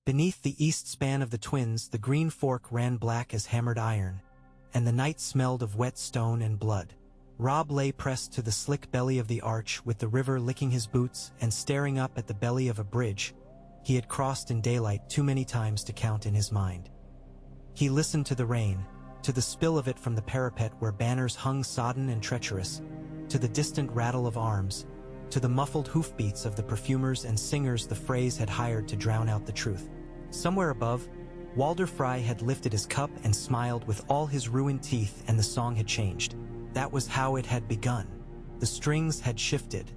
Beneath the east span of the twins, the green fork ran black as hammered iron, and the night smelled of wet stone and blood. Robb lay pressed to the slick belly of the arch, with the river licking his boots and staring up at the belly of a bridge he had crossed in daylight too many times to count in his mind. He listened to the rain, to the spill of it from the parapet where banners hung sodden and treacherous, to the distant rattle of arms, to the muffled hoofbeats of the perfumers and singers the phrase had hired to drown out the truth. Somewhere above, Walder Frey had lifted his cup and smiled with all his ruined teeth, and the song had changed. That was how it had begun. The strings had shifted.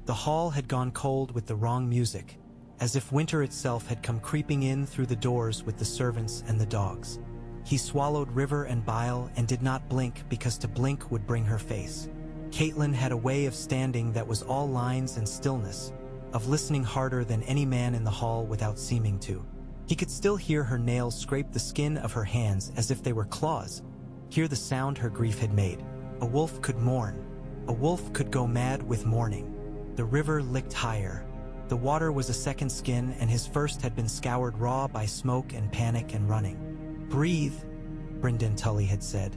The hall had gone cold with the wrong music, as if winter itself had come creeping in through the doors with the servants and the dogs. He swallowed river and bile and did not blink, because to blink would bring her face. Caitlin had a way of standing that was all lines and stillness, of listening harder than any man in the hall without seeming to. He could still hear her nails scrape the skin of her hands as if they were claws, hear the sound her grief had made. A wolf could mourn. A wolf could go mad with mourning. The river licked higher. The water was a second skin, and his first had been scoured raw by smoke and panic and running. "Breathe," Brynden Tully had said.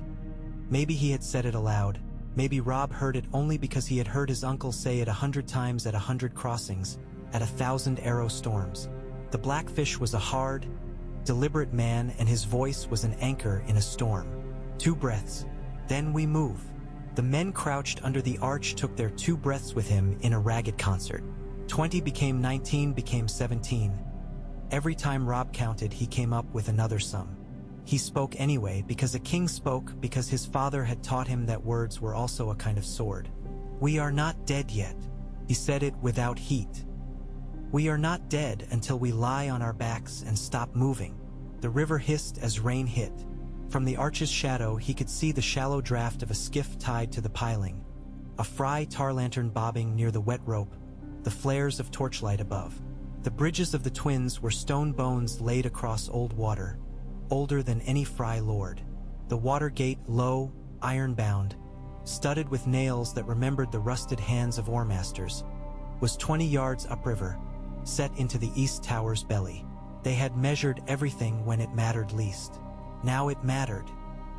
Maybe he had said it aloud. Maybe Robb heard it only because he had heard his uncle say it 100 times at 100 crossings, at 1,000 arrow storms. The Blackfish was a hard, deliberate man, and his voice was an anchor in a storm. 2 breaths. Then we move. The men crouched under the arch took their 2 breaths with him in a ragged concert. 20 became 19, became 17. Every time Robb counted, he came up with another sum. He spoke anyway, because a king spoke, because his father had taught him that words were also a kind of sword. "We are not dead yet." He said it without heat. "We are not dead until we lie on our backs and stop moving." The river hissed as rain hit. From the arch's shadow, he could see the shallow draft of a skiff tied to the piling, a Frey tar lantern bobbing near the wet rope, the flares of torchlight above. The bridges of the twins were stone bones laid across old water, older than any Frey lord. The water gate, low, iron-bound, studded with nails that remembered the rusted hands of oarmasters, was 20 yards upriver, set into the east tower's belly. They had measured everything when it mattered least. Now it mattered.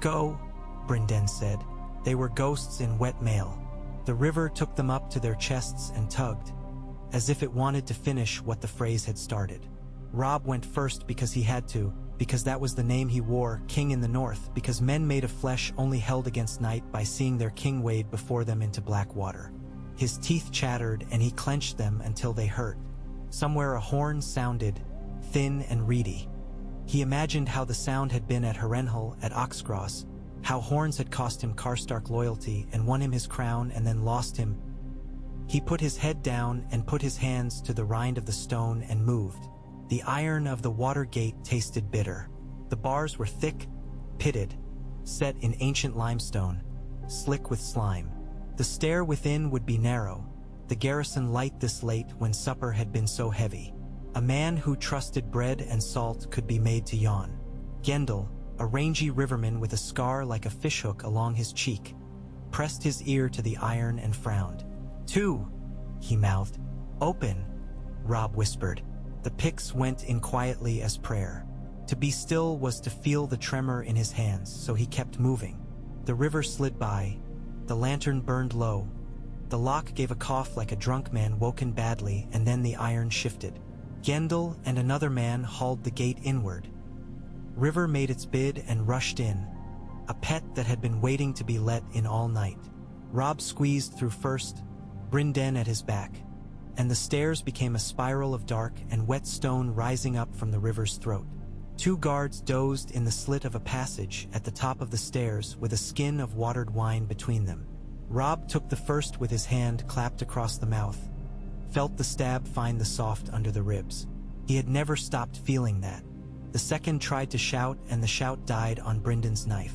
"Go," Brynden said. They were ghosts in wet mail. The river took them up to their chests and tugged, as if it wanted to finish what the phrase had started. Robb went first because he had to, because that was the name he wore, King in the North, because men made of flesh only held against night by seeing their king wade before them into black water. His teeth chattered and he clenched them until they hurt. Somewhere a horn sounded, thin and reedy. He imagined how the sound had been at Harrenhal, at Oxcross, how horns had cost him Karstark loyalty and won him his crown and then lost him. He put his head down and put his hands to the rind of the stone and moved. The iron of the water gate tasted bitter. The bars were thick, pitted, set in ancient limestone, slick with slime. The stair within would be narrow, the garrison light this late when supper had been so heavy. A man who trusted bread and salt could be made to yawn. Gendel, a rangy riverman with a scar like a fishhook along his cheek, pressed his ear to the iron and frowned. "2," he mouthed. "Open," Robb whispered. The picks went in quietly as prayer. To be still was to feel the tremor in his hands, so he kept moving. The river slid by. The lantern burned low. The lock gave a cough like a drunk man woken badly, and then the iron shifted. Gendel and another man hauled the gate inward. River made its bid and rushed in, a pet that had been waiting to be let in all night. Robb squeezed through first, Brynden at his back, and the stairs became a spiral of dark and wet stone rising up from the river's throat. 2 guards dozed in the slit of a passage at the top of the stairs with a skin of watered wine between them. Robb took the first with his hand clapped across the mouth, felt the stab find the soft under the ribs. He had never stopped feeling that. The second tried to shout, and the shout died on Brynden's knife.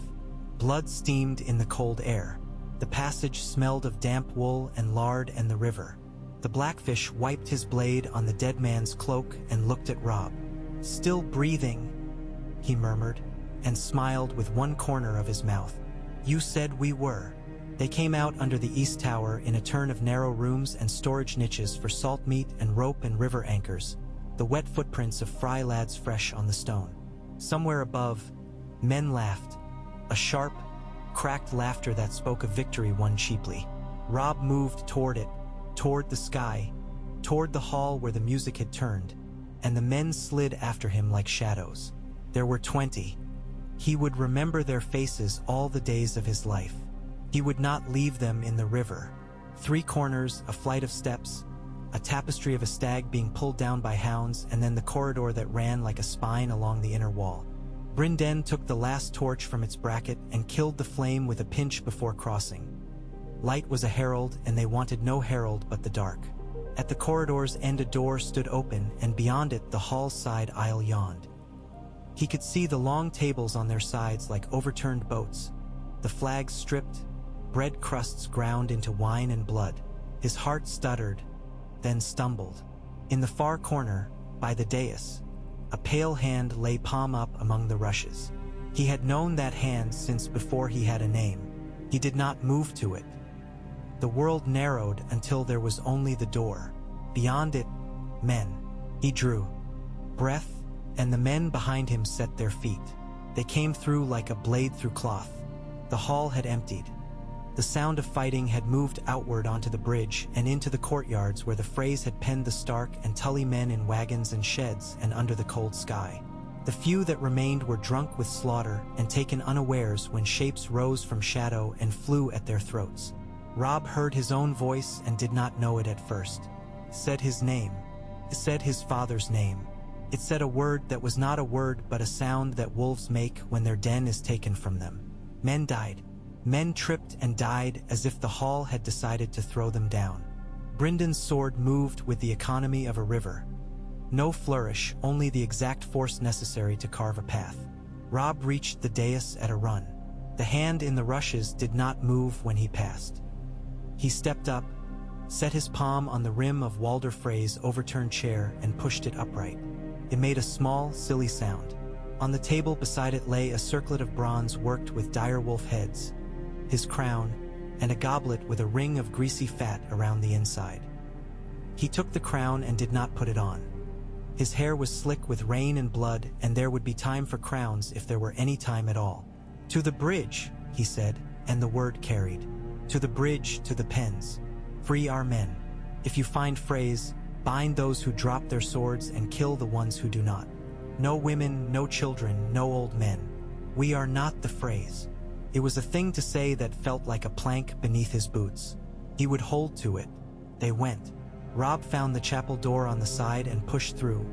Blood steamed in the cold air. The passage smelled of damp wool and lard and the river. The Blackfish wiped his blade on the dead man's cloak and looked at Robb. "Still breathing," he murmured, and smiled with one corner of his mouth. "You said we were." They came out under the east tower in a turn of narrow rooms and storage niches for salt meat and rope and river anchors. the wet footprints of fry lads fresh on the stone. Somewhere above, men laughed, a sharp, cracked laughter that spoke of victory won cheaply. Robb moved toward it, toward the sky, toward the hall where the music had turned, and the men slid after him like shadows. There were 20. He would remember their faces all the days of his life. He would not leave them in the river. 3 corners, a flight of steps, a tapestry of a stag being pulled down by hounds, and then the corridor that ran like a spine along the inner wall. Brinden took the last torch from its bracket and killed the flame with a pinch before crossing. Light was a herald, and they wanted no herald but the dark. At the corridor's end a door stood open, and beyond it the hall's side aisle yawned. He could see the long tables on their sides like overturned boats, the flags stripped, bread crusts ground into wine and blood. His heart stuttered, then stumbled. In the far corner, by the dais, a pale hand lay palm up among the rushes. He had known that hand since before he had a name. He did not move to it. The world narrowed until there was only the door. Beyond it, men. He drew breath, and the men behind him set their feet. They came through like a blade through cloth. The hall had emptied. The sound of fighting had moved outward onto the bridge and into the courtyards where the Freys had penned the Stark and Tully men in wagons and sheds and under the cold sky. The few that remained were drunk with slaughter and taken unawares when shapes rose from shadow and flew at their throats. Robb heard his own voice and did not know it at first. Said his name. Said his father's name. It said a word that was not a word but a sound that wolves make when their den is taken from them. Men died. Men tripped and died as if the hall had decided to throw them down. Brinden's sword moved with the economy of a river. No flourish, only the exact force necessary to carve a path. Robb reached the dais at a run. The hand in the rushes did not move when he passed. He stepped up, set his palm on the rim of Walder Frey's overturned chair and pushed it upright. It made a small, silly sound. On the table beside it lay a circlet of bronze worked with dire wolf heads, his crown, and a goblet with a ring of greasy fat around the inside. He took the crown and did not put it on. His hair was slick with rain and blood, and there would be time for crowns if there were any time at all. "To the bridge," he said, and the word carried. "To the bridge, to the pens. Free our men. If you find Freys, bind those who drop their swords and kill the ones who do not. No women, no children, no old men. We are not the Freys." It was a thing to say that felt like a plank beneath his boots. He would hold to it. They went. Robb found the chapel door on the side and pushed through,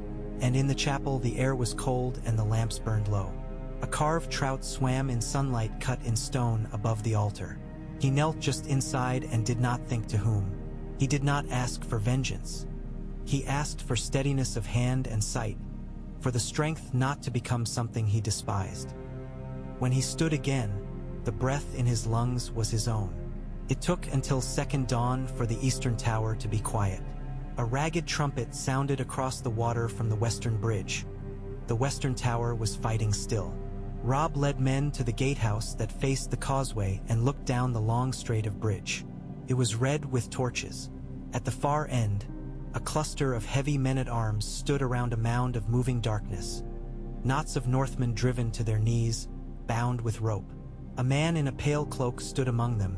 and in the chapel the air was cold and the lamps burned low. A carved trout swam in sunlight cut in stone above the altar. He knelt just inside and did not think to whom. He did not ask for vengeance. He asked for steadiness of hand and sight, for the strength not to become something he despised. When he stood again, the breath in his lungs was his own. It took until second dawn for the eastern tower to be quiet. A ragged trumpet sounded across the water from the western bridge. The western tower was fighting still. Robb led men to the gatehouse that faced the causeway and looked down the long strait of bridge. It was red with torches. At the far end, a cluster of heavy men-at-arms stood around a mound of moving darkness. Knots of Northmen driven to their knees, bound with rope. A man in a pale cloak stood among them,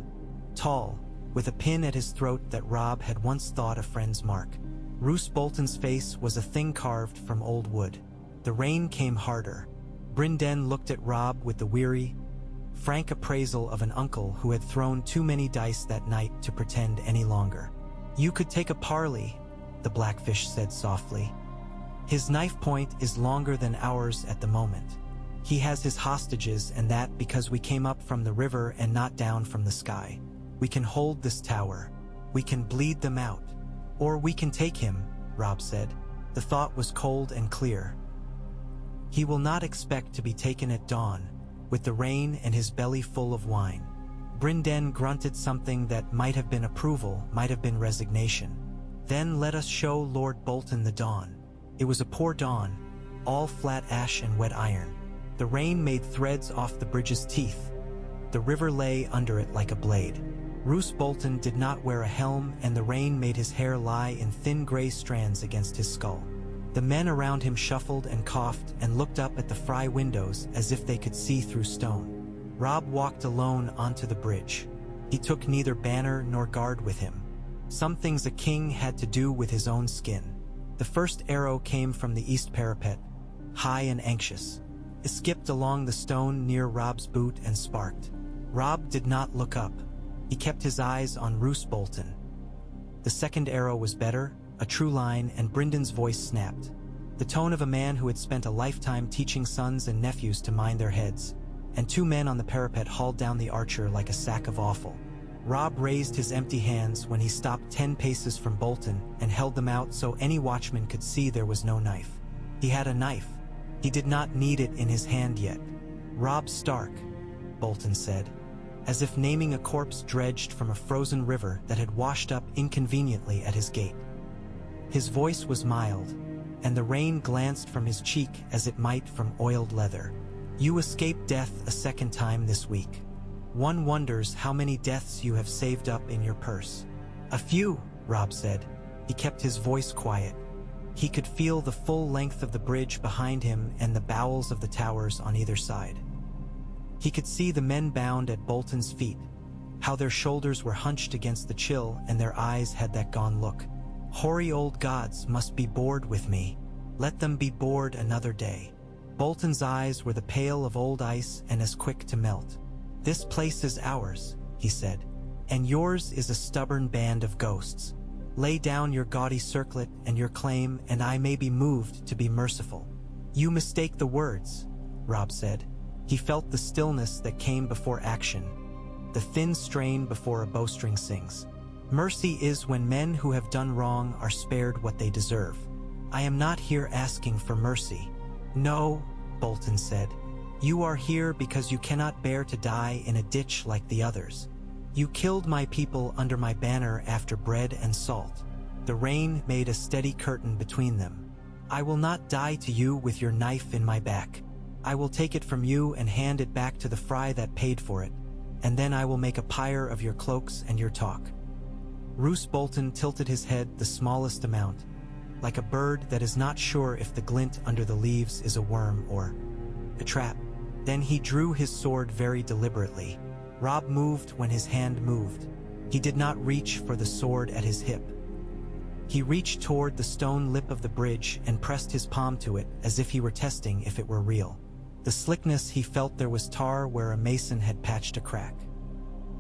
tall, with a pin at his throat that Robb had once thought a friend's mark. Roose Bolton's face was a thing carved from old wood. The rain came harder. Brinden looked at Robb with the weary, frank appraisal of an uncle who had thrown too many dice that night to pretend any longer. "You could take a parley," the Blackfish said softly. "His knife point is longer than ours at the moment. He has his hostages, and that because we came up from the river and not down from the sky. We can hold this tower. We can bleed them out. Or we can take him," Robb said. The thought was cold and clear. He will not expect to be taken at dawn, with the rain and his belly full of wine. Brinden grunted something that might have been approval, might have been resignation. "Then let us show Lord Bolton the dawn." It was a poor dawn, all flat ash and wet iron. The rain made threads off the bridge's teeth. The river lay under it like a blade. Roose Bolton did not wear a helm, and the rain made his hair lie in thin gray strands against his skull. The men around him shuffled and coughed and looked up at the fry windows as if they could see through stone. Robb walked alone onto the bridge. He took neither banner nor guard with him. Some things a king had to do with his own skin. The first arrow came from the east parapet, high and anxious. It skipped along the stone near Robb's boot and sparked. Robb did not look up. He kept his eyes on Roose Bolton. The second arrow was better, a true line, and Bryndon's voice snapped. The tone of a man who had spent a lifetime teaching sons and nephews to mind their heads. And two men on the parapet hauled down the archer like a sack of offal. Robb raised his empty hands when he stopped 10 paces from Bolton and held them out so any watchman could see there was no knife. He had a knife. He did not need it in his hand yet. "Robb Stark," Bolton said, as if naming a corpse dredged from a frozen river that had washed up inconveniently at his gate. His voice was mild, and the rain glanced from his cheek as it might from oiled leather. "You escaped death a second time this week. One wonders how many deaths you have saved up in your purse." "A few," Robb said. He kept his voice quiet. He could feel the full length of the bridge behind him and the bowels of the towers on either side. He could see the men bound at Bolton's feet, how their shoulders were hunched against the chill and their eyes had that gone look. "Hoary old gods must be bored with me. Let them be bored another day." Bolton's eyes were the pale of old ice and as quick to melt. "This place is ours," he said, "and yours is a stubborn band of ghosts. Lay down your gaudy circlet and your claim, and I may be moved to be merciful." "You mistake the words," Robb said. He felt the stillness that came before action, the thin strain before a bowstring sings. "Mercy is when men who have done wrong are spared what they deserve. I am not here asking for mercy." "No," Bolton said. "You are here because you cannot bear to die in a ditch like the others. You killed my people under my banner after bread and salt." The rain made a steady curtain between them. "I will not die to you with your knife in my back. I will take it from you and hand it back to the fry that paid for it, and then I will make a pyre of your cloaks and your talk." Roose Bolton tilted his head the smallest amount, like a bird that is not sure if the glint under the leaves is a worm or a trap. Then he drew his sword very deliberately. Robb moved when his hand moved. He did not reach for the sword at his hip. He reached toward the stone lip of the bridge and pressed his palm to it as if he were testing if it were real. The slickness he felt there was tar where a mason had patched a crack.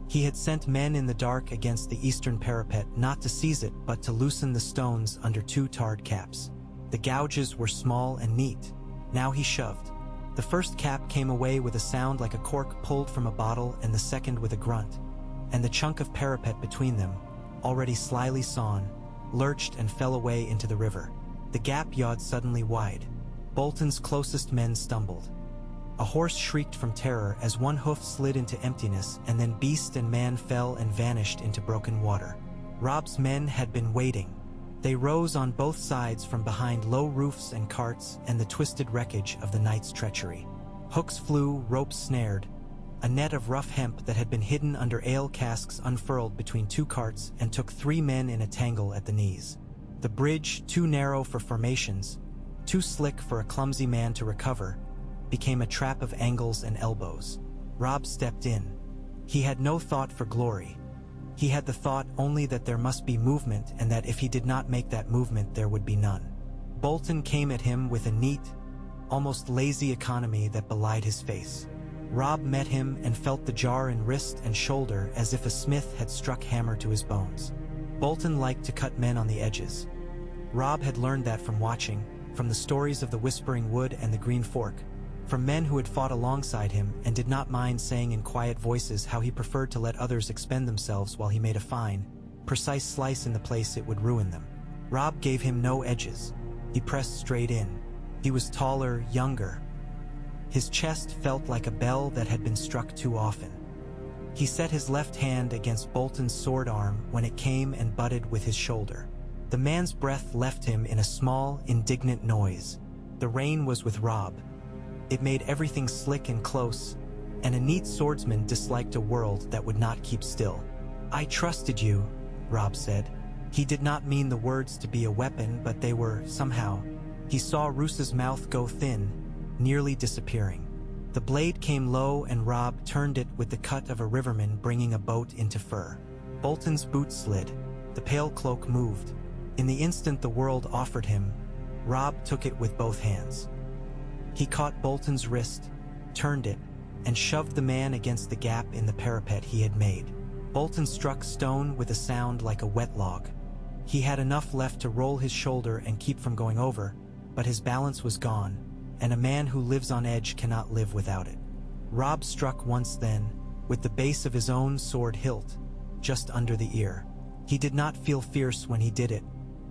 He had sent men in the dark against the eastern parapet not to seize it but to loosen the stones under 2 tarred caps. The gouges were small and neat. Now he shoved. The first cap came away with a sound like a cork pulled from a bottle, and the second with a grunt. And the chunk of parapet between them, already slyly sawn, lurched and fell away into the river. The gap yawed suddenly wide. Bolton's closest men stumbled. A horse shrieked from terror as one hoof slid into emptiness, and then beast and man fell and vanished into broken water. Robb's men had been waiting. They rose on both sides from behind low roofs and carts and the twisted wreckage of the night's treachery. Hooks flew, ropes snared. A net of rough hemp that had been hidden under ale casks unfurled between 2 carts and took 3 men in a tangle at the knees. The bridge, too narrow for formations, too slick for a clumsy man to recover, became a trap of angles and elbows. Robb stepped in. He had no thought for glory. He had the thought only that there must be movement, and that if he did not make that movement there would be none. Bolton came at him with a neat, almost lazy economy that belied his face. Robb met him and felt the jar in wrist and shoulder as if a smith had struck hammer to his bones. Bolton liked to cut men on the edges. Robb had learned that from watching, from the stories of the Whispering Wood and the Green Fork, from men who had fought alongside him and did not mind saying in quiet voices how he preferred to let others expend themselves while he made a fine, precise slice in the place it would ruin them. Robb gave him no edges. He pressed straight in. He was taller, younger. His chest felt like a bell that had been struck too often. He set his left hand against Bolton's sword arm when it came and butted with his shoulder. The man's breath left him in a small, indignant noise. The rain was with Robb. It made everything slick and close, and a neat swordsman disliked a world that would not keep still. "I trusted you," Robb said. He did not mean the words to be a weapon, but they were, somehow, He saw Roos's mouth go thin, nearly disappearing. The blade came low and Robb turned it with the cut of a riverman bringing a boat into fur. Bolton's boot slid. The pale cloak moved. In the instant the world offered him, Robb took it with both hands. He caught Bolton's wrist, turned it, and shoved the man against the gap in the parapet he had made. Bolton struck stone with a sound like a wet log. He had enough left to roll his shoulder and keep from going over, but his balance was gone, and a man who lives on edge cannot live without it. Robb struck once then, with the base of his own sword hilt, just under the ear. He did not feel fierce when he did it.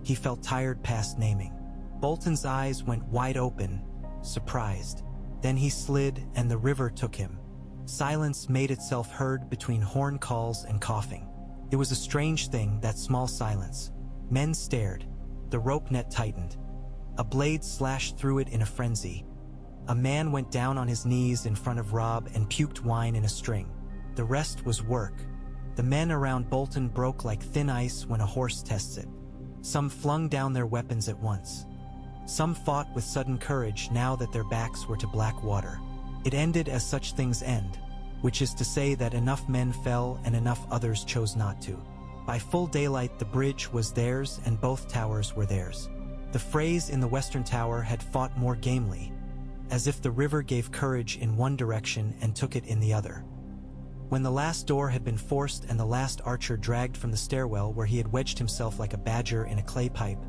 He felt tired past naming. Bolton's eyes went wide open, surprised. Then he slid and the river took him. Silence made itself heard between horn calls and coughing. It was a strange thing, that small silence. Men stared. The rope net tightened. A blade slashed through it in a frenzy. A man went down on his knees in front of Robb and puked wine in a string. The rest was work. The men around Bolton broke like thin ice when a horse tests it. Some flung down their weapons at once. Some fought with sudden courage now that their backs were to black water. It ended as such things end, which is to say that enough men fell and enough others chose not to. By full daylight the bridge was theirs and both towers were theirs. The Freys in the western tower had fought more gamely, as if the river gave courage in one direction and took it in the other. When the last door had been forced and the last archer dragged from the stairwell where he had wedged himself like a badger in a clay pipe,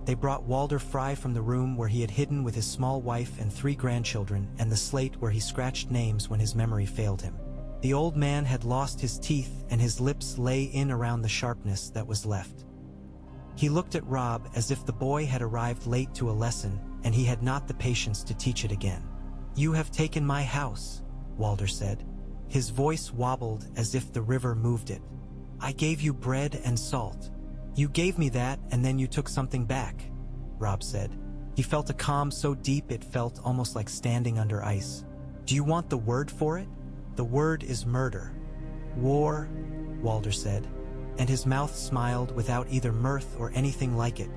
they brought Walder Frye from the room where he had hidden with his small wife and 3 grandchildren and the slate where he scratched names when his memory failed him. The old man had lost his teeth and his lips lay in around the sharpness that was left. He looked at Robb as if the boy had arrived late to a lesson and he had not the patience to teach it again. "You have taken my house," Walder said. His voice wobbled as if the river moved it. "I gave you bread and salt. You gave me that and then you took something back," Robb said. He felt a calm so deep it felt almost like standing under ice. "Do you want the word for it? The word is murder." "War," Walder said, and his mouth smiled without either mirth or anything like it.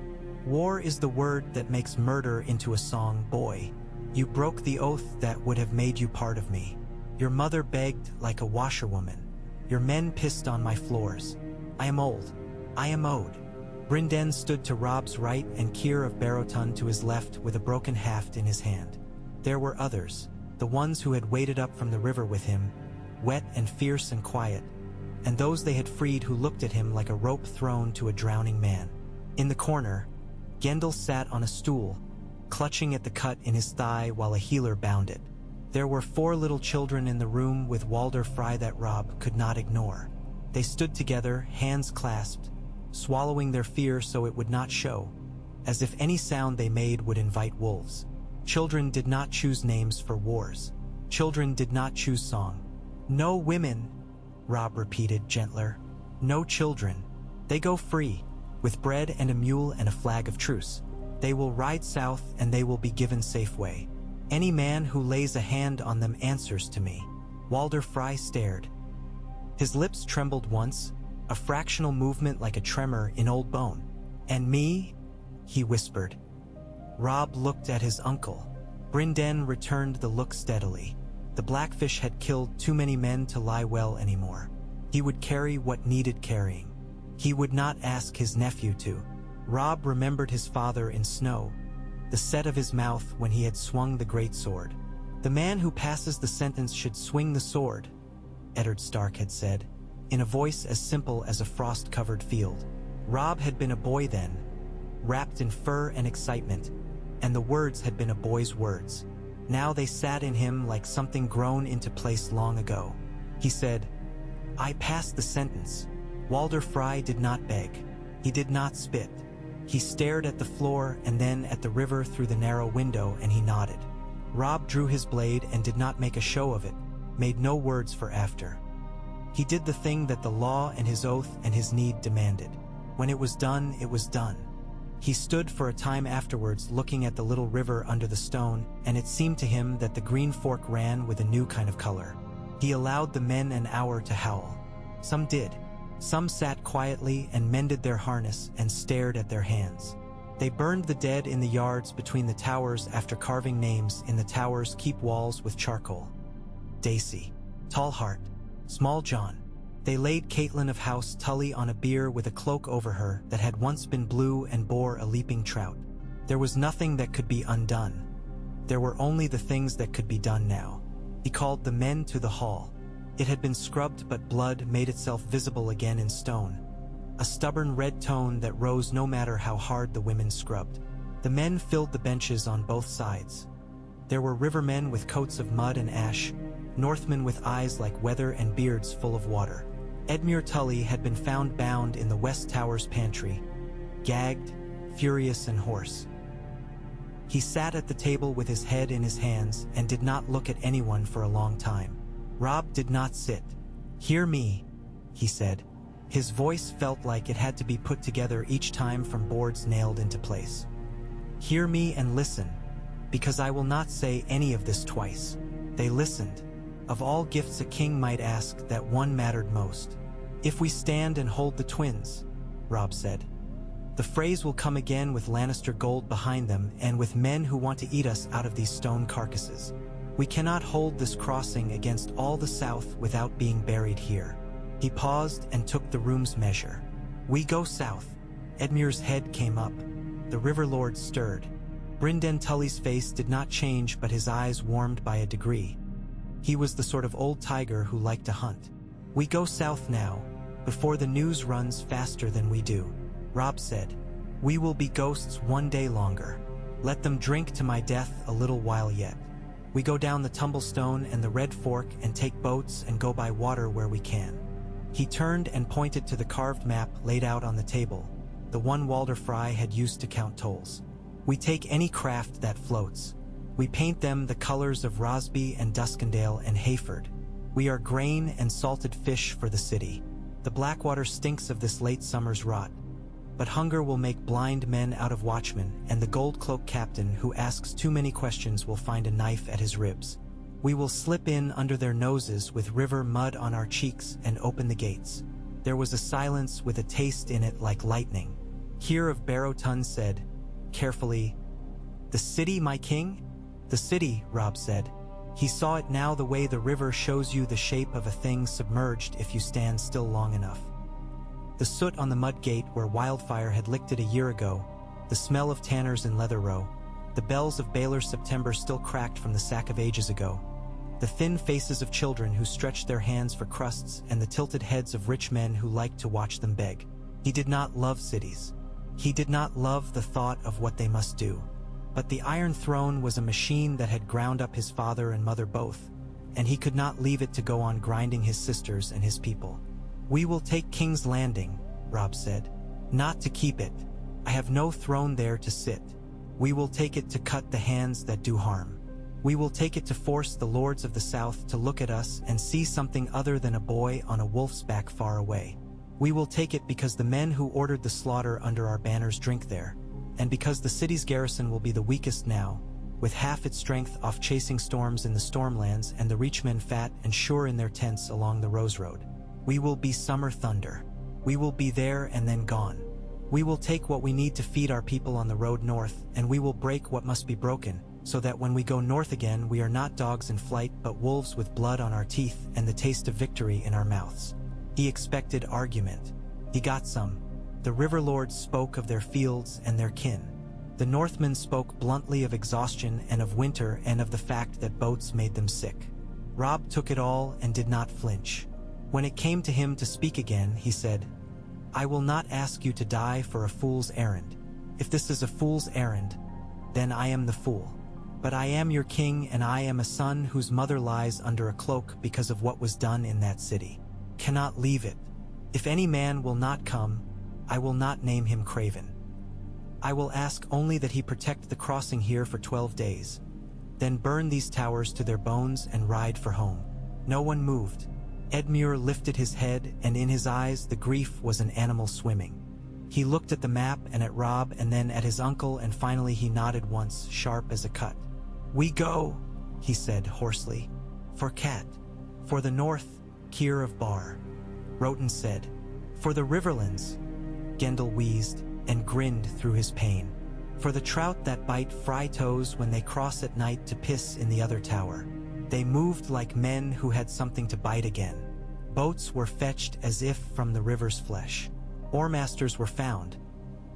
"War is the word that makes murder into a song, boy. You broke the oath that would have made you part of me. Your mother begged like a washerwoman. Your men pissed on my floors. I am old. I am owed." Brynden stood to Robb's right and Keir of Barrowton to his left with a broken haft in his hand. There were others, the ones who had waded up from the river with him, wet and fierce and quiet, and those they had freed who looked at him like a rope thrown to a drowning man. In the corner, Gendel sat on a stool, clutching at the cut in his thigh while a healer bound it. There were 4 little children in the room with Walder Frye that Robb could not ignore. They stood together, hands clasped, swallowing their fear so it would not show, as if any sound they made would invite wolves. Children did not choose names for wars. Children did not choose song. "No women," Robb repeated gentler. "No children. They go free, with bread and a mule and a flag of truce. They will ride south and they will be given safe way. Any man who lays a hand on them answers to me." Walder Frye stared. His lips trembled once, a fractional movement like a tremor in old bone. "And me?" he whispered. Robb looked at his uncle. Brynden returned the look steadily. The Blackfish had killed too many men to lie well anymore. He would carry what needed carrying. He would not ask his nephew to. Robb remembered his father in snow, the set of his mouth when he had swung the great sword. "The man who passes the sentence should swing the sword," Eddard Stark had said, in a voice as simple as a frost-covered field. Robb had been a boy then, wrapped in fur and excitement, and the words had been a boy's words. Now they sat in him like something grown into place long ago. He said, "I passed the sentence." Walder Frye did not beg. He did not spit. He stared at the floor and then at the river through the narrow window, and he nodded. Robb drew his blade and did not make a show of it, made no words for after. He did the thing that the law and his oath and his need demanded. When it was done, it was done. He stood for a time afterwards looking at the little river under the stone, and it seemed to him that the green fork ran with a new kind of color. He allowed the men an hour to howl. Some did. Some sat quietly and mended their harness and stared at their hands. They burned the dead in the yards between the towers after carving names in the tower's keep walls with charcoal. Daisy, Tallheart, Small John. They laid Caitlin of House Tully on a bier with a cloak over her that had once been blue and bore a leaping trout. There was nothing that could be undone. There were only the things that could be done now. He called the men to the hall. It had been scrubbed, but blood made itself visible again in stone. A stubborn red tone that rose no matter how hard the women scrubbed. The men filled the benches on both sides. There were rivermen with coats of mud and ash, Northmen with eyes like weather and beards full of water. Edmure Tully had been found bound in the West Tower's pantry, gagged, furious and hoarse. He sat at the table with his head in his hands and did not look at anyone for a long time. Robb did not sit. "Hear me," he said. His voice felt like it had to be put together each time from boards nailed into place. "Hear me and listen, because I will not say any of this twice." They listened. Of all gifts a king might ask, that one mattered most. "If we stand and hold the twins," Robb said. "The phrase will come again with Lannister gold behind them and with men who want to eat us out of these stone carcasses. We cannot hold this crossing against all the south without being buried here." He paused and took the room's measure. "We go south." Edmure's head came up. The River Lord stirred. Brynden Tully's face did not change, but his eyes warmed by a degree. He was the sort of old tiger who liked to hunt. "We go south now, before the news runs faster than we do," Robb said. "We will be ghosts one day longer. Let them drink to my death a little while yet. We go down the Tumblestone and the Red Fork and take boats and go by water where we can." He turned and pointed to the carved map laid out on the table, the one Walder Frey had used to count tolls. "We take any craft that floats. We paint them the colors of Rosby and Duskendale and Hayford. We are grain and salted fish for the city. The Blackwater stinks of this late summer's rot. But hunger will make blind men out of watchmen, and the gold-cloaked captain who asks too many questions will find a knife at his ribs. We will slip in under their noses with river mud on our cheeks and open the gates." There was a silence with a taste in it like lightning. Keir of Barrowton said, carefully, "The city, my king?" "The city," Robb said. He saw it now the way the river shows you the shape of a thing submerged if you stand still long enough. The soot on the mud gate where wildfire had licked it a year ago, the smell of tanners in Leather Row, the bells of Baylor's September still cracked from the sack of ages ago, the thin faces of children who stretched their hands for crusts and the tilted heads of rich men who liked to watch them beg. He did not love cities. He did not love the thought of what they must do. But the Iron Throne was a machine that had ground up his father and mother both, and he could not leave it to go on grinding his sisters and his people. "We will take King's Landing," Robb said. "Not to keep it. I have no throne there to sit. We will take it to cut the hands that do harm. We will take it to force the lords of the South to look at us and see something other than a boy on a wolf's back far away. We will take it because the men who ordered the slaughter under our banners drink there, and because the city's garrison will be the weakest now, with half its strength off chasing storms in the Stormlands and the Reachmen fat and sure in their tents along the Rose Road. We will be summer thunder. We will be there and then gone. We will take what we need to feed our people on the road north, and we will break what must be broken, so that when we go north again we are not dogs in flight but wolves with blood on our teeth and the taste of victory in our mouths." He expected argument. He got some. The River Lords spoke of their fields and their kin. The Northmen spoke bluntly of exhaustion and of winter and of the fact that boats made them sick. Robb took it all and did not flinch. When it came to him to speak again, he said, "I will not ask you to die for a fool's errand. If this is a fool's errand, then I am the fool. But I am your king, and I am a son whose mother lies under a cloak because of what was done in that city. Cannot leave it. If any man will not come, I will not name him craven. I will ask only that he protect the crossing here for 12 days, then burn these towers to their bones and ride for home." No one moved. Edmure lifted his head, and in his eyes the grief was an animal swimming. He looked at the map and at Robb and then at his uncle, and finally he nodded once, sharp as a cut. "We go," he said hoarsely. "For Cat." "For the north," Keir of Bar. Roten said. "For the Riverlands," Gendel wheezed and grinned through his pain. For the trout that bite fry toes when they cross at night to piss in the other tower. They moved like men who had something to bite again. Boats were fetched as if from the river's flesh. Oarmasters were found,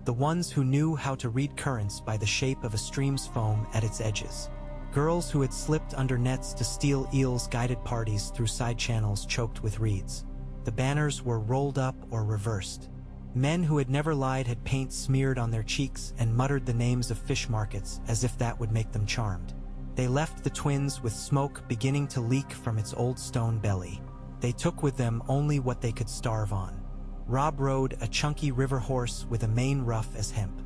the ones who knew how to read currents by the shape of a stream's foam at its edges. Girls who had slipped under nets to steal eels guided parties through side channels choked with reeds. The banners were rolled up or reversed. Men who had never lied had paint smeared on their cheeks and muttered the names of fish markets as if that would make them charmed. They left the twins with smoke beginning to leak from its old stone belly. They took with them only what they could starve on. Robb rode a chunky river horse with a mane rough as hemp.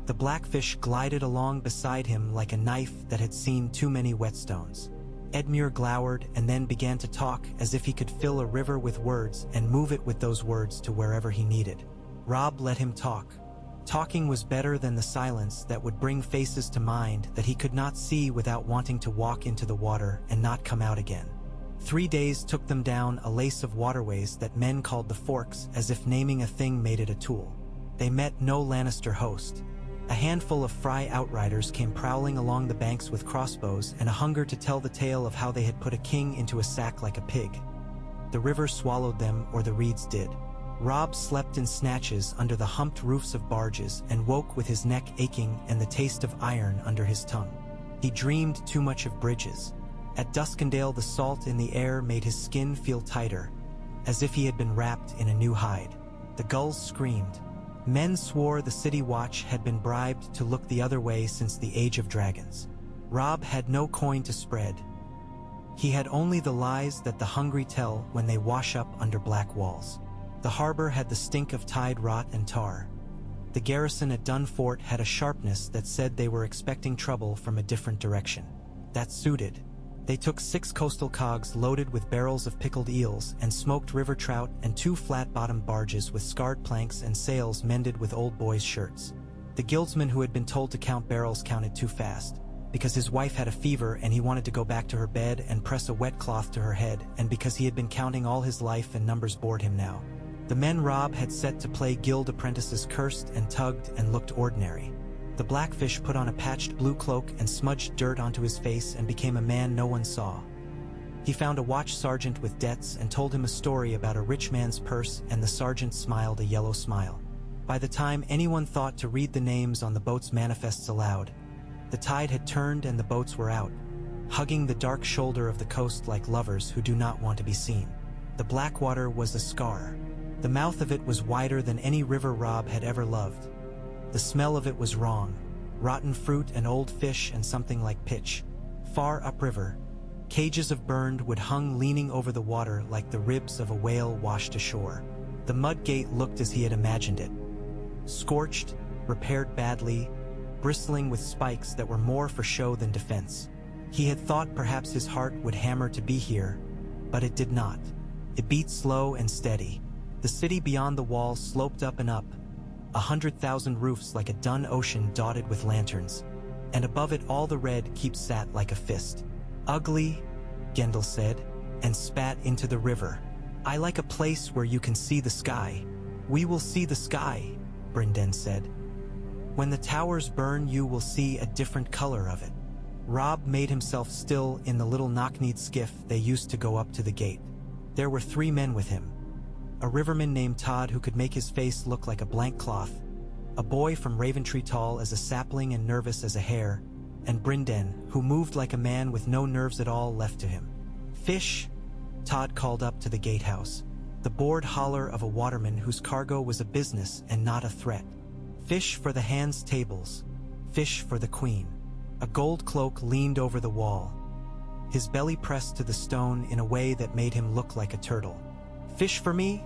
The blackfish glided along beside him like a knife that had seen too many whetstones. Edmure glowered and then began to talk as if he could fill a river with words and move it with those words to wherever he needed. Robb let him talk. Talking was better than the silence that would bring faces to mind that he could not see without wanting to walk into the water and not come out again. 3 days took them down a lace of waterways that men called the Forks, as if naming a thing made it a tool. They met no Lannister host. A handful of Frey outriders came prowling along the banks with crossbows and a hunger to tell the tale of how they had put a king into a sack like a pig. The river swallowed them, or the reeds did. Robb slept in snatches under the humped roofs of barges and woke with his neck aching and the taste of iron under his tongue. He dreamed too much of bridges. At Duskendale, the salt in the air made his skin feel tighter, as if he had been wrapped in a new hide. The gulls screamed. Men swore the city watch had been bribed to look the other way since the Age of Dragons. Robb had no coin to spread. He had only the lies that the hungry tell when they wash up under black walls. The harbor had the stink of tide rot and tar. The garrison at Dunfort had a sharpness that said they were expecting trouble from a different direction. That suited. They took 6 coastal cogs loaded with barrels of pickled eels and smoked river trout and 2 flat-bottomed barges with scarred planks and sails mended with old boys' shirts. The guildsman who had been told to count barrels counted too fast, because his wife had a fever and he wanted to go back to her bed and press a wet cloth to her head, and because he had been counting all his life and numbers bored him now. The men Robb had set to play guild apprentices cursed and tugged and looked ordinary. The blackfish put on a patched blue cloak and smudged dirt onto his face and became a man no one saw. He found a watch sergeant with debts and told him a story about a rich man's purse, and the sergeant smiled a yellow smile. By the time anyone thought to read the names on the boats' manifests aloud, the tide had turned and the boats were out, hugging the dark shoulder of the coast like lovers who do not want to be seen. The Blackwater was a scar. The mouth of it was wider than any river Robb had ever loved. The smell of it was wrong. Rotten fruit and old fish and something like pitch. Far upriver, cages of burned wood hung leaning over the water like the ribs of a whale washed ashore. The mud gate looked as he had imagined it. Scorched, repaired badly, bristling with spikes that were more for show than defense. He had thought perhaps his heart would hammer to be here, but it did not. It beat slow and steady. The city beyond the wall sloped up and up, 100,000 roofs like a dun ocean dotted with lanterns, and above it all the red keep sat like a fist. Ugly, Gendel said, and spat into the river. I like a place where you can see the sky. We will see the sky, Brynden said. When the towers burn you will see a different color of it. Robb made himself still in the little knock-kneed skiff they used to go up to the gate. There were 3 men with him. A riverman named Todd who could make his face look like a blank cloth, a boy from Raventree tall as a sapling and nervous as a hare, and Brynden, who moved like a man with no nerves at all left to him. Fish, Todd called up to the gatehouse, the bored holler of a waterman whose cargo was a business and not a threat. Fish for the hands' tables, fish for the queen. A gold cloak leaned over the wall, his belly pressed to the stone in a way that made him look like a turtle. Fish for me?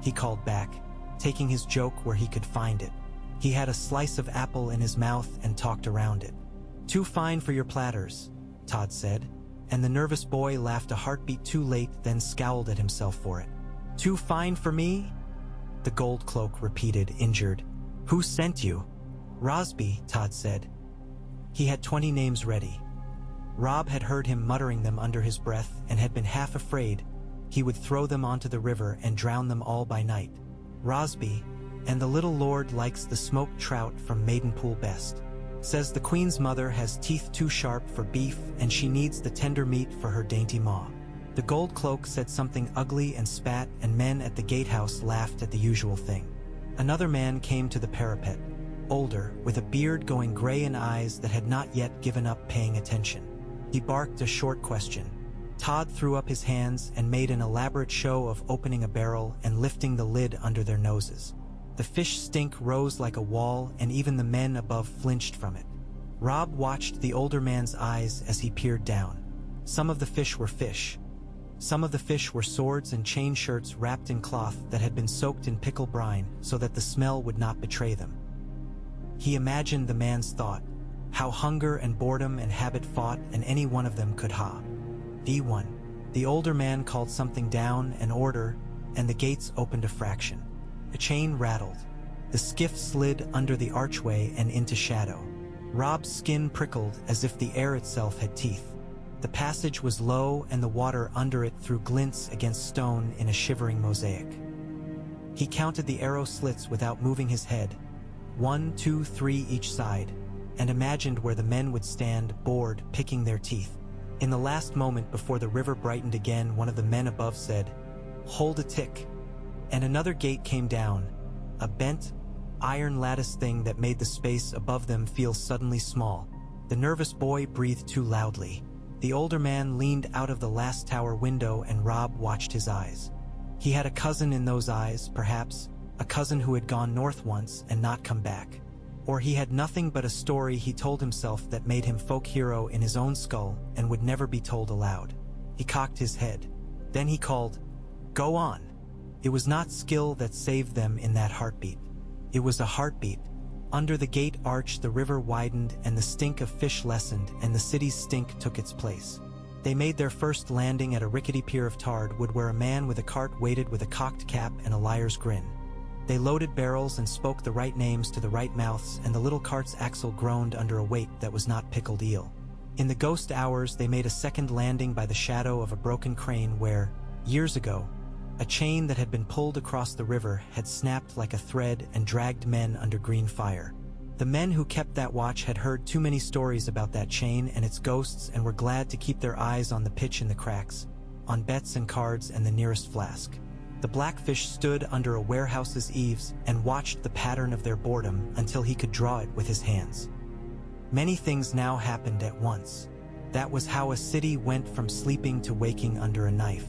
He called back, taking his joke where he could find it. He had a slice of apple in his mouth and talked around it. Too fine for your platters, Todd said, and the nervous boy laughed a heartbeat too late, then scowled at himself for it. Too fine for me? The gold cloak repeated, injured. Who sent you? Rosby, Todd said. He had 20 names ready. Robb had heard him muttering them under his breath and had been half afraid he would throw them onto the river and drown them all by night. Rosby, and the little lord likes the smoked trout from Maidenpool best. Says the queen's mother has teeth too sharp for beef and she needs the tender meat for her dainty maw. The gold cloak said something ugly and spat, and men at the gatehouse laughed at the usual thing. Another man came to the parapet, older, with a beard going gray and eyes that had not yet given up paying attention. He barked a short question. Todd threw up his hands and made an elaborate show of opening a barrel and lifting the lid under their noses. The fish stink rose like a wall, and even the men above flinched from it. Robb watched the older man's eyes as he peered down. Some of the fish were fish. Some of the fish were swords and chain shirts wrapped in cloth that had been soaked in pickle brine so that the smell would not betray them. He imagined the man's thought, how hunger and boredom and habit fought, and any one of them could ha. D1. The older man called something down, an order, and the gates opened a fraction. A chain rattled. The skiff slid under the archway and into shadow. Robb's skin prickled as if the air itself had teeth. The passage was low and the water under it threw glints against stone in a shivering mosaic. He counted the arrow slits without moving his head, 1, 2, 3 each side, and imagined where the men would stand, bored, picking their teeth. In the last moment before the river brightened again, one of the men above said, "Hold a tick." And another gate came down, a bent, iron lattice thing that made the space above them feel suddenly small. The nervous boy breathed too loudly. The older man leaned out of the last tower window and Robb watched his eyes. He had a cousin in those eyes, perhaps, a cousin who had gone north once and not come back. Or he had nothing but a story he told himself that made him folk hero in his own skull and would never be told aloud. He cocked his head. Then he called, "Go on." It was not skill that saved them in that heartbeat. It was a heartbeat. Under the gate arch the river widened and the stink of fish lessened and the city's stink took its place. They made their first landing at a rickety pier of tarred wood where a man with a cart waited with a cocked cap and a liar's grin. They loaded barrels and spoke the right names to the right mouths, and the little cart's axle groaned under a weight that was not pickled eel. In the ghost hours they made a second landing by the shadow of a broken crane where, years ago, a chain that had been pulled across the river had snapped like a thread and dragged men under green fire. The men who kept that watch had heard too many stories about that chain and its ghosts and were glad to keep their eyes on the pitch in the cracks, on bets and cards and the nearest flask. The blackfish stood under a warehouse's eaves and watched the pattern of their boredom until he could draw it with his hands. Many things now happened at once. That was how a city went from sleeping to waking under a knife.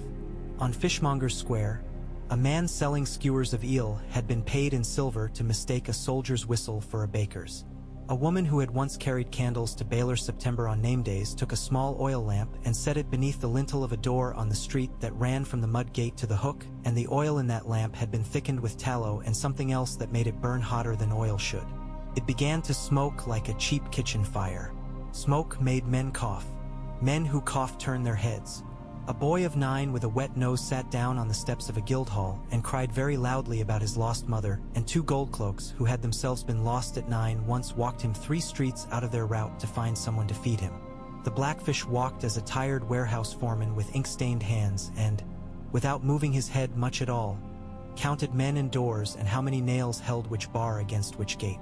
On Fishmonger's Square, a man selling skewers of eel had been paid in silver to mistake a soldier's whistle for a baker's. A woman who had once carried candles to Baylor September on name days took a small oil lamp and set it beneath the lintel of a door on the street that ran from the mud gate to the hook, and the oil in that lamp had been thickened with tallow and something else that made it burn hotter than oil should. It began to smoke like a cheap kitchen fire. Smoke made men cough. Men who coughed turned their heads. A boy of 9 with a wet nose sat down on the steps of a guild hall and cried very loudly about his lost mother, and 2 gold cloaks, who had themselves been lost at 9, once walked him 3 streets out of their route to find someone to feed him. The blackfish walked as a tired warehouse foreman with ink-stained hands and, without moving his head much at all, counted men and doors and how many nails held which bar against which gate.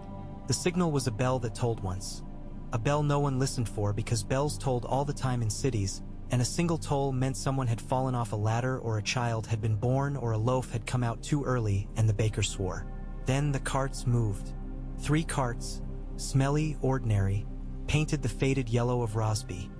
The signal was a bell that tolled once. A bell no one listened for because bells tolled all the time in cities, and a single toll meant someone had fallen off a ladder or a child had been born or a loaf had come out too early, and the baker swore. Then the carts moved. 3 carts, smelly, ordinary, painted the faded yellow of Rosby,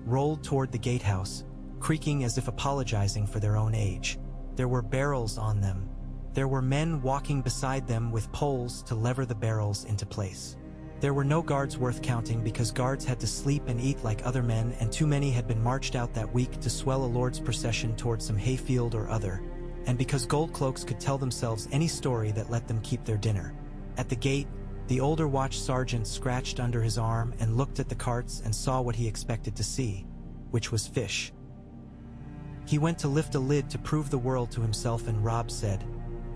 rolled toward the gatehouse, creaking as if apologizing for their own age. There were barrels on them. There were men walking beside them with poles to lever the barrels into place. There were no guards worth counting because guards had to sleep and eat like other men, and too many had been marched out that week to swell a lord's procession toward some hayfield or other, and because gold cloaks could tell themselves any story that let them keep their dinner. At the gate, the older watch sergeant scratched under his arm and looked at the carts and saw what he expected to see, which was fish. He went to lift a lid to prove the world to himself, and Robb said,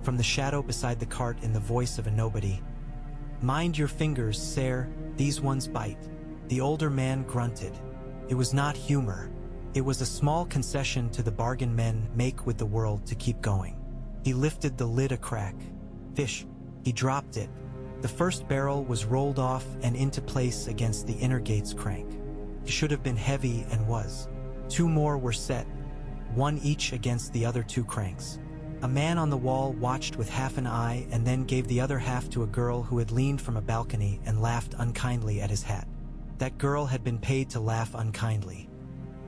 from the shadow beside the cart in the voice of a nobody, "Mind your fingers, sir, these ones bite." The older man grunted. It was not humor. It was a small concession to the bargain men make with the world to keep going. He lifted the lid a crack. Fish. He dropped it. The first barrel was rolled off and into place against the inner gate's crank. It should have been heavy and was. 2 more were set, one each against the other 2 cranks. A man on the wall watched with half an eye and then gave the other half to a girl who had leaned from a balcony and laughed unkindly at his hat. That girl had been paid to laugh unkindly.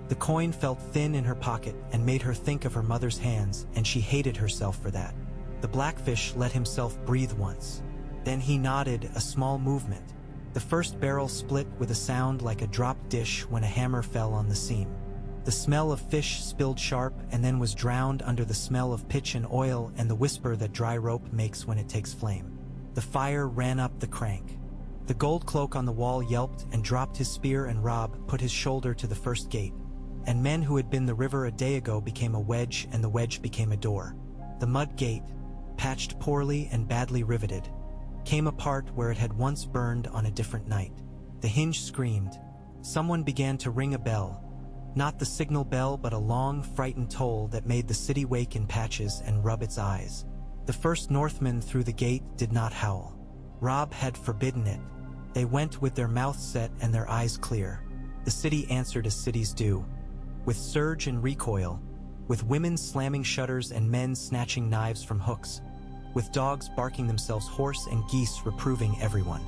The coin felt thin in her pocket and made her think of her mother's hands, and she hated herself for that. The blackfish let himself breathe once. Then he nodded, a small movement. The first barrel split with a sound like a dropped dish when a hammer fell on the seam. The smell of fish spilled sharp and then was drowned under the smell of pitch and oil and the whisper that dry rope makes when it takes flame. The fire ran up the crank. The gold cloak on the wall yelped and dropped his spear, and Robb put his shoulder to the first gate. And men who had been the river a day ago became a wedge, and the wedge became a door. The mud gate, patched poorly and badly riveted, came apart where it had once burned on a different night. The hinge screamed. Someone began to ring a bell. Not the signal bell, but a long, frightened toll that made the city wake in patches and rub its eyes. The first Northmen through the gate did not howl. Robb had forbidden it. They went with their mouths set and their eyes clear. The city answered as cities do, with surge and recoil, with women slamming shutters and men snatching knives from hooks, with dogs barking themselves hoarse and geese reproving everyone.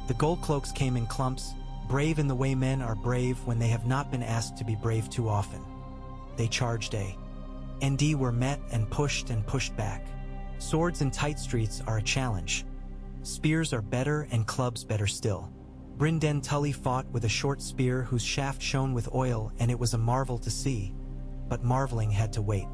The gold cloaks came in clumps, brave in the way men are brave when they have not been asked to be brave too often. They charged A&D were met and pushed back. Swords in tight streets are a challenge. Spears are better and clubs better still. Brynden Tully fought with a short spear whose shaft shone with oil, and it was a marvel to see, but marveling had to wait.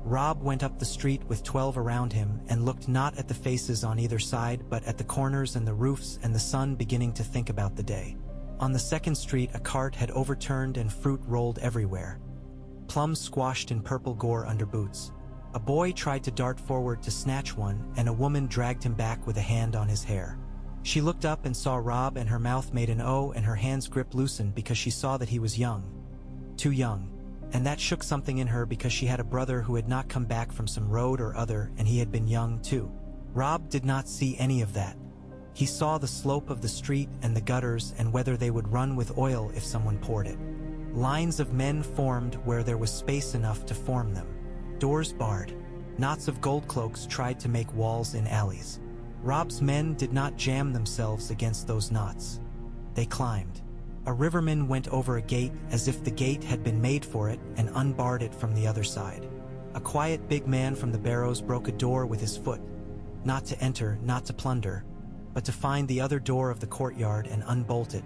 Robb went up the street with 12 around him and looked not at the faces on either side but at the corners and the roofs and the sun beginning to think about the day. On the second street a cart had overturned and fruit rolled everywhere. Plums squashed in purple gore under boots. A boy tried to dart forward to snatch one, and a woman dragged him back with a hand on his hair. She looked up and saw Robb, and her mouth made an O and her hand's grip loosened because she saw that he was young. Too young. And that shook something in her because she had a brother who had not come back from some road or other, and he had been young too. Robb did not see any of that. He saw the slope of the street and the gutters and whether they would run with oil if someone poured it. Lines of men formed where there was space enough to form them. Doors barred. Knots of gold cloaks tried to make walls in alleys. Robb's men did not jam themselves against those knots. They climbed. A riverman went over a gate as if the gate had been made for it and unbarred it from the other side. A quiet big man from the barrows broke a door with his foot, not to enter, not to plunder, but to find the other door of the courtyard and unbolt it,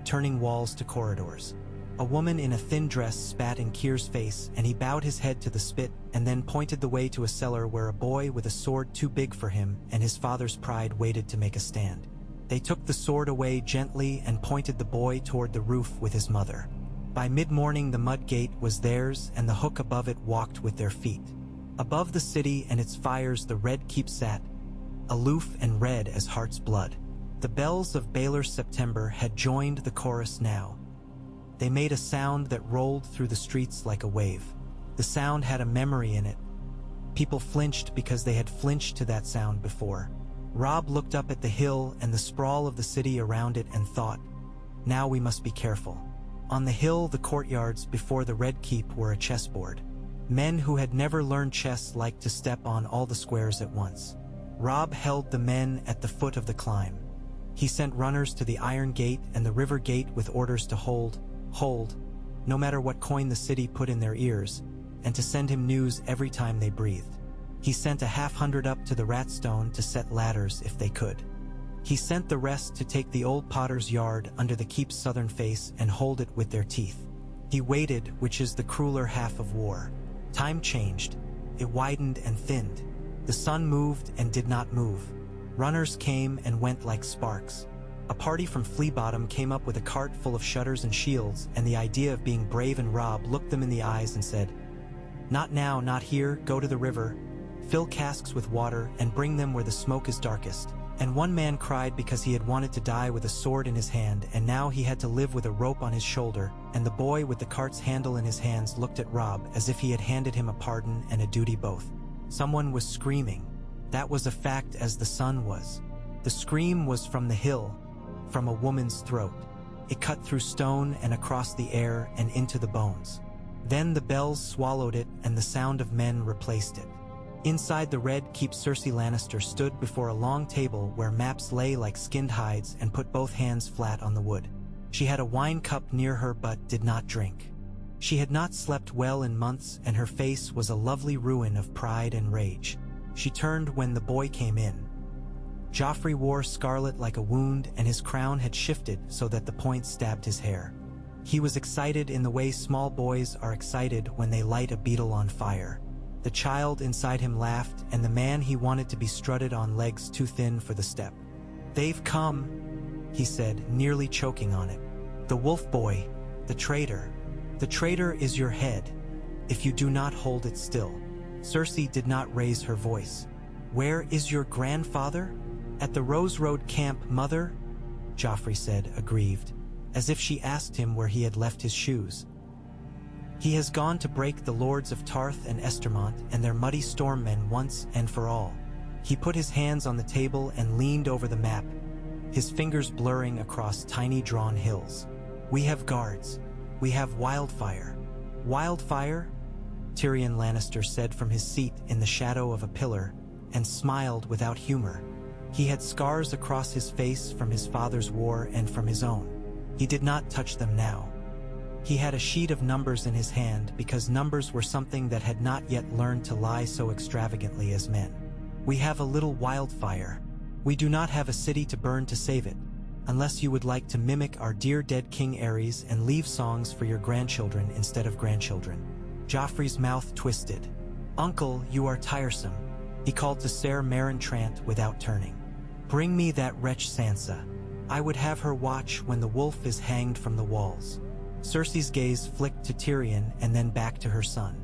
turning walls to corridors. A woman in a thin dress spat in Kier's face, and he bowed his head to the spit and then pointed the way to a cellar where a boy with a sword too big for him and his father's pride waited to make a stand. They took the sword away gently and pointed the boy toward the roof with his mother. By mid-morning the mud gate was theirs, and the hook above it walked with their feet. Above the city and its fires the red keep sat, aloof and red as heart's blood. The bells of Baylor's September had joined the chorus now. They made a sound that rolled through the streets like a wave. The sound had a memory in it. People flinched because they had flinched to that sound before. Robb looked up at the hill and the sprawl of the city around it and thought, now we must be careful. On the hill, the courtyards before the Red Keep were a chessboard. Men who had never learned chess liked to step on all the squares at once. Robb held the men at the foot of the climb. He sent runners to the Iron Gate and the River Gate with orders to hold, no matter what coin the city put in their ears, and to send him news every time they breathed. He sent a 500 up to the Ratstone to set ladders if they could. He sent the rest to take the old potter's yard under the keep's southern face and hold it with their teeth. He waited, which is the crueler half of war. Time changed. It widened and thinned. The sun moved and did not move. Runners came and went like sparks. A party from Flea Bottom came up with a cart full of shutters and shields, and the idea of being brave, and Robb looked them in the eyes and said, "Not now, not here, go to the river, fill casks with water, and bring them where the smoke is darkest." And one man cried because he had wanted to die with a sword in his hand, and now he had to live with a rope on his shoulder, and the boy with the cart's handle in his hands looked at Robb as if he had handed him a pardon and a duty both. Someone was screaming. That was a fact, as the sun was. The scream was from the hill, from a woman's throat. It cut through stone and across the air and into the bones. Then the bells swallowed it and the sound of men replaced it. Inside the Red Keep, Cersei Lannister stood before a long table where maps lay like skinned hides and put both hands flat on the wood. She had a wine cup near her but did not drink. She had not slept well in months and her face was a lovely ruin of pride and rage. She turned when the boy came in. Joffrey wore scarlet like a wound and his crown had shifted so that the point stabbed his hair. He was excited in the way small boys are excited when they light a beetle on fire. The child inside him laughed and the man he wanted to be strutted on legs too thin for the step. "They've come," he said, nearly choking on it. "The wolf boy, the traitor. The traitor is your head, if you do not hold it still." Cersei did not raise her voice. "Where is your grandfather?" "At the Rose Road camp, mother," Joffrey said, aggrieved, as if she asked him where he had left his shoes. "He has gone to break the lords of Tarth and Estermont and their muddy stormmen once and for all." He put his hands on the table and leaned over the map, his fingers blurring across tiny drawn hills. "We have guards. We have wildfire." "Wildfire?" Tyrion Lannister said from his seat in the shadow of a pillar, and smiled without humor. He had scars across his face from his father's war and from his own. He did not touch them now. He had a sheet of numbers in his hand because numbers were something that had not yet learned to lie so extravagantly as men. "We have a little wildfire. We do not have a city to burn to save it, unless you would like to mimic our dear dead King Aerys and leave songs for your grandchildren instead of grandchildren." Joffrey's mouth twisted. "Uncle, you are tiresome," he called to Ser Meryn Trant without turning. "Bring me that wretch Sansa. I would have her watch when the wolf is hanged from the walls." Cersei's gaze flicked to Tyrion and then back to her son.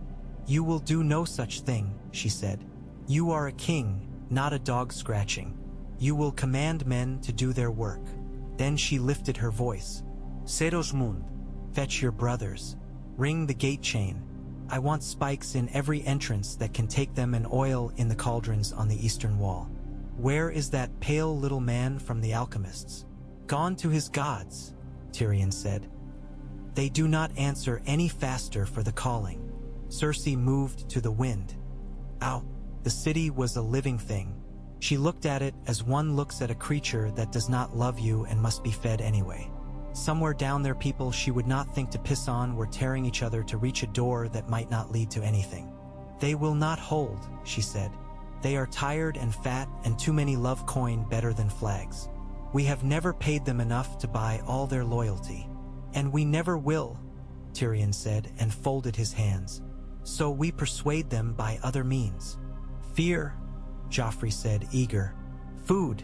"You will do no such thing," she said. "You are a king, not a dog scratching. You will command men to do their work." Then she lifted her voice. "Sedosmund, fetch your brothers. Ring the gate chain. I want spikes in every entrance that can take them and oil in the cauldrons on the eastern wall." "Where is that pale little man from the alchemists?" "Gone to his gods," Tyrion said. "They do not answer any faster for the calling." Cersei moved to the wind. Ow! The city was a living thing. She looked at it as one looks at a creature that does not love you and must be fed anyway. Somewhere down there people she would not think to piss on were tearing each other to reach a door that might not lead to anything. "They will not hold," she said. "They are tired and fat and too many love coin better than flags. We have never paid them enough to buy all their loyalty. And we never will," Tyrion said and folded his hands. "So we persuade them by other means." "Fear," Joffrey said, eager. "Food,"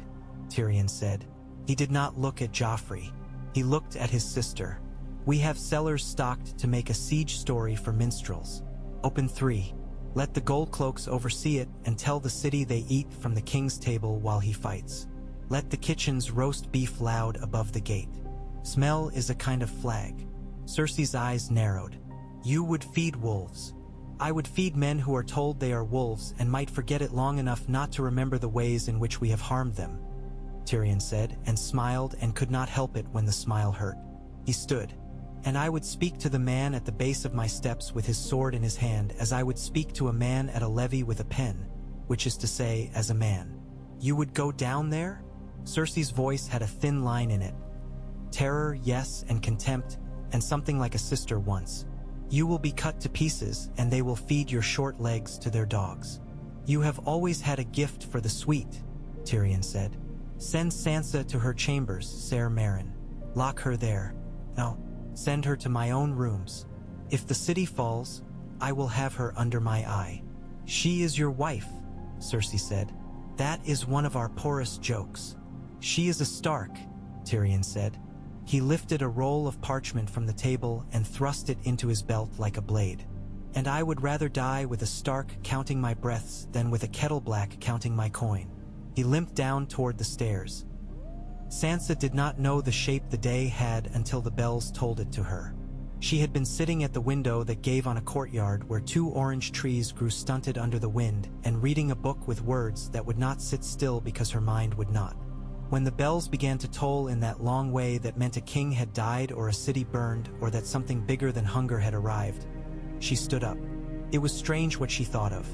Tyrion said. He did not look at Joffrey. He looked at his sister. "We have cellars stocked to make a siege story for minstrels. Open 3. Let the gold cloaks oversee it and tell the city they eat from the king's table while he fights. Let the kitchens roast beef loud above the gate. Smell is a kind of flag." Cersei's eyes narrowed. "You would feed wolves." "I would feed men who are told they are wolves and might forget it long enough not to remember the ways in which we have harmed them," Tyrion said, and smiled and could not help it when the smile hurt. He stood. "And I would speak to the man at the base of my steps with his sword in his hand as I would speak to a man at a levee with a pen, which is to say, as a man." "You would go down there?" Cersei's voice had a thin line in it. "Terror, yes, and contempt, and something like a sister once. You will be cut to pieces, and they will feed your short legs to their dogs." "You have always had a gift for the sweet," Tyrion said. "Send Sansa to her chambers, Ser Meryn. Lock her there. No, send her to my own rooms. If the city falls, I will have her under my eye." "She is your wife," Cersei said. "That is one of our poorest jokes." "She is a Stark," Tyrion said. He lifted a roll of parchment from the table and thrust it into his belt like a blade. "And I would rather die with a Stark counting my breaths than with a Kettleblack counting my coin." He limped down toward the stairs. Sansa did not know the shape the day had until the bells told it to her. She had been sitting at the window that gave on a courtyard where 2 orange trees grew stunted under the wind and reading a book with words that would not sit still because her mind would not. When the bells began to toll in that long way that meant a king had died or a city burned or that something bigger than hunger had arrived, she stood up. It was strange what she thought of.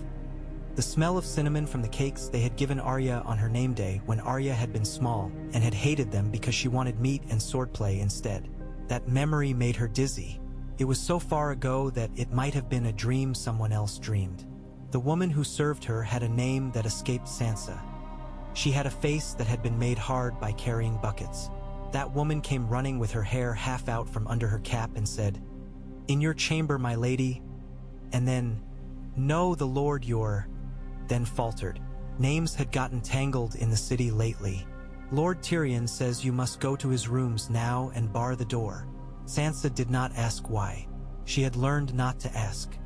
The smell of cinnamon from the cakes they had given Arya on her name day when Arya had been small and had hated them because she wanted meat and swordplay instead. That memory made her dizzy. It was so far ago that it might have been a dream someone else dreamed. The woman who served her had a name that escaped Sansa. She had a face that had been made hard by carrying buckets. That woman came running with her hair half out from under her cap and said, "In your chamber, my lady," and then, "No, the Lord your," then faltered. Names had gotten tangled in the city lately. "Lord Tyrion says you must go to his rooms now and bar the door." Sansa did not ask why. She had learned not to ask.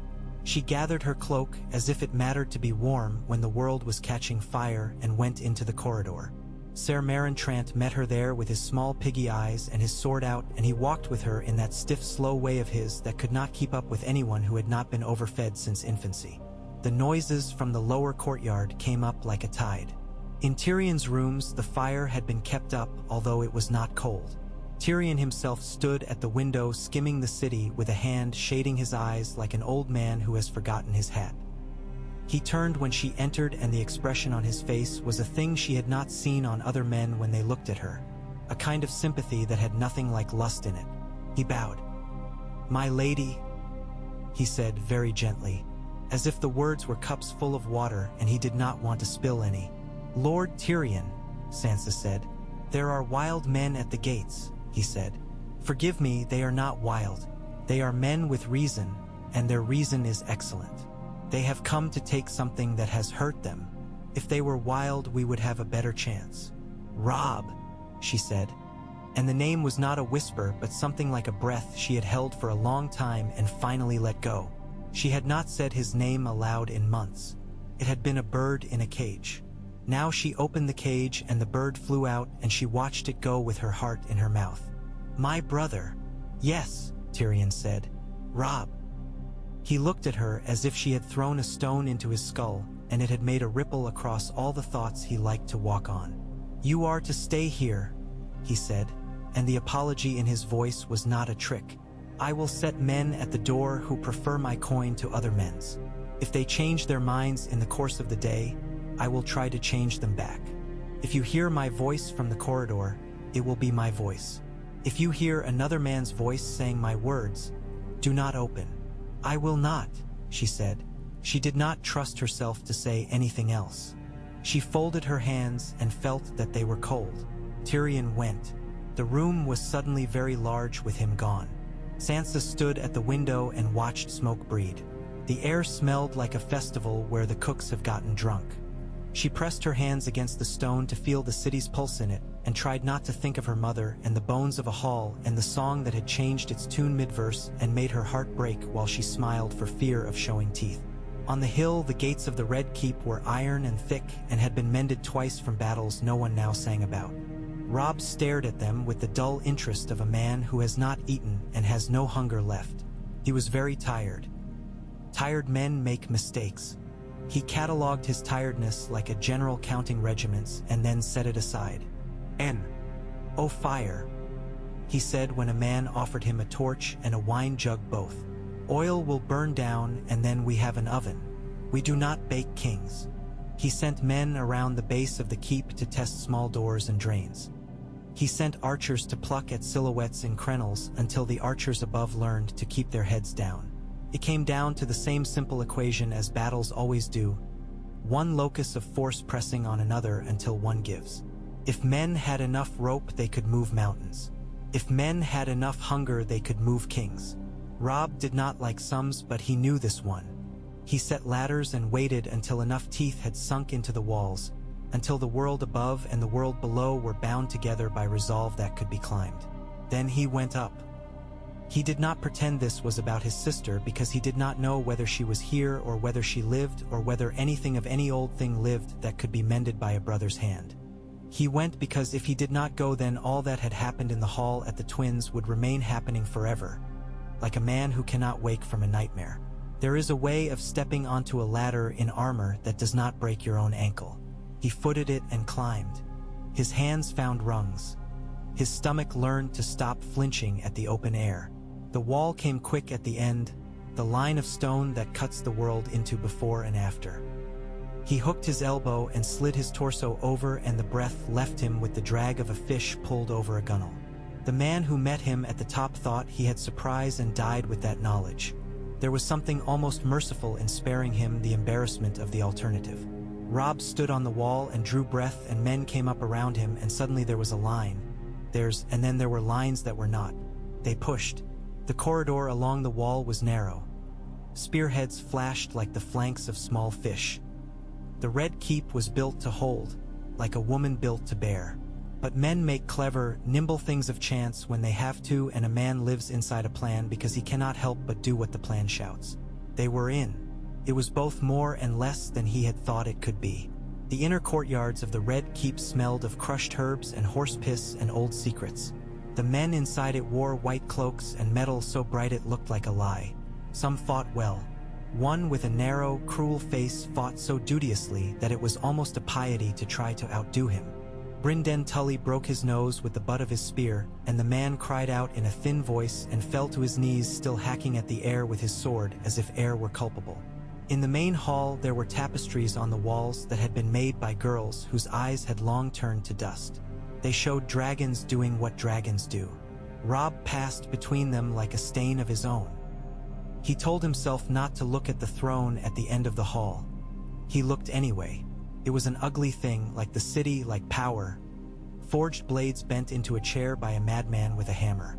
She gathered her cloak as if it mattered to be warm when the world was catching fire and went into the corridor. Ser Meryn Trant met her there with his small piggy eyes and his sword out, and he walked with her in that stiff, slow way of his that could not keep up with anyone who had not been overfed since infancy. The noises from the lower courtyard came up like a tide. In Tyrion's rooms, the fire had been kept up, although it was not cold. Tyrion himself stood at the window skimming the city with a hand shading his eyes like an old man who has forgotten his hat. He turned when she entered, and the expression on his face was a thing she had not seen on other men when they looked at her, a kind of sympathy that had nothing like lust in it. He bowed. "My lady," he said very gently, as if the words were cups full of water and he did not want to spill any. "Lord Tyrion," Sansa said. "There are wild men at the gates," he said. "Forgive me, they are not wild. They are men with reason, and their reason is excellent. They have come to take something that has hurt them. If they were wild, we would have a better chance." "Robb," she said. And the name was not a whisper, but something like a breath she had held for a long time and finally let go. She had not said his name aloud in months. It had been a bird in a cage. Now she opened the cage and the bird flew out, and she watched it go with her heart in her mouth. "My brother." "Yes," Tyrion said. "Robb." He looked at her as if she had thrown a stone into his skull, and it had made a ripple across all the thoughts he liked to walk on. "You are to stay here," he said, and the apology in his voice was not a trick. "I will set men at the door who prefer my coin to other men's. If they change their minds in the course of the day, I will try to change them back. If you hear my voice from the corridor, it will be my voice. If you hear another man's voice saying my words, do not open." "I will not," she said. She did not trust herself to say anything else. She folded her hands and felt that they were cold. Tyrion went. The room was suddenly very large with him gone. Sansa stood at the window and watched smoke breed. The air smelled like a festival where the cooks have gotten drunk. She pressed her hands against the stone to feel the city's pulse in it, and tried not to think of her mother and the bones of a hall and the song that had changed its tune mid-verse and made her heart break while she smiled for fear of showing teeth. On the hill, the gates of the Red Keep were iron and thick and had been mended twice from battles no one now sang about. Robb stared at them with the dull interest of a man who has not eaten and has no hunger left. He was very tired. Tired men make mistakes. He catalogued his tiredness like a general counting regiments and then set it aside. "Oh, fire," he said when a man offered him a torch and a wine jug both. "Oil will burn down, and then we have an oven. We do not bake kings." He sent men around the base of the keep to test small doors and drains. He sent archers to pluck at silhouettes in crenels until the archers above learned to keep their heads down. It came down to the same simple equation as battles always do: one locus of force pressing on another until one gives. If men had enough rope, they could move mountains. If men had enough hunger, they could move kings. Robb did not like sums, but he knew this one. He set ladders and waited until enough teeth had sunk into the walls, until the world above and the world below were bound together by resolve that could be climbed. Then he went up. He did not pretend this was about his sister, because he did not know whether she was here or whether she lived or whether anything of any old thing lived that could be mended by a brother's hand. He went because if he did not go, then all that had happened in the hall at the Twins would remain happening forever, like a man who cannot wake from a nightmare. There is a way of stepping onto a ladder in armor that does not break your own ankle. He footed it and climbed. His hands found rungs. His stomach learned to stop flinching at the open air. The wall came quick at the end, the line of stone that cuts the world into before and after. He hooked his elbow and slid his torso over, and the breath left him with the drag of a fish pulled over a gunwale. The man who met him at the top thought he had surprised and died with that knowledge. There was something almost merciful in sparing him the embarrassment of the alternative. Robb stood on the wall and drew breath, and men came up around him, and suddenly there was a line. And then there were lines that were not. They pushed. The corridor along the wall was narrow. Spearheads flashed like the flanks of small fish. The Red Keep was built to hold, like a woman built to bear. But men make clever, nimble things of chance when they have to, and a man lives inside a plan because he cannot help but do what the plan shouts. They were in. It was both more and less than he had thought it could be. The inner courtyards of the Red Keep smelled of crushed herbs and horse piss and old secrets. The men inside it wore white cloaks and metal so bright it looked like a lie. Some fought well. One with a narrow, cruel face fought so dudiously that it was almost a piety to try to outdo him. Brynden Tully broke his nose with the butt of his spear, and the man cried out in a thin voice and fell to his knees, still hacking at the air with his sword as if air were culpable. In the main hall there were tapestries on the walls that had been made by girls whose eyes had long turned to dust. They showed dragons doing what dragons do. Robb passed between them like a stain of his own. He told himself not to look at the throne at the end of the hall. He looked anyway. It was an ugly thing, like the city, like power. Forged blades bent into a chair by a madman with a hammer.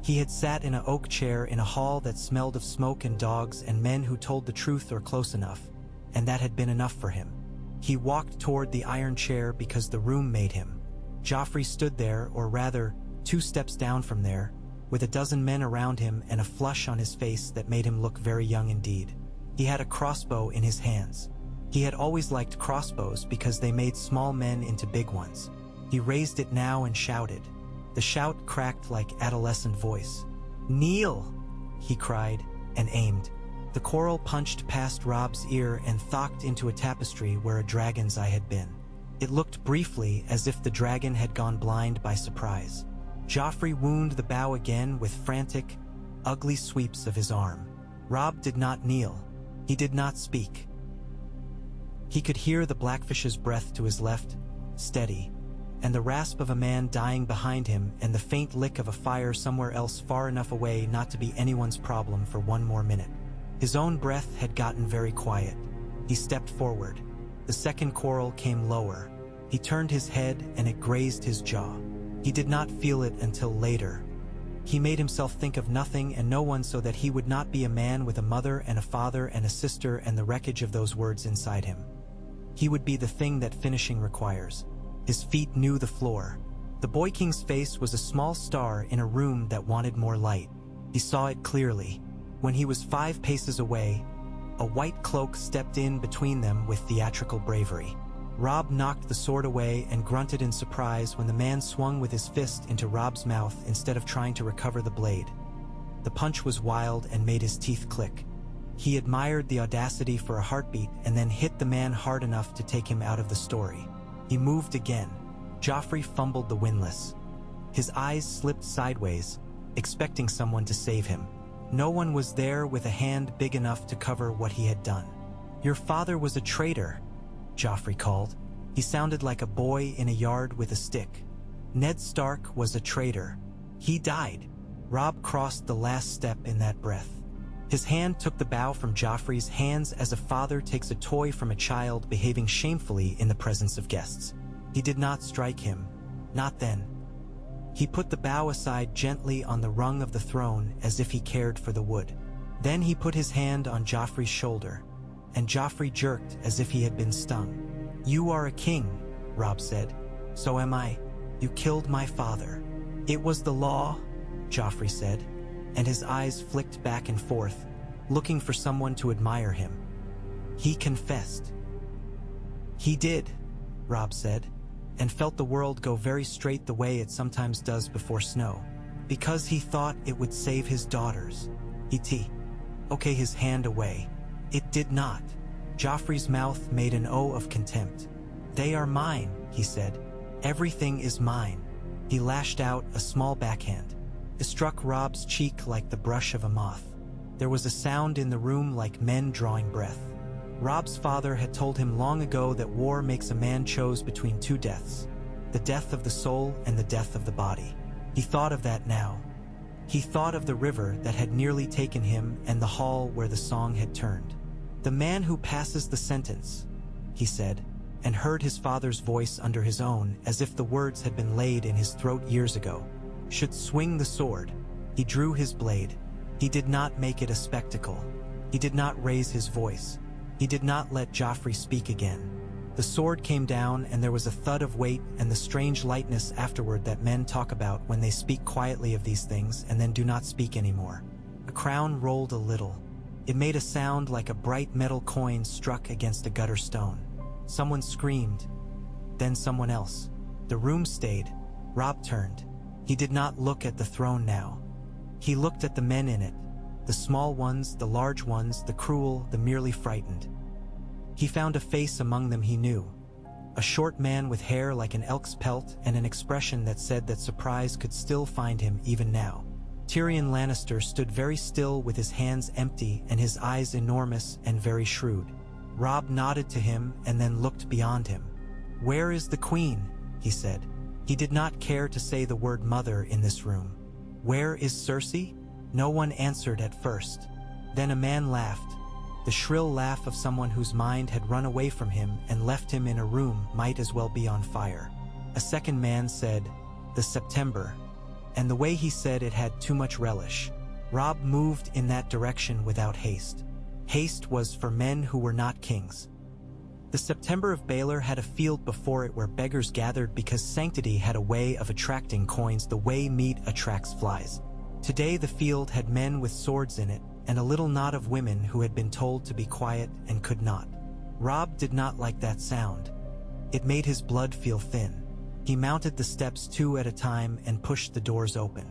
He had sat in an oak chair in a hall that smelled of smoke and dogs and men who told the truth or close enough, and that had been enough for him. He walked toward the iron chair because the room made him. Joffrey stood there, or rather, 2 steps down from there, with a dozen men around him and a flush on his face that made him look very young indeed. He had a crossbow in his hands. He had always liked crossbows because they made small men into big ones. He raised it now and shouted. The shout cracked like adolescent voice. "Kneel!" he cried, and aimed. The quarrel punched past Robb's ear and thocked into a tapestry where a dragon's eye had been. It looked briefly as if the dragon had gone blind by surprise. Joffrey wound the bow again with frantic, ugly sweeps of his arm. Robb did not kneel. He did not speak. He could hear the blackfish's breath to his left, steady, and the rasp of a man dying behind him, and the faint lick of a fire somewhere else far enough away not to be anyone's problem for one more minute. His own breath had gotten very quiet. He stepped forward. The second quarrel came lower. He turned his head and it grazed his jaw. He did not feel it until later. He made himself think of nothing and no one so that he would not be a man with a mother and a father and a sister and the wreckage of those words inside him. He would be the thing that finishing requires. His feet knew the floor. The Boy King's face was a small star in a room that wanted more light. He saw it clearly. When he was 5 paces away, a white cloak stepped in between them with theatrical bravery. Robb knocked the sword away and grunted in surprise when the man swung with his fist into Robb's mouth instead of trying to recover the blade. The punch was wild and made his teeth click. He admired the audacity for a heartbeat and then hit the man hard enough to take him out of the story. He moved again. Joffrey fumbled the windlass. His eyes slipped sideways, expecting someone to save him. No one was there with a hand big enough to cover what he had done. "Your father was a traitor," Joffrey called. He sounded like a boy in a yard with a stick. "Ned Stark was a traitor. He died." Robb crossed the last step in that breath. His hand took the bow from Joffrey's hands as a father takes a toy from a child behaving shamefully in the presence of guests. He did not strike him. Not then. He put the bow aside gently on the rung of the throne as if he cared for the wood. Then he put his hand on Joffrey's shoulder, and Joffrey jerked as if he had been stung. "You are a king," Robb said. "So am I. You killed my father." "It was the law," Joffrey said, and his eyes flicked back and forth, looking for someone to admire him. "He confessed." "He did," Robb said, and felt the world go very straight the way it sometimes does before snow. "Because he thought it would save his daughters." Okay, his hand away. "It did not." Joffrey's mouth made an O of contempt. "They are mine," he said. Everything is mine. He lashed out a small backhand. It struck Robb's cheek like the brush of a moth. There was a sound in the room like men drawing breath. Robb's father had told him long ago that war makes a man choose between two deaths, the death of the soul and the death of the body. He thought of that now. He thought of the river that had nearly taken him and the hall where the song had turned. "The man who passes the sentence," he said, and heard his father's voice under his own as if the words had been laid in his throat years ago, "should swing the sword." He drew his blade. He did not make it a spectacle. He did not raise his voice. He did not let Joffrey speak again. The sword came down and there was a thud of weight and the strange lightness afterward that men talk about when they speak quietly of these things and then do not speak anymore. A crown rolled a little. It made a sound like a bright metal coin struck against a gutter stone. Someone screamed. Then someone else. The room stayed. Robb turned. He did not look at the throne now. He looked at the men in it. The small ones, the large ones, the cruel, the merely frightened. He found a face among them he knew. A short man with hair like an elk's pelt and an expression that said that surprise could still find him even now. Tyrion Lannister stood very still with his hands empty and his eyes enormous and very shrewd. Robb nodded to him and then looked beyond him. "Where is the queen?" he said. He did not care to say the word mother in this room. "Where is Cersei?" No one answered at first. Then a man laughed. The shrill laugh of someone whose mind had run away from him and left him in a room might as well be on fire. A second man said, "The September," and the way he said it had too much relish. Robb moved in that direction without haste. Haste was for men who were not kings. The September of Baelor had a field before it where beggars gathered because sanctity had a way of attracting coins the way meat attracts flies. Today the field had men with swords in it, and a little knot of women who had been told to be quiet and could not. Robb did not like that sound. It made his blood feel thin. He mounted the steps 2 at a time and pushed the doors open.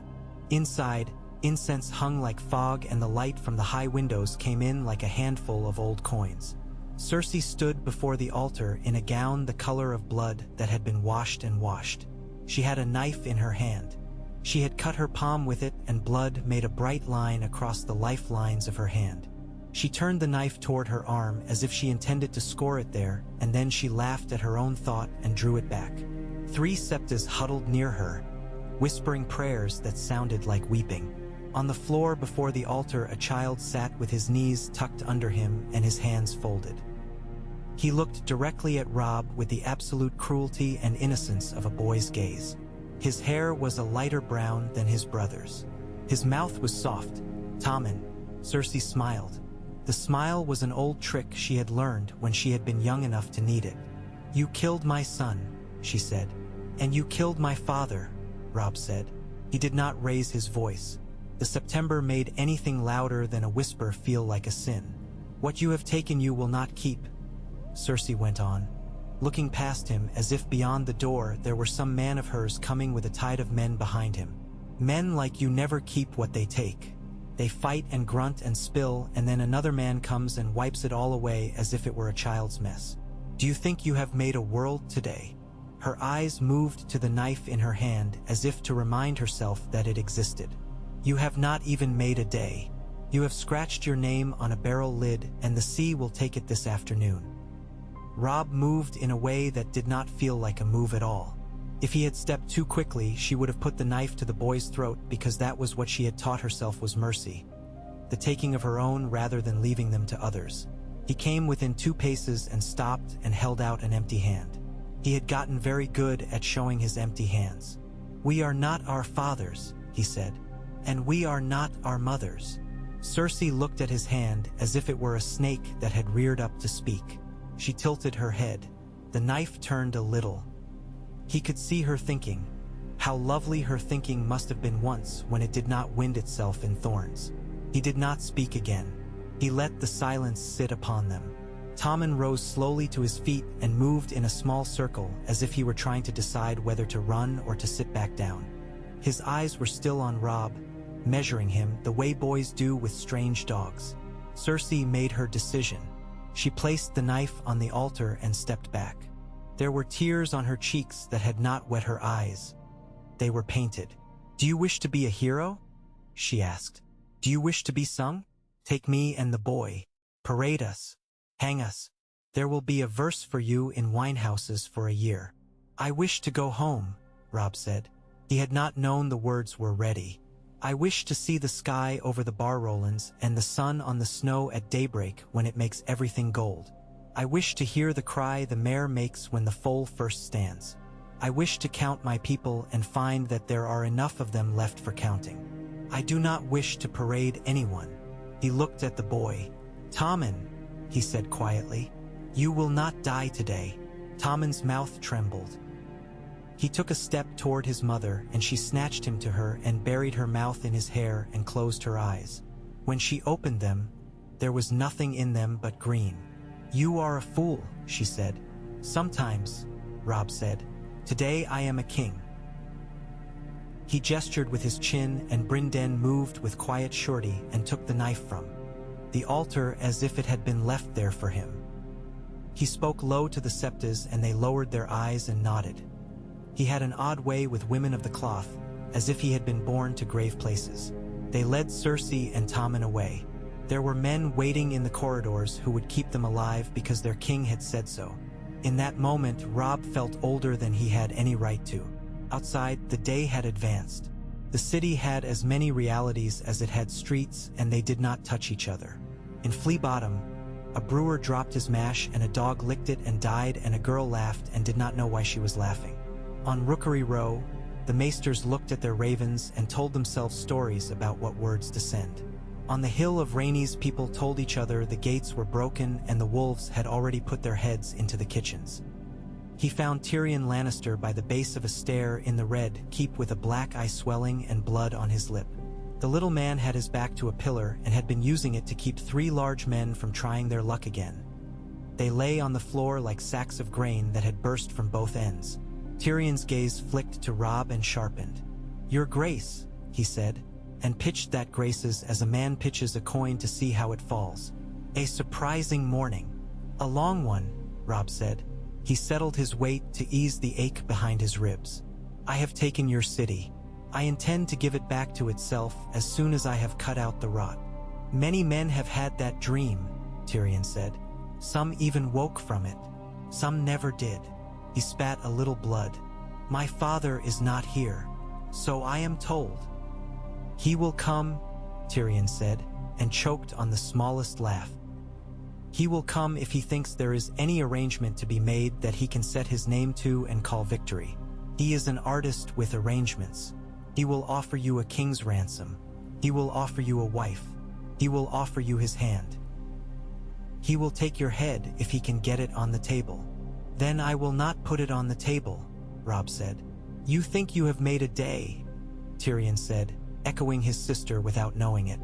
Inside, incense hung like fog and the light from the high windows came in like a handful of old coins. Cersei stood before the altar in a gown the color of blood that had been washed and washed. She had a knife in her hand. She had cut her palm with it and blood made a bright line across the lifelines of her hand. She turned the knife toward her arm as if she intended to score it there, and then she laughed at her own thought and drew it back. 3 septas huddled near her, whispering prayers that sounded like weeping. On the floor before the altar a child sat with his knees tucked under him and his hands folded. He looked directly at Robb with the absolute cruelty and innocence of a boy's gaze. His hair was a lighter brown than his brother's. His mouth was soft. "Tommen," Cersei smiled. The smile was an old trick she had learned when she had been young enough to need it. "You killed my son," she said. "And you killed my father," Robb said. He did not raise his voice. The September made anything louder than a whisper feel like a sin. "What you have taken you will not keep," Cersei went on, looking past him as if beyond the door there were some man of hers coming with a tide of men behind him. "Men like you never keep what they take. They fight and grunt and spill, and then another man comes and wipes it all away as if it were a child's mess. Do you think you have made a world today?" Her eyes moved to the knife in her hand as if to remind herself that it existed. "You have not even made a day. You have scratched your name on a barrel lid, and the sea will take it this afternoon." Robb moved in a way that did not feel like a move at all. If he had stepped too quickly, she would have put the knife to the boy's throat because that was what she had taught herself was mercy, the taking of her own rather than leaving them to others. He came within 2 paces and stopped and held out an empty hand. He had gotten very good at showing his empty hands. "We are not our fathers," he said, "and we are not our mothers." Cersei looked at his hand as if it were a snake that had reared up to speak. She tilted her head. The knife turned a little. He could see her thinking. How lovely her thinking must have been once when it did not wind itself in thorns. He did not speak again. He let the silence sit upon them. Tommen rose slowly to his feet and moved in a small circle as if he were trying to decide whether to run or to sit back down. His eyes were still on Robb, measuring him the way boys do with strange dogs. Cersei made her decision. She placed the knife on the altar and stepped back. There were tears on her cheeks that had not wet her eyes. They were painted. "Do you wish to be a hero?" she asked. "Do you wish to be sung? Take me and the boy. Parade us. Hang us. There will be a verse for you in winehouses for a year." "I wish to go home," Robb said. He had not known the words were ready. "I wish to see the sky over the bar Rolands and the sun on the snow at daybreak when it makes everything gold. I wish to hear the cry the mare makes when the foal first stands. I wish to count my people and find that there are enough of them left for counting. I do not wish to parade anyone." He looked at the boy. "Tommen," he said quietly, "you will not die today." Tommen's mouth trembled. He took a step toward his mother, and she snatched him to her and buried her mouth in his hair and closed her eyes. When she opened them, there was nothing in them but green. "You are a fool," she said. "Sometimes," Robb said. "Today I am a king." He gestured with his chin, and Brinden moved with quiet surety and took the knife from the altar as if it had been left there for him. He spoke low to the septas, and they lowered their eyes and nodded. He had an odd way with women of the cloth, as if he had been born to grave places. They led Cersei and Tommen away. There were men waiting in the corridors who would keep them alive because their king had said so. In that moment, Robb felt older than he had any right to. Outside, the day had advanced. The city had as many realities as it had streets, and they did not touch each other. In Flea Bottom, a brewer dropped his mash and a dog licked it and died, and a girl laughed and did not know why she was laughing. On Rookery Row, the maesters looked at their ravens and told themselves stories about what words to send. On the Hill of Rainey's, people told each other the gates were broken and the wolves had already put their heads into the kitchens. He found Tyrion Lannister by the base of a stair in the red keep with a black eye swelling and blood on his lip. The little man had his back to a pillar and had been using it to keep 3 large men from trying their luck again. They lay on the floor like sacks of grain that had burst from both ends. Tyrion's gaze flicked to Robb and sharpened. "Your grace," he said, and pitched that graces as a man pitches a coin to see how it falls. "A surprising morning." "A long one," Robb said. He settled his weight to ease the ache behind his ribs. "I have taken your city. I intend to give it back to itself as soon as I have cut out the rot." "Many men have had that dream," Tyrion said. "Some even woke from it. Some never did." He spat a little blood. "My father is not here, so I am told." "He will come," Tyrion said, and choked on the smallest laugh. "He will come if he thinks there is any arrangement to be made that he can set his name to and call victory. He is an artist with arrangements. He will offer you a king's ransom. He will offer you a wife. He will offer you his hand. He will take your head if he can get it on the table." "Then I will not put it on the table," Robb said. "You think you have made a day," Tyrion said, echoing his sister without knowing it.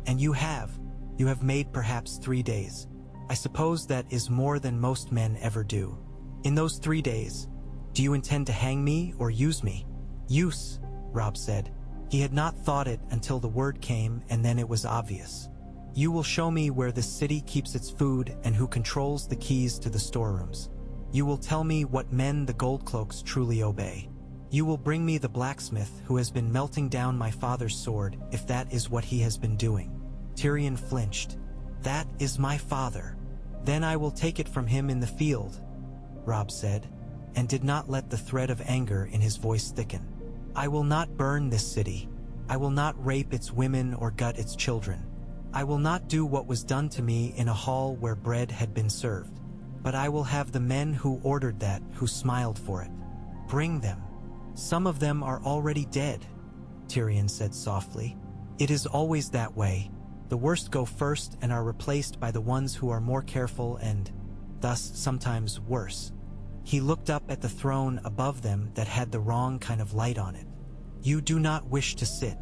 "And you have. You have made perhaps 3 days. I suppose that is more than most men ever do. In those 3 days, do you intend to hang me or use me?" "Use," Robb said. He had not thought it until the word came, and then it was obvious. "You will show me where this city keeps its food and who controls the keys to the storerooms. You will tell me what men the Goldcloaks truly obey. You will bring me the blacksmith who has been melting down my father's sword, if that is what he has been doing." Tyrion flinched. "That is my father. Then I will take it from him in the field," Robb said, and did not let the thread of anger in his voice thicken. "I will not burn this city. I will not rape its women or gut its children. I will not do what was done to me in a hall where bread had been served. But I will have the men who ordered that, who smiled for it. Bring them. Some of them are already dead," Tyrion said softly. "It is always that way. The worst go first and are replaced by the ones who are more careful and, thus, sometimes worse." He looked up at the throne above them that had the wrong kind of light on it. "You do not wish to sit.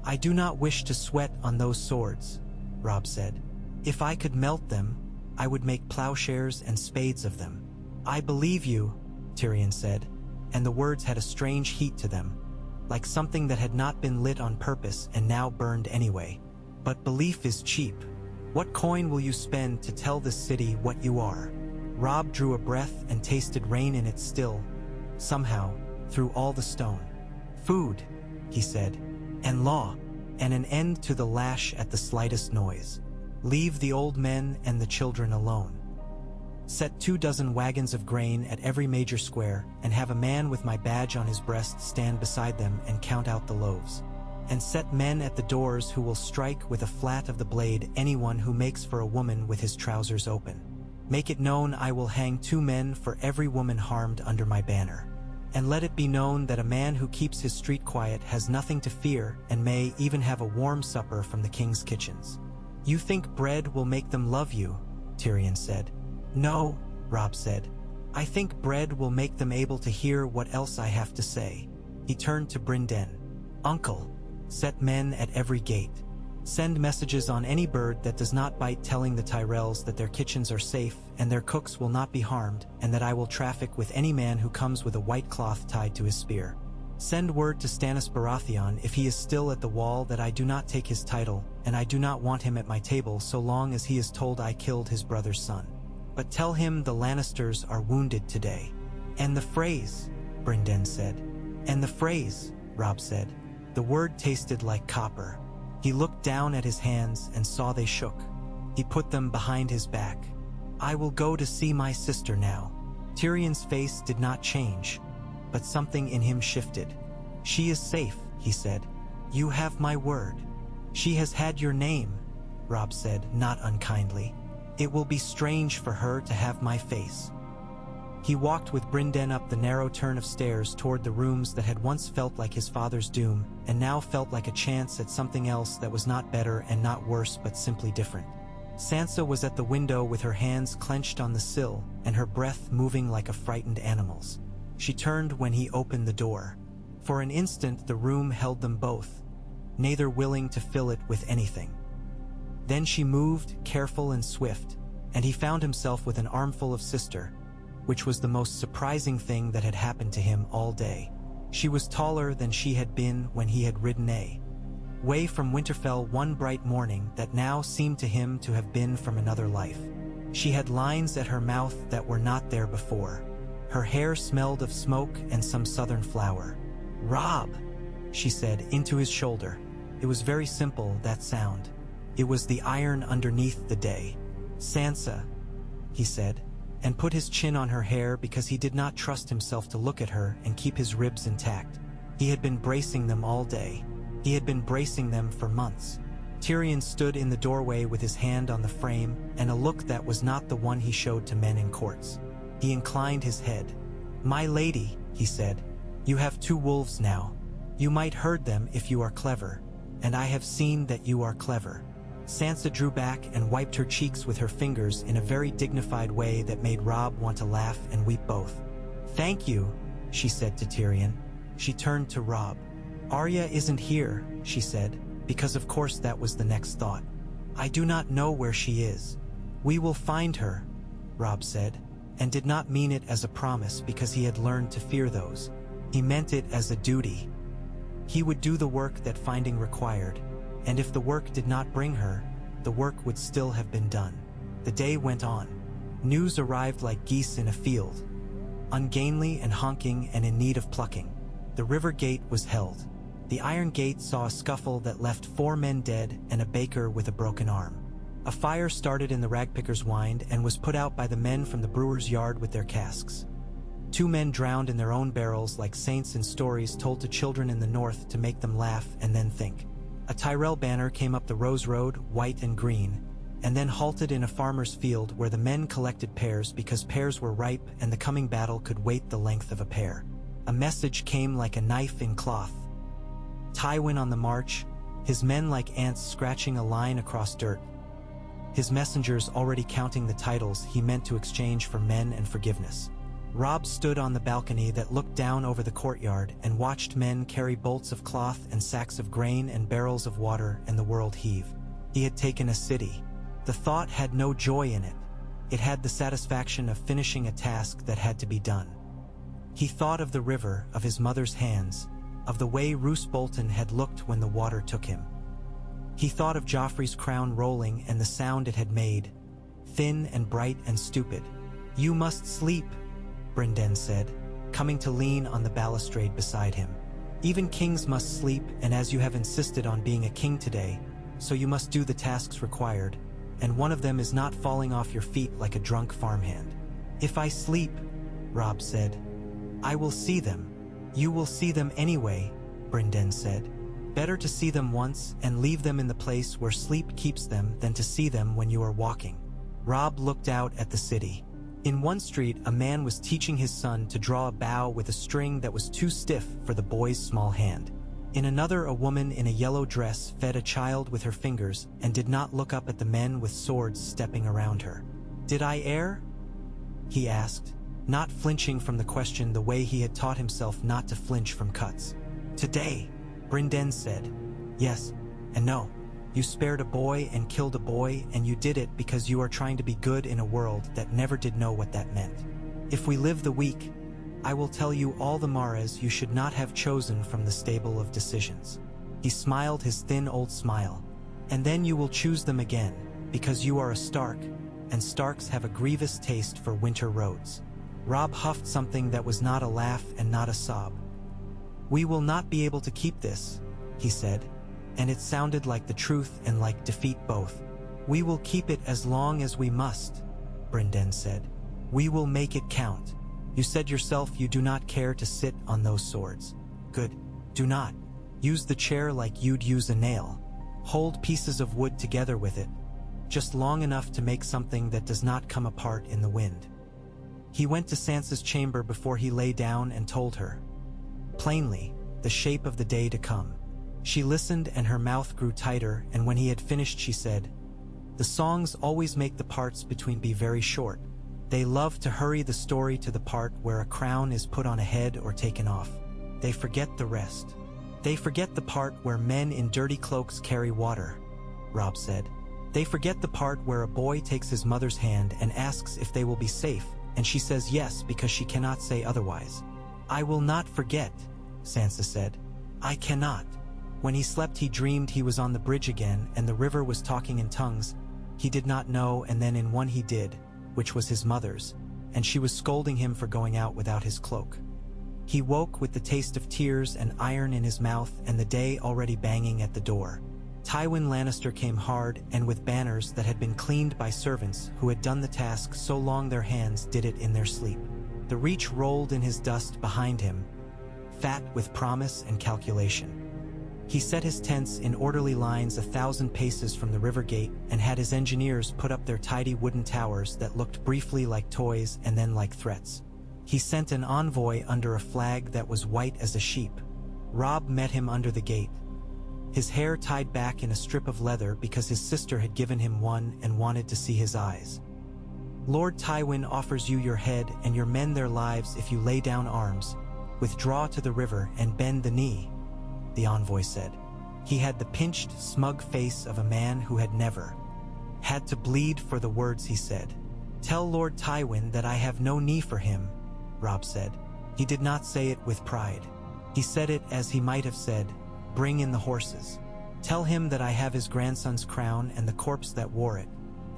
I do not wish to sweat on those swords," Robb said. "If I could melt them, I would make plowshares and spades of them." "I believe you," Tyrion said, and the words had a strange heat to them, like something that had not been lit on purpose and now burned anyway. "But belief is cheap. What coin will you spend to tell this city what you are?" Robb drew a breath and tasted rain in it still, somehow, through all the stone. "Food," he said, "and law, and an end to the lash at the slightest noise. Leave the old men and the children alone. Set 24 wagons of grain at every major square, and have a man with my badge on his breast stand beside them and count out the loaves. And set men at the doors who will strike with a flat of the blade anyone who makes for a woman with his trousers open. Make it known I will hang 2 men for every woman harmed under my banner. And let it be known that a man who keeps his street quiet has nothing to fear and may even have a warm supper from the king's kitchens." "You think bread will make them love you?" Tyrion said. "No," Robb said. "I think bread will make them able to hear what else I have to say." He turned to Brynden. "Uncle, set men at every gate. Send messages on any bird that does not bite telling the Tyrells that their kitchens are safe and their cooks will not be harmed, and that I will traffic with any man who comes with a white cloth tied to his spear. Send word to Stannis Baratheon if he is still at the wall that I do not take his title, and I do not want him at my table so long as he is told I killed his brother's son. But tell him the Lannisters are wounded today." "And the phrase," Brynden said. "And the phrase," Robb said. The word tasted like copper. He looked down at his hands and saw they shook. He put them behind his back. "I will go to see my sister now." Tyrion's face did not change, but something in him shifted. "She is safe," he said. "You have my word." "She has had your name," Robb said, not unkindly. "It will be strange for her to have my face." He walked with Brynden up the narrow turn of stairs toward the rooms that had once felt like his father's doom, and now felt like a chance at something else that was not better and not worse but simply different. Sansa was at the window with her hands clenched on the sill, and her breath moving like a frightened animal's. She turned when he opened the door. For an instant the room held them both, neither willing to fill it with anything. Then she moved, careful and swift, and he found himself with an armful of sister, which was the most surprising thing that had happened to him all day. She was taller than she had been when he had ridden away from Winterfell one bright morning that now seemed to him to have been from another life. She had lines at her mouth that were not there before. Her hair smelled of smoke and some southern flower. "Robb," she said into his shoulder. It was very simple, that sound. It was the iron underneath the day. "Sansa," he said, and put his chin on her hair because he did not trust himself to look at her and keep his ribs intact. He had been bracing them all day. He had been bracing them for months. Tyrion stood in the doorway with his hand on the frame and a look that was not the one he showed to men in courts. He inclined his head. "My lady," he said, "you have 2 wolves now. You might herd them if you are clever, and I have seen that you are clever." Sansa drew back and wiped her cheeks with her fingers in a very dignified way that made Robb want to laugh and weep both. "Thank you," she said to Tyrion. She turned to Robb. "Arya isn't here," she said, because of course that was the next thought. "I do not know where she is." "We will find her," Robb said, and did not mean it as a promise because he had learned to fear those. He meant it as a duty. He would do the work that finding required, and if the work did not bring her, the work would still have been done. The day went on. News arrived like geese in a field, ungainly and honking and in need of plucking. The river gate was held. The iron gate saw a scuffle that left 4 men dead and a baker with a broken arm. A fire started in the ragpicker's wynd and was put out by the men from the brewer's yard with their casks. 2 men drowned in their own barrels like saints in stories told to children in the north to make them laugh and then think. A Tyrell banner came up the Rose Road, white and green, and then halted in a farmer's field where the men collected pears because pears were ripe and the coming battle could wait the length of a pear. A message came like a knife in cloth. Tywin on the march, his men like ants scratching a line across dirt. His messengers already counting the titles he meant to exchange for men and forgiveness. Robb stood on the balcony that looked down over the courtyard and watched men carry bolts of cloth and sacks of grain and barrels of water and the world heave. He had taken a city. The thought had no joy in it. It had the satisfaction of finishing a task that had to be done. He thought of the river, of his mother's hands, of the way Roose Bolton had looked when the water took him. He thought of Joffrey's crown rolling and the sound it had made, thin and bright and stupid. You must sleep, Brynden said, coming to lean on the balustrade beside him. Even kings must sleep, and as you have insisted on being a king today, so you must do the tasks required, and one of them is not falling off your feet like a drunk farmhand. If I sleep, Robb said, I will see them. You will see them anyway, Brynden said. Better to see them once and leave them in the place where sleep keeps them than to see them when you are walking. Robb looked out at the city. In one street, a man was teaching his son to draw a bow with a string that was too stiff for the boy's small hand. In another, a woman in a yellow dress fed a child with her fingers and did not look up at the men with swords stepping around her. Did I err? He asked, not flinching from the question the way he had taught himself not to flinch from cuts. Today, Brynden said. Yes and no. You spared a boy and killed a boy, and you did it because you are trying to be good in a world that never did know what that meant. If we live the week, I will tell you all the mares you should not have chosen from the stable of decisions. He smiled his thin old smile. And then you will choose them again, because you are a Stark, and Starks have a grievous taste for winter roads. Robb huffed something that was not a laugh and not a sob. We will not be able to keep this, he said. And it sounded like the truth and like defeat both. We will keep it as long as we must, Brynden said. We will make it count. You said yourself you do not care to sit on those swords. Good. Do not. Use the chair like you'd use a nail. Hold pieces of wood together with it, just long enough to make something that does not come apart in the wind. He went to Sansa's chamber before he lay down and told her, plainly, the shape of the day to come. She listened and her mouth grew tighter, and when he had finished she said, the songs always make the parts between be very short. They love to hurry the story to the part where a crown is put on a head or taken off. They forget the rest. They forget the part where men in dirty cloaks carry water, Robb said. They forget the part where a boy takes his mother's hand and asks if they will be safe, and she says yes because she cannot say otherwise. I will not forget, Sansa said. I cannot. When he slept he dreamed he was on the bridge again and the river was talking in tongues he did not know, and then in one he did, which was his mother's, and she was scolding him for going out without his cloak. He woke with the taste of tears and iron in his mouth and the day already banging at the door. Tywin Lannister came hard and with banners that had been cleaned by servants who had done the task so long their hands did it in their sleep. The Reach rolled in his dust behind him, fat with promise and calculation. He set his tents in orderly lines 1,000 paces from the river gate and had his engineers put up their tidy wooden towers that looked briefly like toys and then like threats. He sent an envoy under a flag that was white as a sheep. Robb met him under the gate, his hair tied back in a strip of leather because his sister had given him one and wanted to see his eyes. Lord Tywin offers you your head and your men their lives if you lay down arms, withdraw to the river and bend the knee, the envoy said. He had the pinched, smug face of a man who had never had to bleed for the words he said. Tell Lord Tywin that I have no knee for him, Robb said. He did not say it with pride. He said it as he might have said, bring in the horses. Tell him that I have his grandson's crown and the corpse that wore it,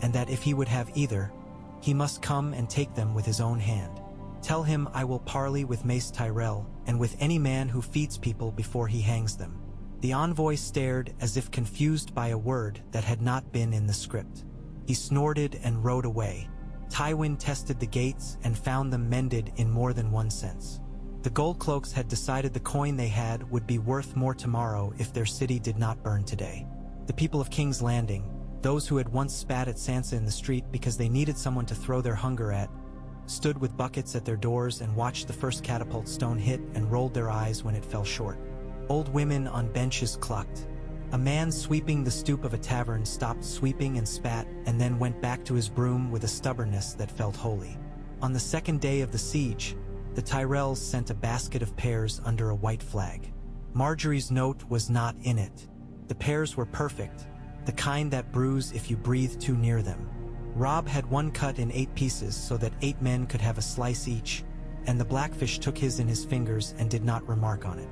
and that if he would have either, he must come and take them with his own hand. Tell him I will parley with Mace Tyrell and with any man who feeds people before he hangs them. The envoy stared as if confused by a word that had not been in the script. He snorted and rode away. Tywin tested the gates and found them mended in more than one sense. The Goldcloaks had decided the coin they had would be worth more tomorrow if their city did not burn today. The people of King's Landing, those who had once spat at Sansa in the street because they needed someone to throw their hunger at, stood with buckets at their doors and watched the first catapult stone hit and rolled their eyes when it fell short. Old women on benches clucked. A man sweeping the stoop of a tavern stopped sweeping and spat and then went back to his broom with a stubbornness that felt holy. On the second day of the siege, the Tyrells sent a basket of pears under a white flag. Marjorie's note was not in it. The pears were perfect, the kind that bruise if you breathe too near them. Robb had one cut in 8 pieces so that 8 men could have a slice each, and the Blackfish took his in his fingers and did not remark on it.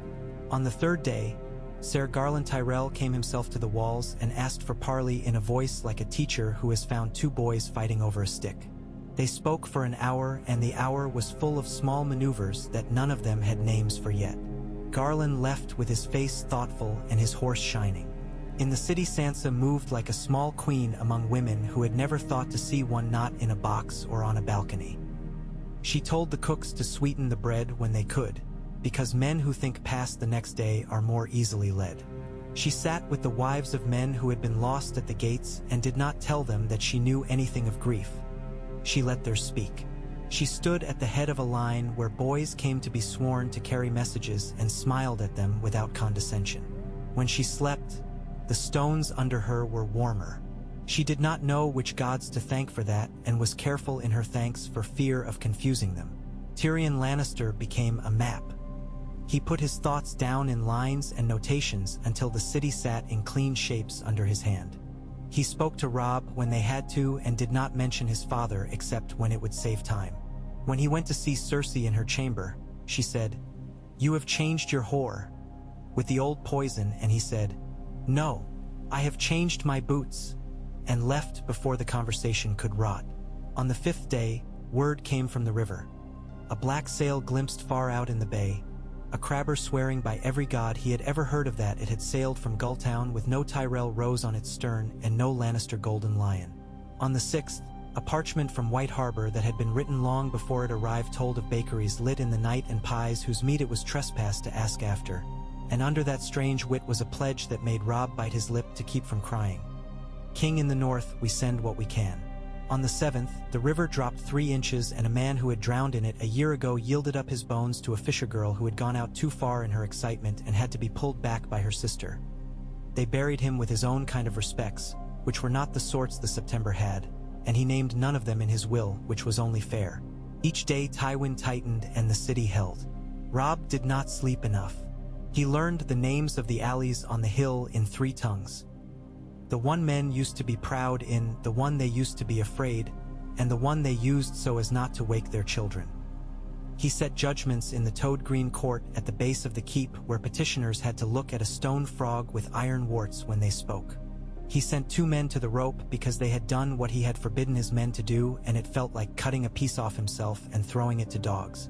On the third day, Ser Garland Tyrell came himself to the walls and asked for parley in a voice like a teacher who has found 2 boys fighting over a stick. They spoke for an hour, and the hour was full of small maneuvers that none of them had names for yet. Garland left with his face thoughtful and his horse shining. In the city, Sansa moved like a small queen among women who had never thought to see one not in a box or on a balcony. She told the cooks to sweeten the bread when they could, because men who think past the next day are more easily led. She sat with the wives of men who had been lost at the gates and did not tell them that she knew anything of grief. She let theirs speak. She stood at the head of a line where boys came to be sworn to carry messages and smiled at them without condescension. When she slept, the stones under her were warmer. She did not know which gods to thank for that and was careful in her thanks for fear of confusing them. Tyrion Lannister became a map. He put his thoughts down in lines and notations until the city sat in clean shapes under his hand. He spoke to Robb when they had to and did not mention his father except when it would save time. When he went to see Cersei in her chamber, she said, "You have changed your whore with the old poison," and he said, "No, I have changed my boots," and left before the conversation could rot. On the 5th day, word came from the river. A black sail glimpsed far out in the bay, a crabber swearing by every god he had ever heard of that it had sailed from Gulltown with no Tyrell rose on its stern and no Lannister golden lion. On the 6th, a parchment from White Harbor that had been written long before it arrived told of bakeries lit in the night and pies whose meat it was trespass to ask after, and under that strange wit was a pledge that made Robb bite his lip to keep from crying. "King in the north, we send what we can." On the 7th, the river dropped 3 inches and a man who had drowned in it a year ago yielded up his bones to a fisher girl who had gone out too far in her excitement and had to be pulled back by her sister. They buried him with his own kind of respects, which were not the sorts the September had, and he named none of them in his will, which was only fair. Each day Tywin tightened and the city held. Robb did not sleep enough. He learned the names of the alleys on the hill in 3 tongues. The one men used to be proud in, the one they used to be afraid, and the one they used so as not to wake their children. He set judgments in the Toad Green Court at the base of the keep where petitioners had to look at a stone frog with iron warts when they spoke. He sent 2 men to the rope because they had done what he had forbidden his men to do, and it felt like cutting a piece off himself and throwing it to dogs.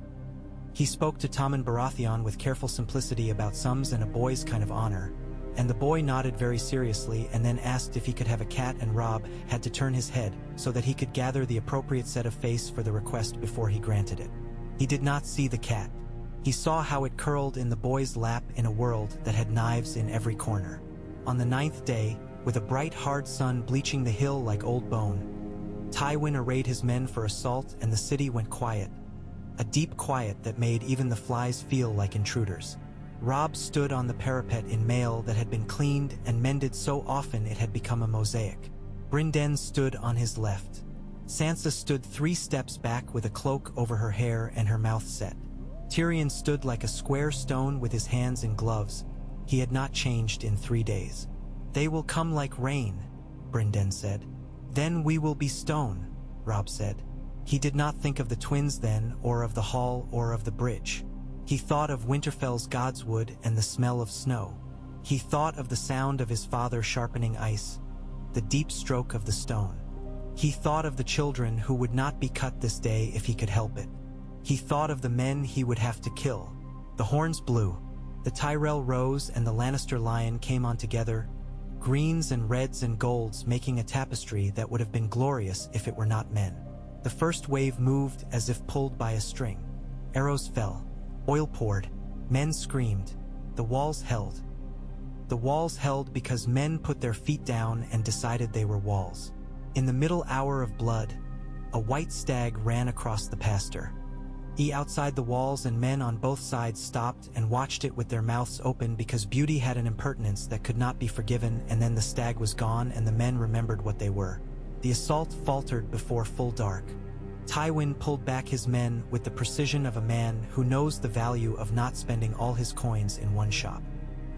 He spoke to Tommen Baratheon with careful simplicity about sums and a boy's kind of honor, and the boy nodded very seriously and then asked if he could have a cat, and Robb had to turn his head so that he could gather the appropriate set of face for the request before he granted it. He did not see the cat. He saw how it curled in the boy's lap in a world that had knives in every corner. On the 9th day, with a bright hard sun bleaching the hill like old bone, Tywin arrayed his men for assault and the city went quiet, a deep quiet that made even the flies feel like intruders. Robb stood on the parapet in mail that had been cleaned and mended so often it had become a mosaic. Brynden stood on his left. Sansa stood 3 steps back with a cloak over her hair and her mouth set. Tyrion stood like a square stone with his hands in gloves. He had not changed in 3 days. "They will come like rain," Brynden said. "Then we will be stone," Robb said. He did not think of the twins then, or of the hall, or of the bridge. He thought of Winterfell's godswood and the smell of snow. He thought of the sound of his father sharpening ice, the deep stroke of the stone. He thought of the children who would not be cut this day if he could help it. He thought of the men he would have to kill. The horns blew. The Tyrell rose and the Lannister lion came on together, greens and reds and golds making a tapestry that would have been glorious if it were not men. The first wave moved as if pulled by a string. Arrows fell. Oil poured. Men screamed. The walls held. The walls held because men put their feet down and decided they were walls. In the middle hour of blood, a white stag ran across the pasture. Outside the walls, and men on both sides stopped and watched it with their mouths open because beauty had an impertinence that could not be forgiven, and then the stag was gone and the men remembered what they were. The assault faltered before full dark. Tywin pulled back his men with the precision of a man who knows the value of not spending all his coins in one shop.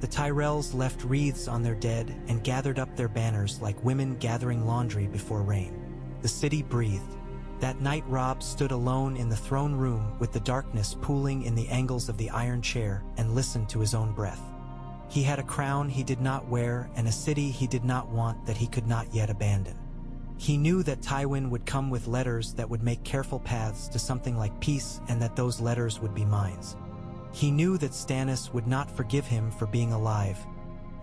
The Tyrells left wreaths on their dead and gathered up their banners like women gathering laundry before rain. The city breathed. That night Robb stood alone in the throne room with the darkness pooling in the angles of the iron chair and listened to his own breath. He had a crown he did not wear and a city he did not want that he could not yet abandon. He knew that Tywin would come with letters that would make careful paths to something like peace, and that those letters would be mines. He knew that Stannis would not forgive him for being alive,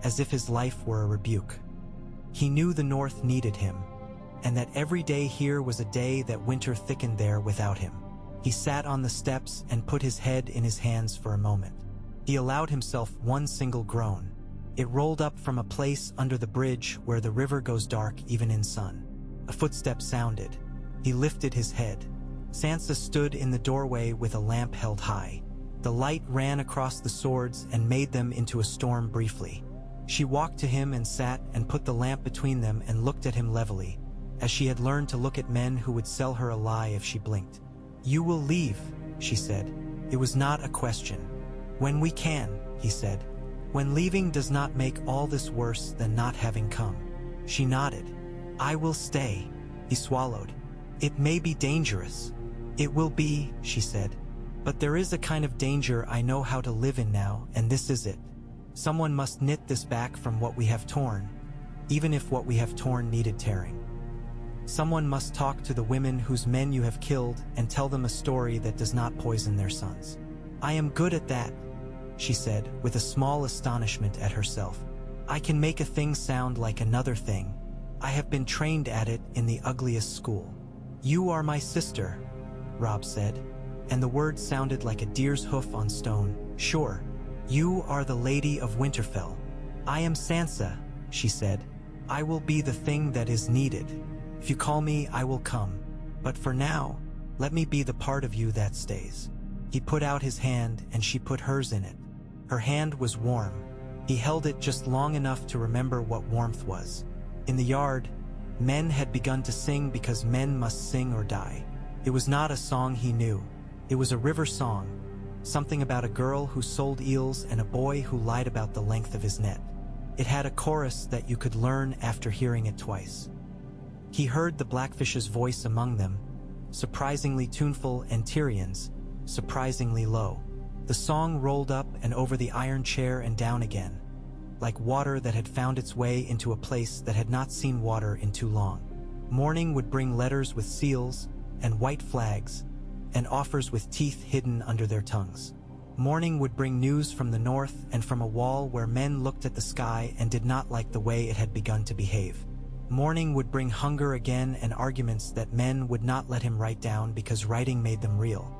as if his life were a rebuke. He knew the North needed him, and that every day here was a day that winter thickened there without him. He sat on the steps and put his head in his hands for a moment. He allowed himself one single groan. It rolled up from a place under the bridge where the river goes dark even in sun. A footstep sounded. He lifted his head. Sansa stood in the doorway with a lamp held high. The light ran across the swords and made them into a storm briefly. She walked to him and sat and put the lamp between them and looked at him levelly, as she had learned to look at men who would sell her a lie if she blinked. "You will leave," she said. It was not a question. "When we can," he said. "When leaving does not make all this worse than not having come." She nodded. "I will stay." He swallowed. "It may be dangerous." "It will be," she said. "But there is a kind of danger I know how to live in now, and this is it. Someone must knit this back from what we have torn, even if what we have torn needed tearing. Someone must talk to the women whose men you have killed and tell them a story that does not poison their sons. I am good at that," she said, with a small astonishment at herself. "I can make a thing sound like another thing. I have been trained at it in the ugliest school." "You are my sister," Robb said, and the word sounded like a deer's hoof on stone. "Sure. You are the Lady of Winterfell." "I am Sansa," she said. "I will be the thing that is needed. If you call me, I will come. But for now, let me be the part of you that stays." He put out his hand and she put hers in it. Her hand was warm. He held it just long enough to remember what warmth was. In the yard, men had begun to sing because men must sing or die. It was not a song he knew. It was a river song, something about a girl who sold eels and a boy who lied about the length of his net. It had a chorus that you could learn after hearing it twice. He heard the Blackfish's voice among them, surprisingly tuneful, and Tyrion's, surprisingly low. The song rolled up and over the iron chair and down again, like water that had found its way into a place that had not seen water in too long. Morning would bring letters with seals and white flags, and offers with teeth hidden under their tongues. Morning would bring news from the north and from a wall where men looked at the sky and did not like the way it had begun to behave. Morning would bring hunger again and arguments that men would not let him write down because writing made them real.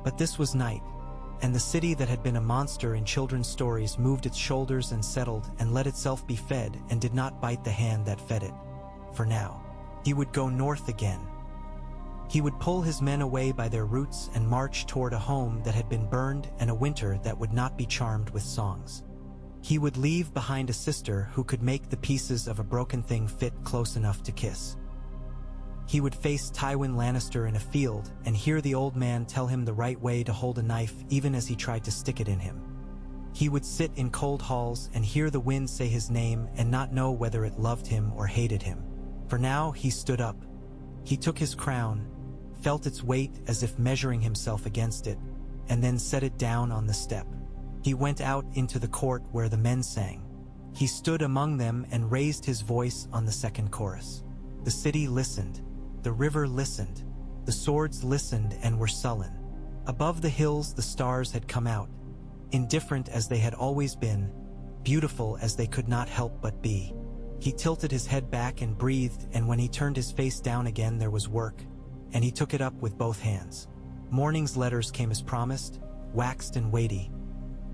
But this was night, and the city that had been a monster in children's stories moved its shoulders and settled and let itself be fed and did not bite the hand that fed it. For now, he would go north again. He would pull his men away by their roots and march toward a home that had been burned and a winter that would not be charmed with songs. He would leave behind a sister who could make the pieces of a broken thing fit close enough to kiss. He would face Tywin Lannister in a field and hear the old man tell him the right way to hold a knife even as he tried to stick it in him. He would sit in cold halls and hear the wind say his name and not know whether it loved him or hated him. For now he stood up. He took his crown, felt its weight as if measuring himself against it, and then set it down on the step. He went out into the court where the men sang. He stood among them and raised his voice on the second chorus. The city listened. The river listened. The swords listened and were sullen. Above the hills the stars had come out, indifferent as they had always been, beautiful as they could not help but be. He tilted his head back and breathed, and when he turned his face down again there was work, and he took it up with both hands. Morning's letters came as promised, waxed and weighty,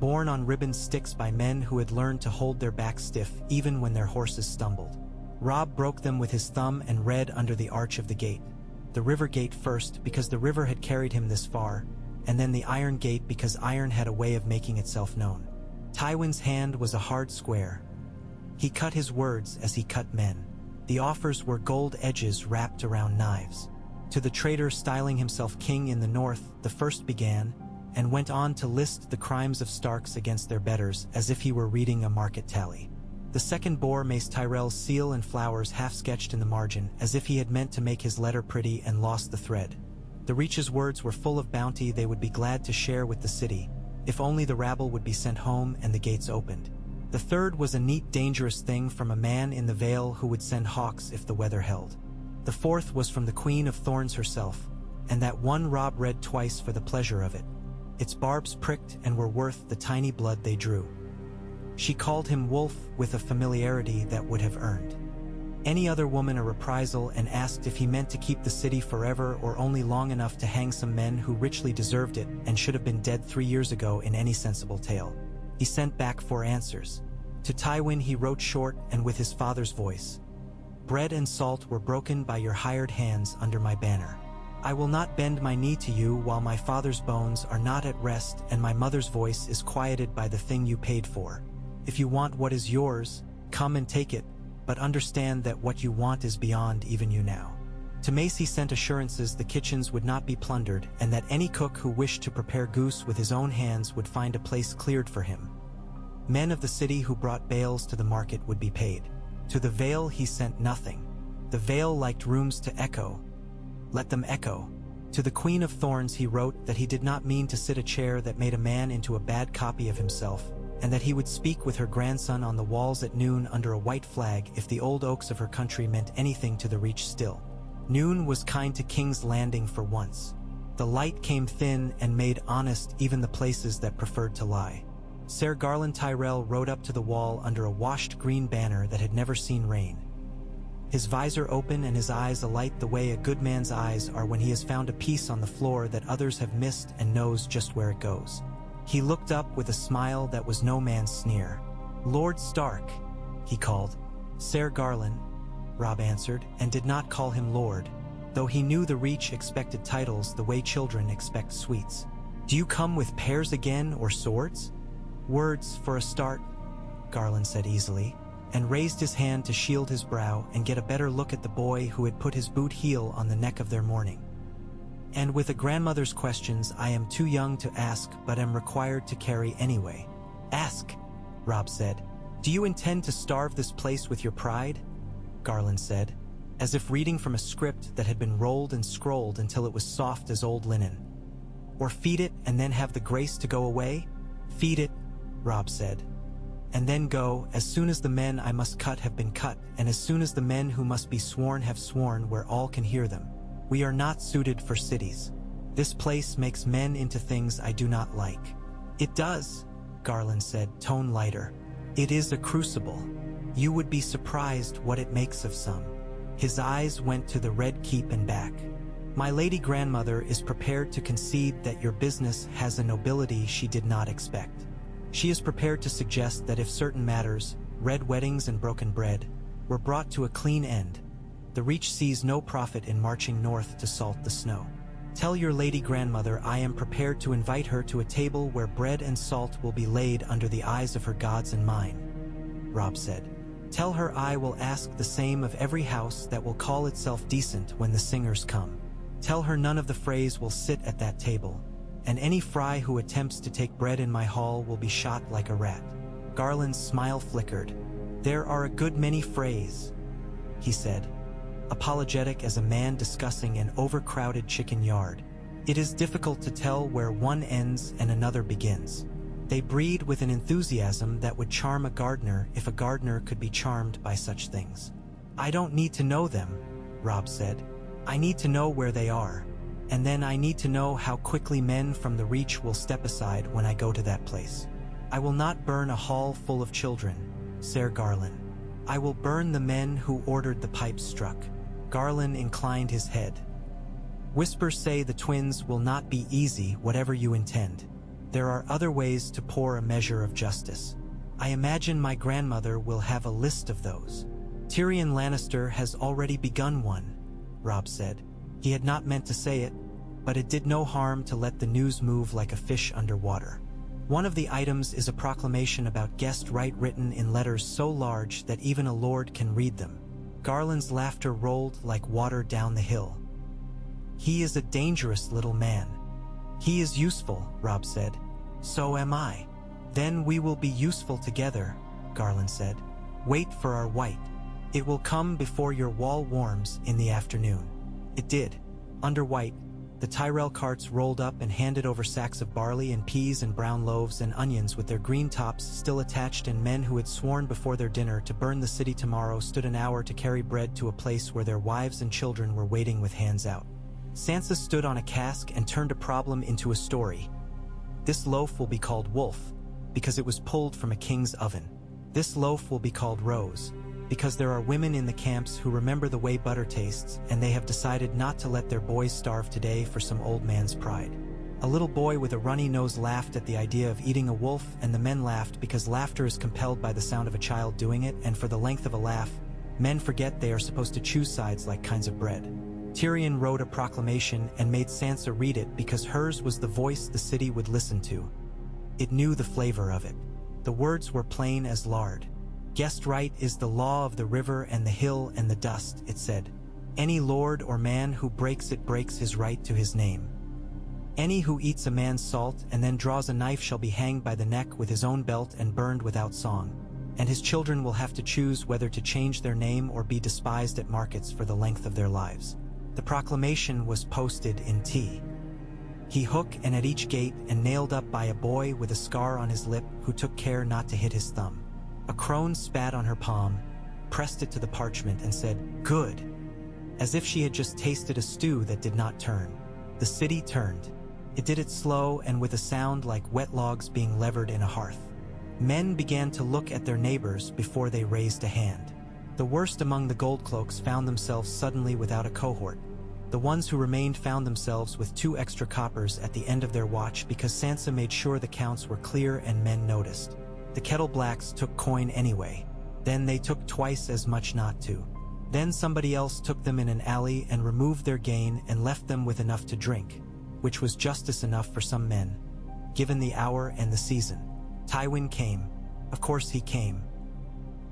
borne on ribbon sticks by men who had learned to hold their backs stiff even when their horses stumbled. Robb broke them with his thumb and read under the arch of the gate. The river gate first, because the river had carried him this far, and then the iron gate because iron had a way of making itself known. Tywin's hand was a hard square. He cut his words as he cut men. The offers were gold edges wrapped around knives. To the traitor styling himself king in the north, the first began, and went on to list the crimes of Starks against their betters as if he were reading a market tally. The second bore Mace Tyrell's seal and flowers half-sketched in the margin, as if he had meant to make his letter pretty and lost the thread. The Reach's words were full of bounty they would be glad to share with the city, if only the rabble would be sent home and the gates opened. The third was a neat, dangerous thing from a man in the Vale who would send hawks if the weather held. The fourth was from the Queen of Thorns herself, and that one Robb read twice for the pleasure of it. Its barbs pricked and were worth the tiny blood they drew. She called him Wolf with a familiarity that would have earned any other woman a reprisal, and asked if he meant to keep the city forever or only long enough to hang some men who richly deserved it and should have been dead 3 years ago in any sensible tale. He sent back 4 answers. To Tywin he wrote short and with his father's voice. Bread and salt were broken by your hired hands under my banner. I will not bend my knee to you while my father's bones are not at rest and my mother's voice is quieted by the thing you paid for. If you want what is yours, come and take it, but understand that what you want is beyond even you now. To Mace he sent assurances the kitchens would not be plundered and that any cook who wished to prepare goose with his own hands would find a place cleared for him. Men of the city who brought bales to the market would be paid. To the Vale he sent nothing. The Vale liked rooms to echo. Let them echo. To the Queen of Thorns he wrote that he did not mean to sit a chair that made a man into a bad copy of himself, and that he would speak with her grandson on the walls at noon under a white flag if the old oaks of her country meant anything to the Reach still. Noon was kind to King's Landing for once. The light came thin and made honest even the places that preferred to lie. Ser Garland Tyrell rode up to the wall under a washed green banner that had never seen rain. His visor open and his eyes alight the way a good man's eyes are when he has found a piece on the floor that others have missed and knows just where it goes. He looked up with a smile that was no man's sneer. Lord Stark, he called. Ser Garland, Robb answered, and did not call him Lord, though he knew the Reach expected titles the way children expect sweets. Do you come with pears again or swords? Words for a start, Garland said easily, and raised his hand to shield his brow and get a better look at the boy who had put his boot heel on the neck of their mourning. And with a grandmother's questions I am too young to ask but am required to carry anyway. Ask, Robb said. Do you intend to starve this place with your pride? Garland said, as if reading from a script that had been rolled and scrolled until it was soft as old linen. Or feed it and then have the grace to go away? Feed it, Robb said. And then go, as soon as the men I must cut have been cut, and as soon as the men who must be sworn have sworn where all can hear them. We are not suited for cities. This place makes men into things I do not like. It does, Garland said, tone lighter. It is a crucible. You would be surprised what it makes of some. His eyes went to the Red Keep and back. My lady grandmother is prepared to concede that your business has a nobility she did not expect. She is prepared to suggest that if certain matters, red weddings and broken bread, were brought to a clean end, the Reach sees no profit in marching north to salt the snow. Tell your lady grandmother I am prepared to invite her to a table where bread and salt will be laid under the eyes of her gods and mine, Robb said. Tell her I will ask the same of every house that will call itself decent when the singers come. Tell her none of the Freys will sit at that table, and any fry who attempts to take bread in my hall will be shot like a rat. Garland's smile flickered. There are a good many Freys, he said, apologetic as a man discussing an overcrowded chicken yard. It is difficult to tell where one ends and another begins. They breed with an enthusiasm that would charm a gardener if a gardener could be charmed by such things. I don't need to know them, Robb said. I need to know where they are, and then I need to know how quickly men from the Reach will step aside when I go to that place. I will not burn a hall full of children, Ser Garland. I will burn the men who ordered the pipes struck. Garland inclined his head. Whispers say the twins will not be easy, whatever you intend. There are other ways to pour a measure of justice. I imagine my grandmother will have a list of those. Tyrion Lannister has already begun one, Robb said. He had not meant to say it, but it did no harm to let the news move like a fish underwater. One of the items is a proclamation about guest right written in letters so large that even a lord can read them. Garland's laughter rolled like water down the hill. He is a dangerous little man. He is useful, Robb said. So am I. Then we will be useful together, Garland said. Wait for our white. It will come before your wall warms in the afternoon. It did. Under white, The Tyrell carts rolled up and handed over sacks of barley and peas and brown loaves and onions with their green tops still attached, and men who had sworn before their dinner to burn the city tomorrow stood an hour to carry bread to a place where their wives and children were waiting with hands out. Sansa stood on a cask and turned a problem into a story. This loaf will be called Wolf, because it was pulled from a king's oven. This loaf will be called Rose, because there are women in the camps who remember the way butter tastes, and they have decided not to let their boys starve today for some old man's pride. A little boy with a runny nose laughed at the idea of eating a wolf, and the men laughed because laughter is compelled by the sound of a child doing it, and for the length of a laugh, men forget they are supposed to choose sides like kinds of bread. Tyrion wrote a proclamation and made Sansa read it because hers was the voice the city would listen to. It knew the flavor of it. The words were plain as lard. Guest right is the law of the river and the hill and the dust, it said. Any lord or man who breaks it breaks his right to his name. Any who eats a man's salt and then draws a knife shall be hanged by the neck with his own belt and burned without song, and his children will have to choose whether to change their name or be despised at markets for the length of their lives. The proclamation was posted in He hook and at each gate and nailed up by a boy with a scar on his lip who took care not to hit his thumb. A crone spat on her palm, pressed it to the parchment and said, "Good," as if she had just tasted a stew that did not turn. The city turned. It did it slow and with a sound like wet logs being levered in a hearth. Men began to look at their neighbors before they raised a hand. The worst among the Goldcloaks found themselves suddenly without a cohort. The ones who remained found themselves with 2 extra coppers at the end of their watch because Sansa made sure the counts were clear and men noticed. The Kettle Blacks took coin anyway. Then they took twice as much not to. Then somebody else took them in an alley and removed their gain and left them with enough to drink, which was justice enough for some men, given the hour and the season. Tywin came. Of course he came.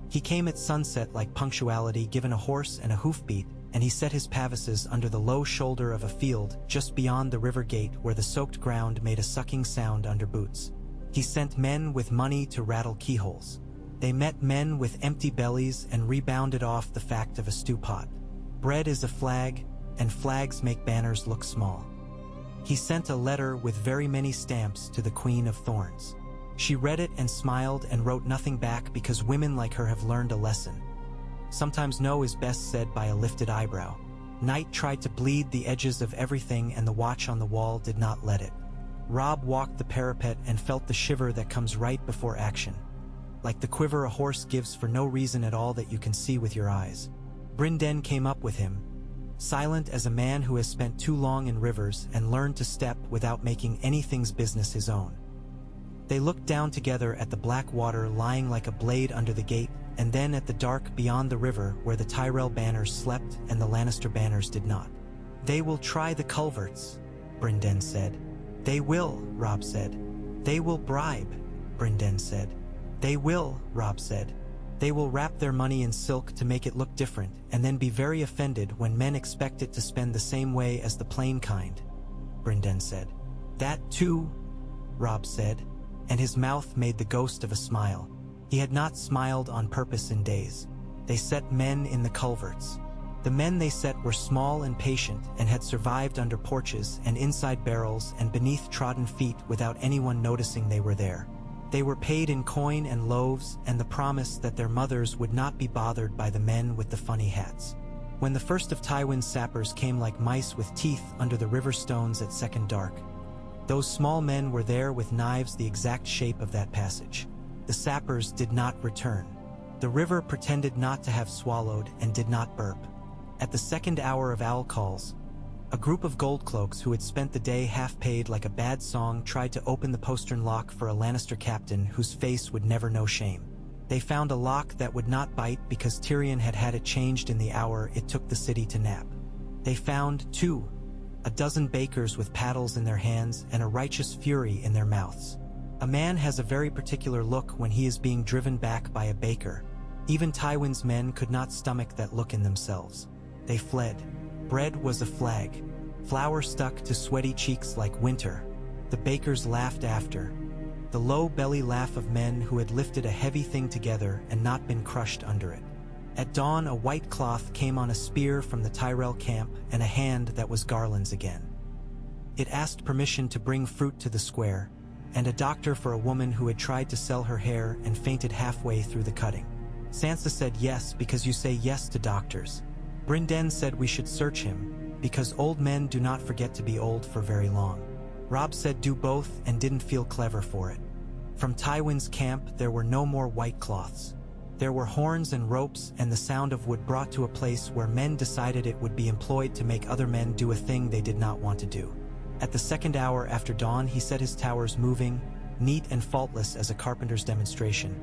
He came at sunset like punctuality given a horse and a hoofbeat, and he set his pavises under the low shoulder of a field just beyond the river gate where the soaked ground made a sucking sound under boots. He sent men with money to rattle keyholes. They met men with empty bellies and rebounded off the fact of a stew pot. Bread is a flag, and flags make banners look small. He sent a letter with very many stamps to the Queen of Thorns. She read it and smiled and wrote nothing back because women like her have learned a lesson. Sometimes no is best said by a lifted eyebrow. Night tried to bleed the edges of everything and the watch on the wall did not let it. Robb walked the parapet and felt the shiver that comes right before action, like the quiver a horse gives for no reason at all that you can see with your eyes. Brynden came up with him, silent as a man who has spent too long in rivers and learned to step without making anything's business his own. They looked down together at the black water lying like a blade under the gate, and then at the dark beyond the river where the Tyrell banners slept and the Lannister banners did not. "They will try the culverts," Brynden said. "They will," Robb said. "They will bribe," Brynden said. "They will," Robb said. "They will wrap their money in silk to make it look different, and then be very offended when men expect it to spend the same way as the plain kind," Brynden said. "That too," Robb said, and his mouth made the ghost of a smile. He had not smiled on purpose in days. They set men in the culverts. The men they set were small and patient and had survived under porches and inside barrels and beneath trodden feet without anyone noticing they were there. They were paid in coin and loaves and the promise that their mothers would not be bothered by the men with the funny hats. When the first of Tywin's sappers came like mice with teeth under the river stones at second dark, those small men were there with knives the exact shape of that passage. The sappers did not return. The river pretended not to have swallowed and did not burp. At the second hour of owl calls, a group of Goldcloaks who had spent the day half-paid like a bad song tried to open the postern lock for a Lannister captain whose face would never know shame. They found a lock that would not bite because Tyrion had had it changed in the hour it took the city to nap. They found, too, a dozen bakers with paddles in their hands and a righteous fury in their mouths. A man has a very particular look when he is being driven back by a baker. Even Tywin's men could not stomach that look in themselves. They fled. Bread was a flag. Flour stuck to sweaty cheeks like winter. The bakers laughed after. The low belly laugh of men who had lifted a heavy thing together and not been crushed under it. At dawn, a white cloth came on a spear from the Tyrell camp and a hand that was Garland's again. It asked permission to bring fruit to the square, and a doctor for a woman who had tried to sell her hair and fainted halfway through the cutting. Sansa said yes because you say yes to doctors. Brynden said we should search him, because old men do not forget to be old for very long. Robb said do both and didn't feel clever for it. From Tywin's camp there were no more white cloths. There were horns and ropes and the sound of wood brought to a place where men decided it would be employed to make other men do a thing they did not want to do. At the second hour after dawn he set his towers moving, neat and faultless as a carpenter's demonstration.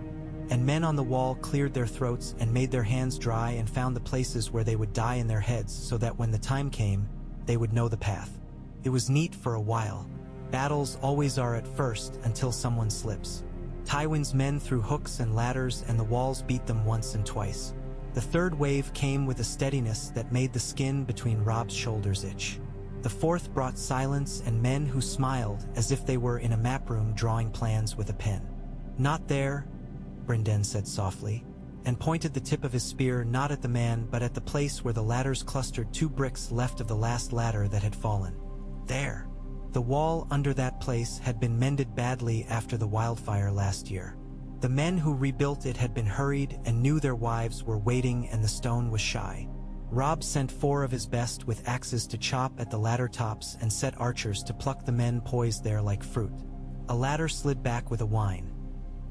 And men on the wall cleared their throats and made their hands dry and found the places where they would die in their heads so that when the time came, they would know the path. It was neat for a while. Battles always are at first until someone slips. Tywin's men threw hooks and ladders and the walls beat them once and twice. The third wave came with a steadiness that made the skin between Robb's shoulders itch. The fourth brought silence and men who smiled as if they were in a map room drawing plans with a pen. Not there, Brynden said softly, and pointed the tip of his spear not at the man but at the place where the ladders clustered 2 bricks left of the last ladder that had fallen. There. The wall under that place had been mended badly after the wildfire last year. The men who rebuilt it had been hurried and knew their wives were waiting and the stone was shy. Robb sent 4 of his best with axes to chop at the ladder tops and set archers to pluck the men poised there like fruit. A ladder slid back with a whine.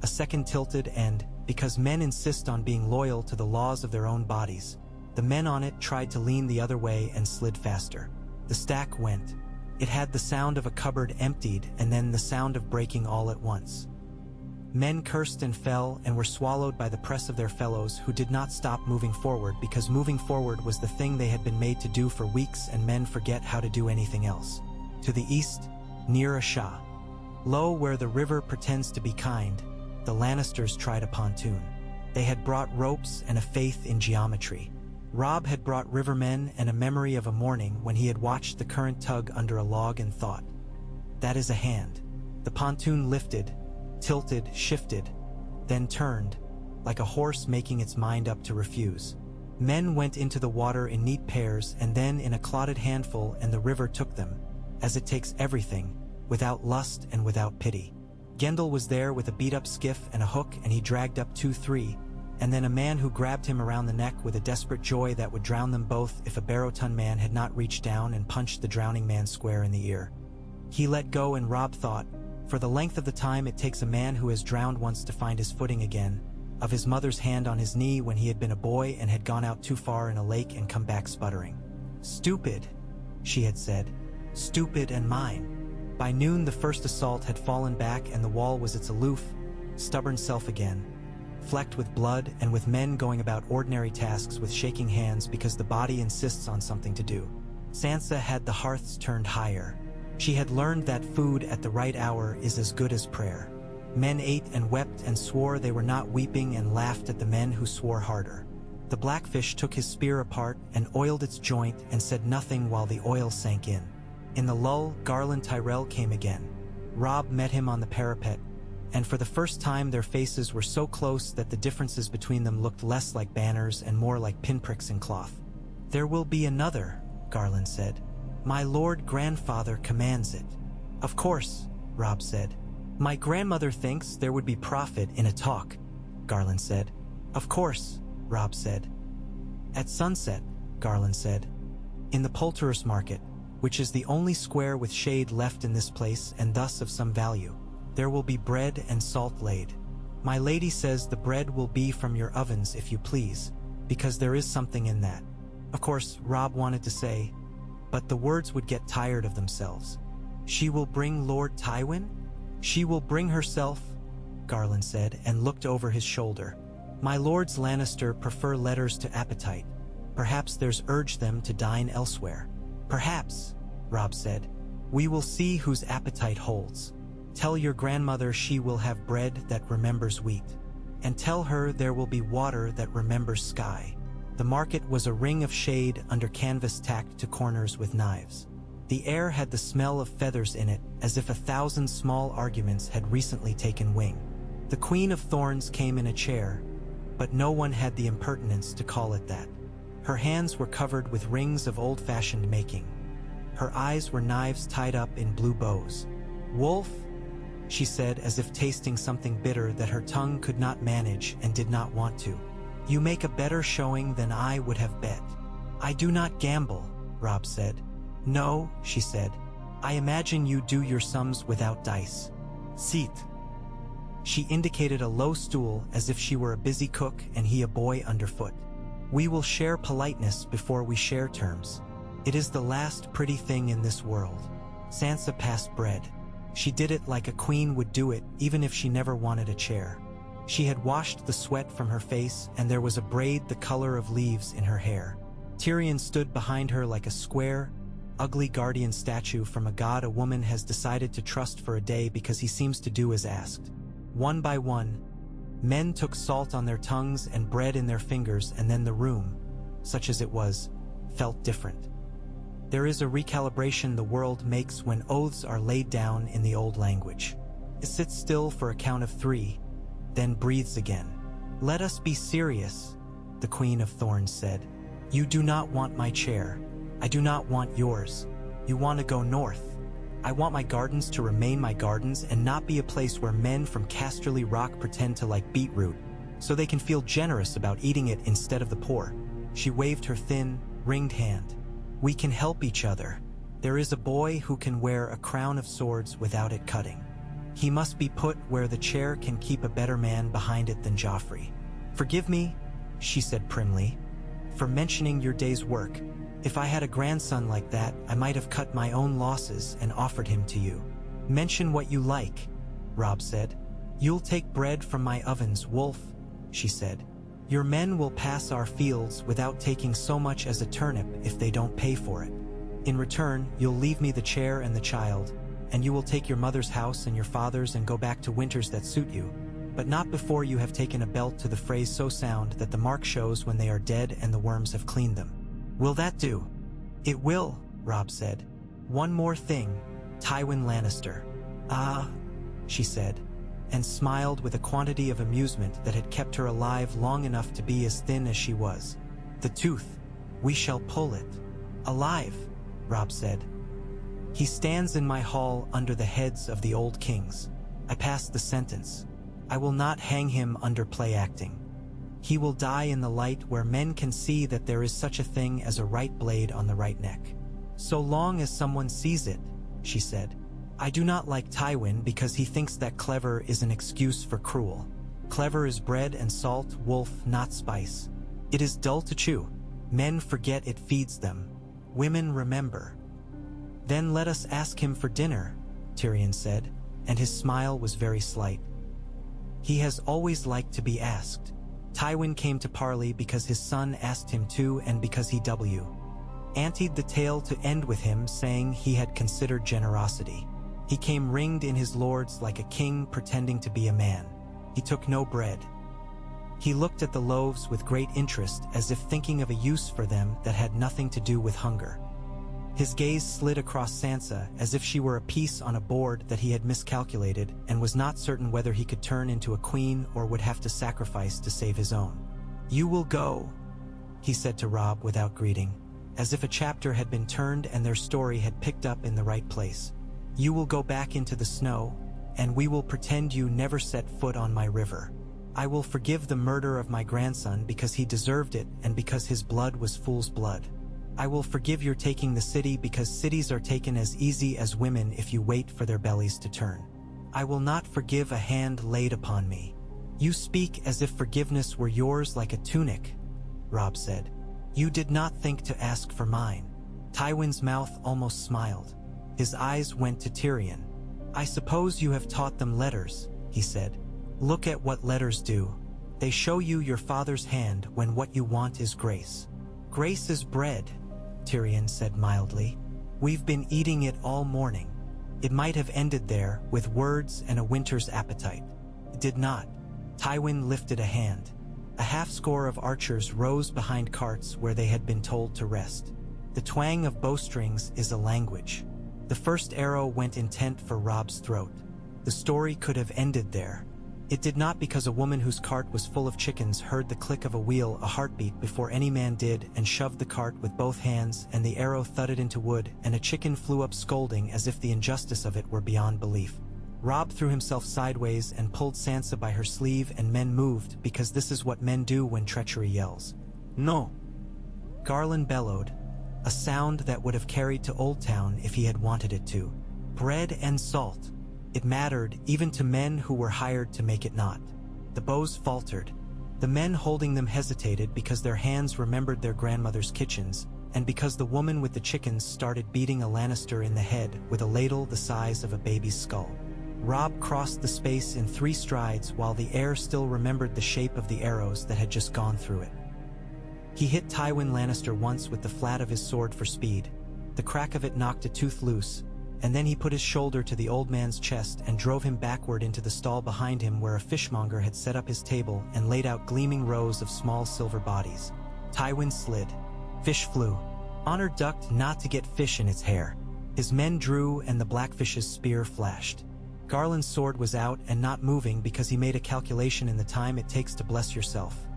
A second tilted and, because men insist on being loyal to the laws of their own bodies, the men on it tried to lean the other way and slid faster. The stack went. It had the sound of a cupboard emptied and then the sound of breaking all at once. Men cursed and fell and were swallowed by the press of their fellows who did not stop moving forward because moving forward was the thing they had been made to do for weeks and men forget how to do anything else. To the east, near Asha. Lo, where the river pretends to be kind, the Lannisters tried a pontoon. They had brought ropes and a faith in geometry. Robb had brought rivermen and a memory of a morning when he had watched the current tug under a log and thought, that is a hand. The pontoon lifted, tilted, shifted, then turned, like a horse making its mind up to refuse. Men went into the water in neat pairs and then in a clotted handful and the river took them, as it takes everything, without lust and without pity. Gendel was there with a beat-up skiff and a hook and he dragged up 2-3, and then a man who grabbed him around the neck with a desperate joy that would drown them both if a Barrowton man had not reached down and punched the drowning man square in the ear. He let go and Robb thought, for the length of the time it takes a man who has drowned once to find his footing again, of his mother's hand on his knee when he had been a boy and had gone out too far in a lake and come back sputtering. Stupid, she had said. Stupid and mine. By noon the first assault had fallen back and the wall was its aloof, stubborn self again, flecked with blood and with men going about ordinary tasks with shaking hands because the body insists on something to do. Sansa had the hearths turned higher. She had learned that food at the right hour is as good as prayer. Men ate and wept and swore they were not weeping and laughed at the men who swore harder. The Blackfish took his spear apart and oiled its joint and said nothing while the oil sank in. In the lull, Garland Tyrell came again. Robb met him on the parapet, and for the first time their faces were so close that the differences between them looked less like banners and more like pinpricks in cloth. "There will be another," Garland said. "My Lord Grandfather commands it." "Of course," Robb said. "My grandmother thinks there would be profit in a talk," Garland said. "Of course," Robb said. "At sunset," Garland said. "In the Poulterers' Market, which is the only square with shade left in this place and thus of some value, there will be bread and salt laid. My lady says the bread will be from your ovens if you please, because there is something in that." Of course, Robb wanted to say, but the words would get tired of themselves. "She will bring Lord Tywin? She will bring herself," Garland said and looked over his shoulder. "My lords Lannister prefer letters to appetite. Perhaps there's urged them to dine elsewhere." "Perhaps," Robb said. "We will see whose appetite holds. Tell your grandmother she will have bread that remembers wheat. And tell her there will be water that remembers sky." The market was a ring of shade under canvas tacked to corners with knives. The air had the smell of feathers in it, as if 1,000 small arguments had recently taken wing. The Queen of Thorns came in a chair, but no one had the impertinence to call it that. Her hands were covered with rings of old-fashioned making. Her eyes were knives tied up in blue bows. "Wolf," she said, as if tasting something bitter that her tongue could not manage and did not want to. "You make a better showing than I would have bet." "I do not gamble," Robb said. "No," she said. "I imagine you do your sums without dice." "Seat." She indicated a low stool as if she were a busy cook and he a boy underfoot. "We will share politeness before we share terms. It is the last pretty thing in this world." Sansa passed bread. She did it like a queen would do it, even if she never wanted a chair. She had washed the sweat from her face, and there was a braid the color of leaves in her hair. Tyrion stood behind her like a square, ugly guardian statue from a god a woman has decided to trust for a day because he seems to do as asked. One by one, men took salt on their tongues and bread in their fingers, and then the room, such as it was, felt different. There is a recalibration the world makes when oaths are laid down in the old language. It sits still for a count of 3, then breathes again. "Let us be serious," the Queen of Thorns said. "You do not want my chair. I do not want yours. You want to go north. I want my gardens to remain my gardens and not be a place where men from Casterly Rock pretend to like beetroot, so they can feel generous about eating it instead of the poor." She waved her thin, ringed hand. "We can help each other. There is a boy who can wear a crown of swords without it cutting. He must be put where the chair can keep a better man behind it than Joffrey. Forgive me," she said primly, "for mentioning your day's work. If I had a grandson like that, I might have cut my own losses and offered him to you." "Mention what you like," Robb said. "You'll take bread from my ovens, Wolf," she said. "Your men will pass our fields without taking so much as a turnip if they don't pay for it. In return, you'll leave me the chair and the child, and you will take your mother's house and your father's and go back to winters that suit you, but not before you have taken a belt to the phrase so sound that the mark shows when they are dead and the worms have cleaned them. Will that do?" "It will," Robb said. "One more thing, Tywin Lannister." "Ah," she said, and smiled with a quantity of amusement that had kept her alive long enough to be as thin as she was. "The tooth. We shall pull it." "Alive," Robb said. "He stands in my hall under the heads of the old kings." I passed the sentence. "I will not hang him under play acting. He will die in the light where men can see that there is such a thing as a right blade on the right neck." "So long as someone sees it," she said. "I do not like Tywin because he thinks that clever is an excuse for cruel. Clever is bread and salt, Wolf, not spice. It is dull to chew. Men forget it feeds them. Women remember." "Then let us ask him for dinner," Tyrion said, and his smile was very slight. "He has always liked to be asked. Tywin came to parley because his son asked him to and because he anteed the tale to end with him saying he had considered generosity. He came ringed in his lords like a king pretending to be a man. He took no bread. He looked at the loaves with great interest as if thinking of a use for them that had nothing to do with hunger. His gaze slid across Sansa as if she were a piece on a board that he had miscalculated and was not certain whether he could turn into a queen or would have to sacrifice to save his own. "You will go," he said to Robb without greeting, as if a chapter had been turned and their story had picked up in the right place. "You will go back into the snow, and we will pretend you never set foot on my river. I will forgive the murder of my grandson because he deserved it and because his blood was fool's blood. I will forgive your taking the city because cities are taken as easy as women if you wait for their bellies to turn. I will not forgive a hand laid upon me." "You speak as if forgiveness were yours like a tunic," Robb said. "You did not think to ask for mine." Tywin's mouth almost smiled. His eyes went to Tyrion. "I suppose you have taught them letters," he said. "Look at what letters do. They show you your father's hand when what you want is grace." "Grace is bread," Tyrion said mildly. "We've been eating it all morning." It might have ended there, with words and a winter's appetite. It did not. Tywin lifted a hand. A half-score of archers rose behind carts where they had been told to rest. The twang of bowstrings is a language. The first arrow went intent for Robb's throat. The story could have ended there. It did not, because a woman whose cart was full of chickens heard the click of a wheel, a heartbeat before any man did, and shoved the cart with both hands, and the arrow thudded into wood, and a chicken flew up scolding as if the injustice of it were beyond belief. Robb threw himself sideways and pulled Sansa by her sleeve, and men moved, because this is what men do when treachery yells. "No!" Garland bellowed, a sound that would have carried to Old Town if he had wanted it to. Bread and salt. It mattered, even to men who were hired to make it not. The bows faltered. The men holding them hesitated because their hands remembered their grandmother's kitchens, and because the woman with the chickens started beating a Lannister in the head with a ladle the size of a baby's skull. Robb crossed the space in 3 strides while the air still remembered the shape of the arrows that had just gone through it. He hit Tywin Lannister once with the flat of his sword for speed. The crack of it knocked a tooth loose, and then he put his shoulder to the old man's chest and drove him backward into the stall behind him, where a fishmonger had set up his table and laid out gleaming rows of small silver bodies. Tywin slid. Fish flew. Honor ducked not to get fish in its hair. His men drew, and the blackfish's spear flashed. Garland's sword was out and not moving because he made a calculation in the time it takes to bless yourself.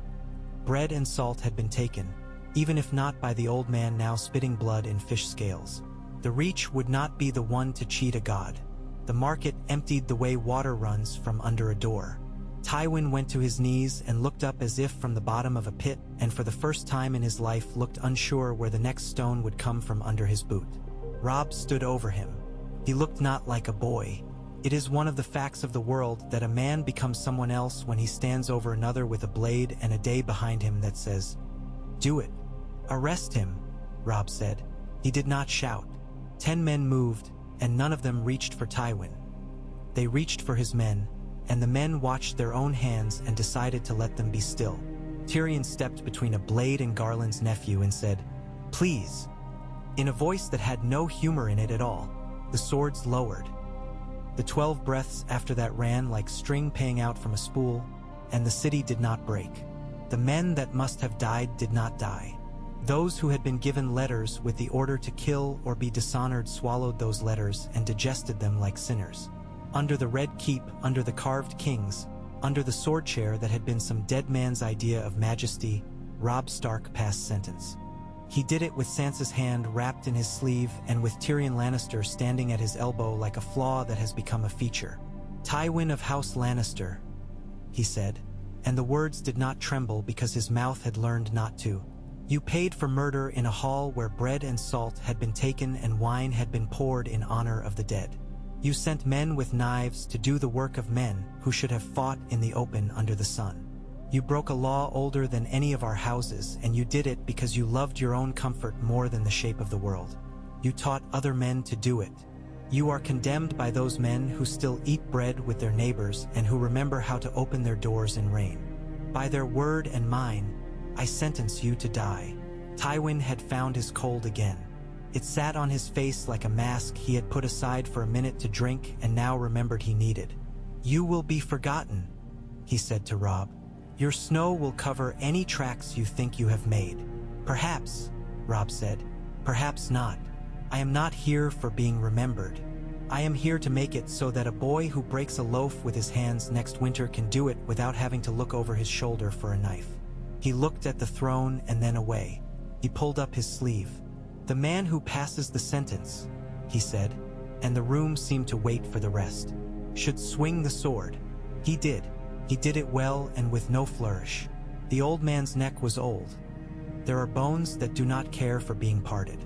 Bread and salt had been taken, even if not by the old man now spitting blood in fish scales. The Reach would not be the one to cheat a god. The market emptied the way water runs from under a door. Tywin went to his knees and looked up as if from the bottom of a pit, and for the first time in his life looked unsure where the next stone would come from under his boot. Robb stood over him. He looked not like a boy. It is one of the facts of the world that a man becomes someone else when he stands over another with a blade and a day behind him that says, "Do it." "Arrest him," Robb said. He did not shout. 10 men moved, and none of them reached for Tywin. They reached for his men, and the men watched their own hands and decided to let them be still. Tyrion stepped between a blade and Garland's nephew and said, "Please," in a voice that had no humor in it at all. The swords lowered. The 12 breaths after that ran like string paying out from a spool, and the city did not break. The men that must have died did not die. Those who had been given letters with the order to kill or be dishonored swallowed those letters and digested them like sinners. Under the Red Keep, under the carved kings, under the sword chair that had been some dead man's idea of majesty, Robb Stark passed sentence. He did it with Sansa's hand wrapped in his sleeve and with Tyrion Lannister standing at his elbow like a flaw that has become a feature. "Tywin of House Lannister," he said, and the words did not tremble because his mouth had learned not to. "You paid for murder in a hall where bread and salt had been taken and wine had been poured in honor of the dead. You sent men with knives to do the work of men who should have fought in the open under the sun. You broke a law older than any of our houses, and you did it because you loved your own comfort more than the shape of the world. You taught other men to do it. You are condemned by those men who still eat bread with their neighbors and who remember how to open their doors in rain. By their word and mine, I sentence you to die." Tywin had found his cold again. It sat on his face like a mask he had put aside for a minute to drink and now remembered he needed. "You will be forgotten," he said to Robb. "Your snow will cover any tracks you think you have made." "Perhaps," Robb said. "Perhaps not. I am not here for being remembered. I am here to make it so that a boy who breaks a loaf with his hands next winter can do it without having to look over his shoulder for a knife." He looked at the throne and then away. He pulled up his sleeve. "The man who passes the sentence," he said, and the room seemed to wait for the rest, "should swing the sword." He did. He did it well and with no flourish. The old man's neck was old. There are bones that do not care for being parted.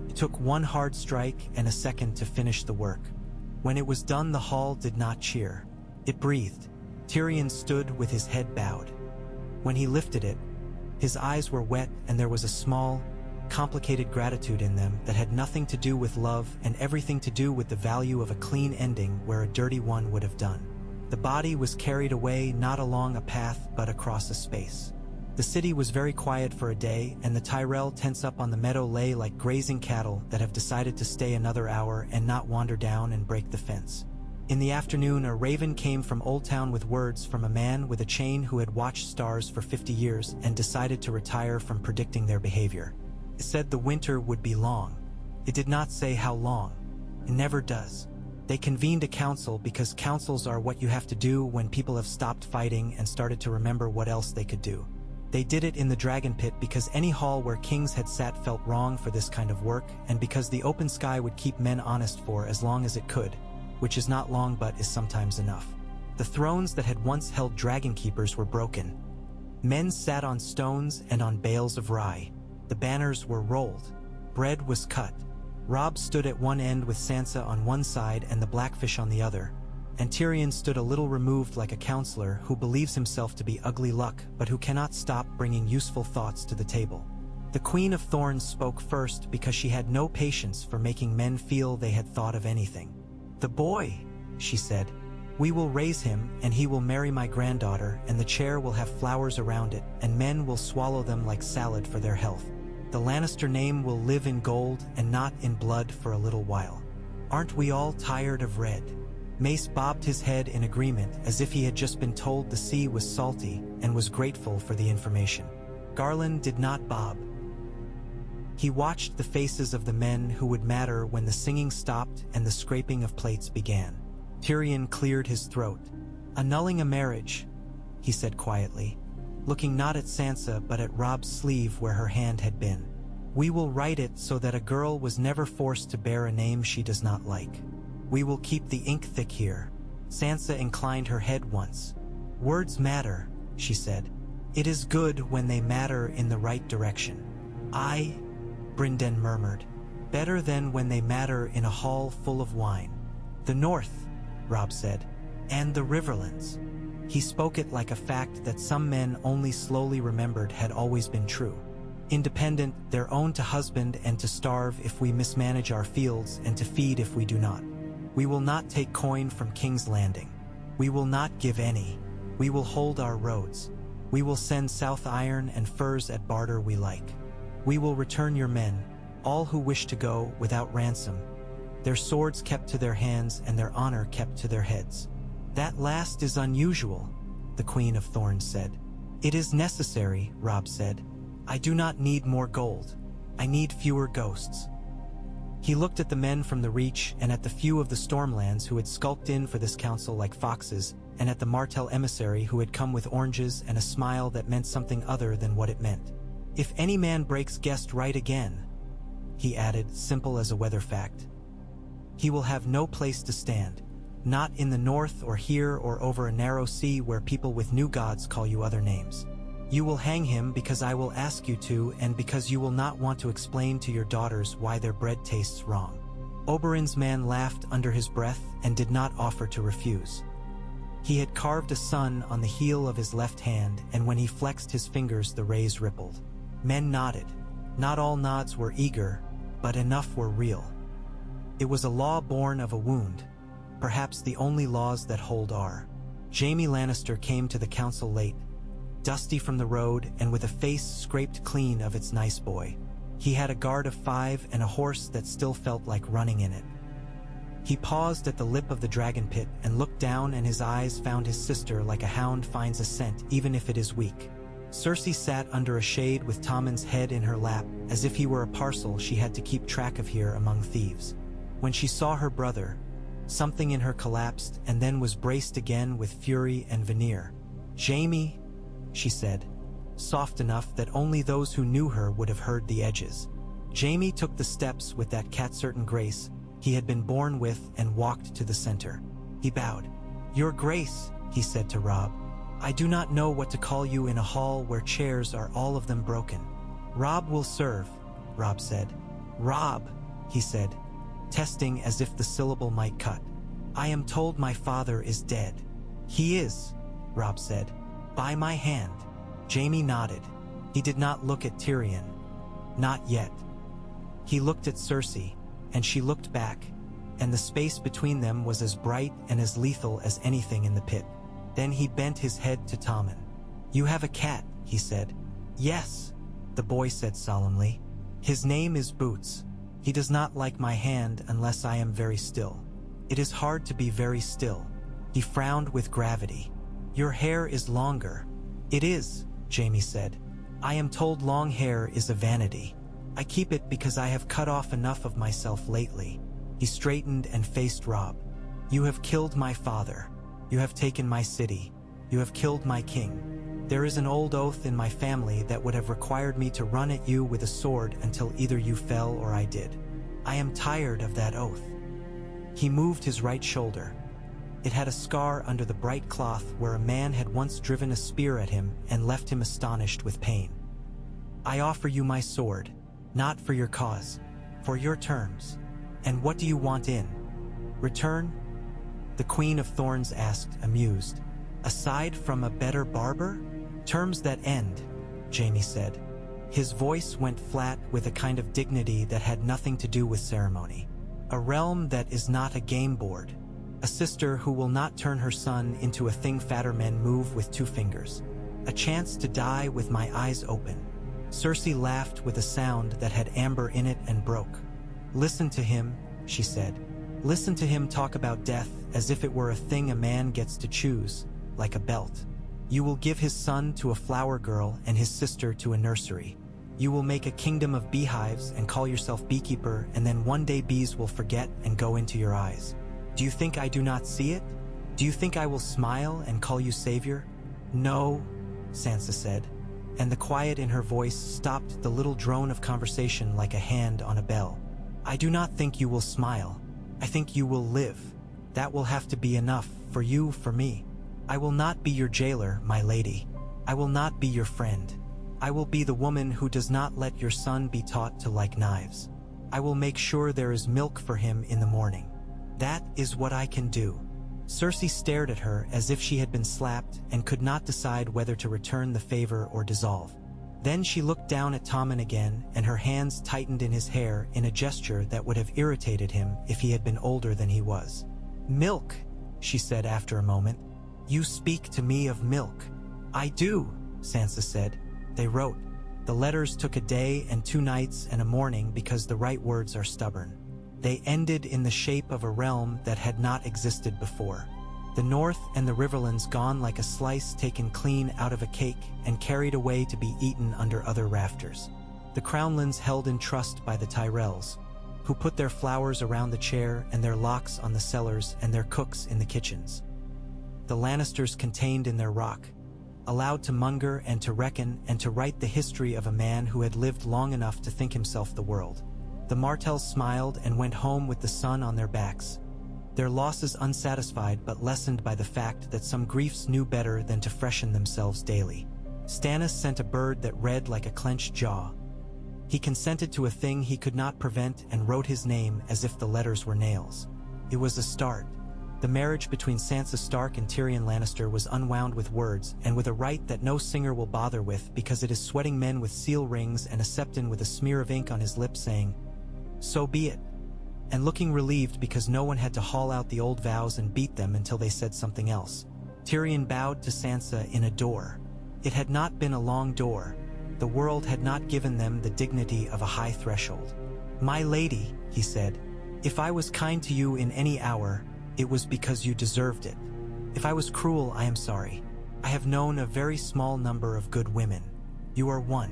It took one hard strike and a second to finish the work. When it was done, the hall did not cheer. It breathed. Tyrion stood with his head bowed. When he lifted it, his eyes were wet and there was a small, complicated gratitude in them that had nothing to do with love and everything to do with the value of a clean ending where a dirty one would have done. The body was carried away not along a path but across a space. The city was very quiet for a day, and the Tyrell tents up on the meadow lay like grazing cattle that have decided to stay another hour and not wander down and break the fence. In the afternoon, a raven came from Old Town with words from a man with a chain who had watched stars for 50 years and decided to retire from predicting their behavior. It said the winter would be long. It did not say how long. It never does. They convened a council because councils are what you have to do when people have stopped fighting and started to remember what else they could do. They did it in the dragon pit because any hall where kings had sat felt wrong for this kind of work, and because the open sky would keep men honest for as long as it could, which is not long but is sometimes enough. The thrones that had once held dragon keepers were broken. Men sat on stones and on bales of rye. The banners were rolled. Bread was cut. Robb stood at one end with Sansa on one side and the Blackfish on the other, and Tyrion stood a little removed like a counselor who believes himself to be ugly luck but who cannot stop bringing useful thoughts to the table. The Queen of Thorns spoke first because she had no patience for making men feel they had thought of anything. "The boy," she said. "We will raise him, and he will marry my granddaughter, and the chair will have flowers around it, and men will swallow them like salad for their health. The Lannister name will live in gold and not in blood for a little while. Aren't we all tired of red?" Mace bobbed his head in agreement as if he had just been told the sea was salty and was grateful for the information. Garland did not bob. He watched the faces of the men who would matter when the singing stopped and the scraping of plates began. Tyrion cleared his throat. "Annulling a marriage," he said quietly, looking not at Sansa but at Robb's sleeve where her hand had been. "We will write it so that a girl was never forced to bear a name she does not like. We will keep the ink thick here." Sansa inclined her head once. "Words matter," she said. "It is good when they matter in the right direction." "Aye," Brynden murmured. "Better than when they matter in a hall full of wine." "The North," Robb said, "and the Riverlands." He spoke it like a fact that some men only slowly remembered had always been true. Independent, their own to husband and to starve if we mismanage our fields and to feed if we do not. We will not take coin from King's Landing. We will not give any. We will hold our roads. We will send south iron and furs at barter we like. We will return your men, all who wish to go, without ransom, their swords kept to their hands and their honor kept to their heads. "That last is unusual," the Queen of Thorns said. "It is necessary," Robb said. "I do not need more gold. I need fewer ghosts." He looked at the men from the Reach and at the few of the Stormlands who had skulked in for this council like foxes, and at the Martell emissary who had come with oranges and a smile that meant something other than what it meant. "If any man breaks guest right again," he added, simple as a weather fact, "he will have no place to stand. Not in the north or here or over a narrow sea where people with new gods call you other names. You will hang him because I will ask you to and because you will not want to explain to your daughters why their bread tastes wrong." Oberyn's man laughed under his breath and did not offer to refuse. He had carved a sun on the heel of his left hand, and when he flexed his fingers the rays rippled. Men nodded. Not all nods were eager, but enough were real. It was a law born of a wound. Perhaps the only laws that hold are. Jaime Lannister came to the council late, dusty from the road and with a face scraped clean of its nice boy. He had a guard of 5 and a horse that still felt like running in it. He paused at the lip of the dragon pit and looked down, and his eyes found his sister like a hound finds a scent even if it is weak. Cersei sat under a shade with Tommen's head in her lap, as if he were a parcel she had to keep track of here among thieves. When she saw her brother, something in her collapsed and then was braced again with fury and veneer. "Jaime," she said, soft enough that only those who knew her would have heard the edges. Jaime took the steps with that cat-certain grace he had been born with and walked to the center. He bowed. "Your Grace," he said to Robb, "I do not know what to call you in a hall where chairs are all of them broken." "Robb will serve," Robb said. "Robb," he said, testing as if the syllable might cut. "I am told my father is dead." "He is," Robb said. "By my hand." Jaime nodded. He did not look at Tyrion. Not yet. He looked at Cersei, and she looked back, and the space between them was as bright and as lethal as anything in the pit. Then he bent his head to Tommen. "You have a cat," he said. "Yes," the boy said solemnly. "His name is Boots. He does not like my hand unless I am very still. It is hard to be very still." He frowned with gravity. "Your hair is longer." "It is," Jaime said. "I am told long hair is a vanity. I keep it because I have cut off enough of myself lately." He straightened and faced Robb. You have killed my father. You have taken my city. You have killed my king. There is an old oath in my family that would have required me to run at you with a sword until either you fell or I did. I am tired of that oath." He moved his right shoulder. It had a scar under the bright cloth where a man had once driven a spear at him and left him astonished with pain. "I offer you my sword, not for your cause, for your terms. And what do you want in return?" The Queen of Thorns asked, amused. "Aside from a better barber? Terms that end," Jaime said. His voice went flat with a kind of dignity that had nothing to do with ceremony. "A realm that is not a game board. A sister who will not turn her son into a thing fatter men move with 2 fingers. A chance to die with my eyes open." Cersei laughed with a sound that had amber in it and broke. "Listen to him," she said. "Listen to him talk about death as if it were a thing a man gets to choose, like a belt. You will give his son to a flower girl and his sister to a nursery. You will make a kingdom of beehives and call yourself beekeeper, and then one day bees will forget and go into your eyes. Do you think I do not see it? Do you think I will smile and call you savior?" "No," Sansa said, and the quiet in her voice stopped the little drone of conversation like a hand on a bell. "I do not think you will smile. I think you will live. That will have to be enough, for you, for me. I will not be your jailer, my lady. I will not be your friend. I will be the woman who does not let your son be taught to like knives. I will make sure there is milk for him in the morning. That is what I can do." Cersei stared at her as if she had been slapped and could not decide whether to return the favor or dissolve. Then she looked down at Tommen again, and her hands tightened in his hair in a gesture that would have irritated him if he had been older than he was. "Milk," she said after a moment. "You speak to me of milk." "I do," Sansa said. They wrote. The letters took a day and 2 nights and a morning because the right words are stubborn. They ended in the shape of a realm that had not existed before. The north and the riverlands gone like a slice taken clean out of a cake and carried away to be eaten under other rafters. The crownlands held in trust by the Tyrells, who put their flowers around the chair and their locks on the cellars and their cooks in the kitchens. The Lannisters contained in their rock, allowed to monger and to reckon and to write the history of a man who had lived long enough to think himself the world. The Martells smiled and went home with the sun on their backs, their losses unsatisfied but lessened by the fact that some griefs knew better than to freshen themselves daily. Stannis sent a bird that read like a clenched jaw. He consented to a thing he could not prevent and wrote his name as if the letters were nails. It was a start. The marriage between Sansa Stark and Tyrion Lannister was unwound with words, and with a rite that no singer will bother with because it is sweating men with seal rings and a septon with a smear of ink on his lips saying, "So be it," and looking relieved because no one had to haul out the old vows and beat them until they said something else. Tyrion bowed to Sansa in a door. It had not been a long door. The world had not given them the dignity of a high threshold. "My lady," he said, "if I was kind to you in any hour, it was because you deserved it. If I was cruel, I am sorry. I have known a very small number of good women. You are one.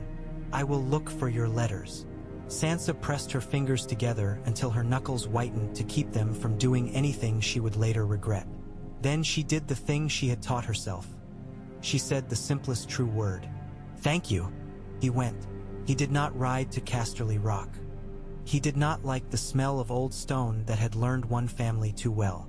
I will look for your letters." Sansa pressed her fingers together until her knuckles whitened to keep them from doing anything she would later regret. Then she did the thing she had taught herself. She said the simplest true word. "Thank you." He went. He did not ride to Casterly Rock. He did not like the smell of old stone that had learned one family too well.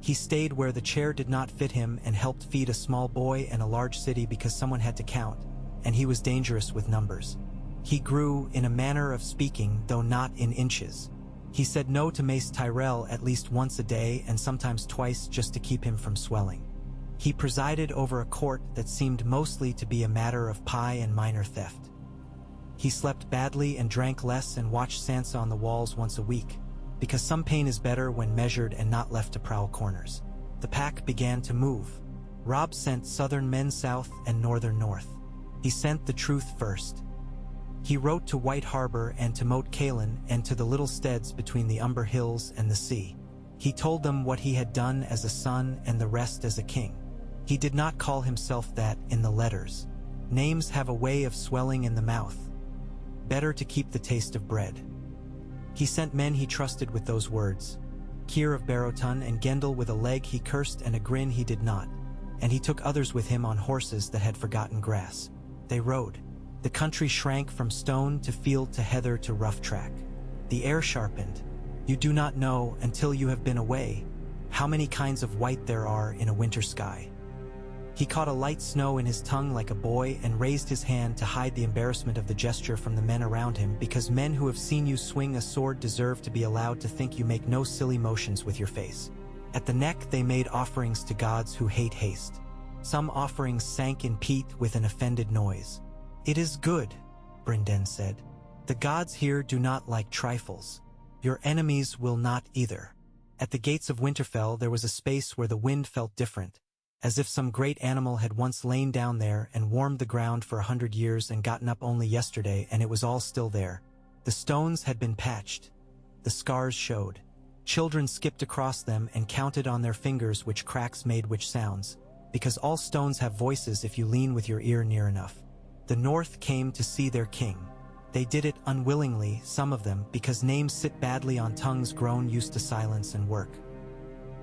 He stayed where the chair did not fit him and helped feed a small boy in a large city because someone had to count, and he was dangerous with numbers. He grew, in a manner of speaking, though not in inches. He said no to Mace Tyrell at least once a day and sometimes twice just to keep him from swelling. He presided over a court that seemed mostly to be a matter of pie and minor theft. He slept badly and drank less and watched Sansa on the walls once a week, because some pain is better when measured and not left to prowl corners. The pack began to move. Robb sent southern men south and northern north. He sent the truth first. He wrote to White Harbor and to Moat Cailin and to the little steads between the Umber Hills and the sea. He told them what he had done as a son and the rest as a king. He did not call himself that in the letters. Names have a way of swelling in the mouth. Better to keep the taste of bread. He sent men he trusted with those words. Fakir of Barotun, and Gendel with a leg he cursed and a grin he did not, and he took others with him on horses that had forgotten grass. They rode. The country shrank from stone to field to heather to rough track. The air sharpened. You do not know, until you have been away, how many kinds of white there are in a winter sky. He caught a light snow in his tongue like a boy and raised his hand to hide the embarrassment of the gesture from the men around him, because men who have seen you swing a sword deserve to be allowed to think you make no silly motions with your face. At the neck they made offerings to gods who hate haste. Some offerings sank in peat with an offended noise. "It is good," Brinden said. "The gods here do not like trifles. Your enemies will not either." At the gates of Winterfell there was a space where the wind felt different, as if some great animal had once lain down there and warmed the ground for 100 years and gotten up only yesterday, and it was all still there. The stones had been patched. The scars showed. Children skipped across them and counted on their fingers which cracks made which sounds, because all stones have voices if you lean with your ear near enough. The North came to see their king. They did it unwillingly, some of them, because names sit badly on tongues grown used to silence and work.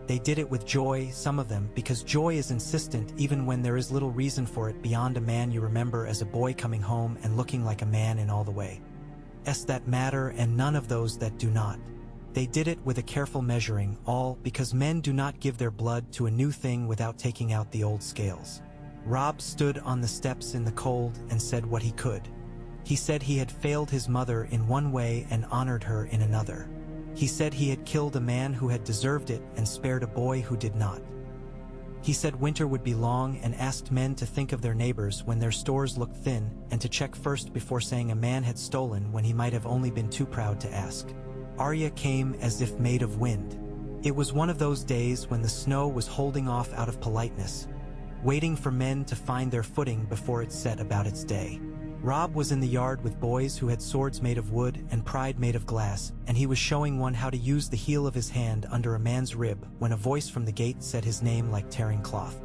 They did it with joy, some of them, because joy is insistent even when there is little reason for it beyond a man you remember as a boy coming home and looking like a man in all the way. That matter, and none of those that do not. They did it with a careful measuring, all because men do not give their blood to a new thing without taking out the old scales. Robb stood on the steps in the cold and said what he could. He said he had failed his mother in one way and honored her in another. He said he had killed a man who had deserved it and spared a boy who did not. He said winter would be long and asked men to think of their neighbors when their stores looked thin and to check first before saying a man had stolen when he might have only been too proud to ask. Arya came as if made of wind. It was one of those days when the snow was holding off out of politeness, waiting for men to find their footing before it set about its day. Robb was in the yard with boys who had swords made of wood and pride made of glass, and he was showing one how to use the heel of his hand under a man's rib when a voice from the gate said his name like tearing cloth.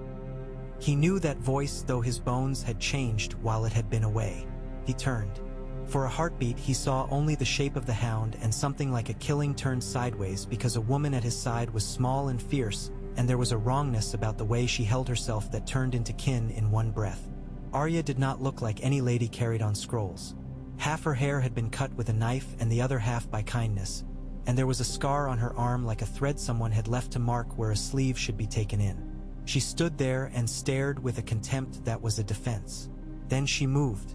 He knew that voice, though his bones had changed while it had been away. He turned. For a heartbeat he saw only the shape of the hound, and something like a killing turned sideways because a woman at his side was small and fierce, and there was a wrongness about the way she held herself that turned into kin in one breath. Arya did not look like any lady carried on scrolls. Half her hair had been cut with a knife and the other half by kindness, and there was a scar on her arm like a thread someone had left to mark where a sleeve should be taken in. She stood there and stared with a contempt that was a defense. Then she moved.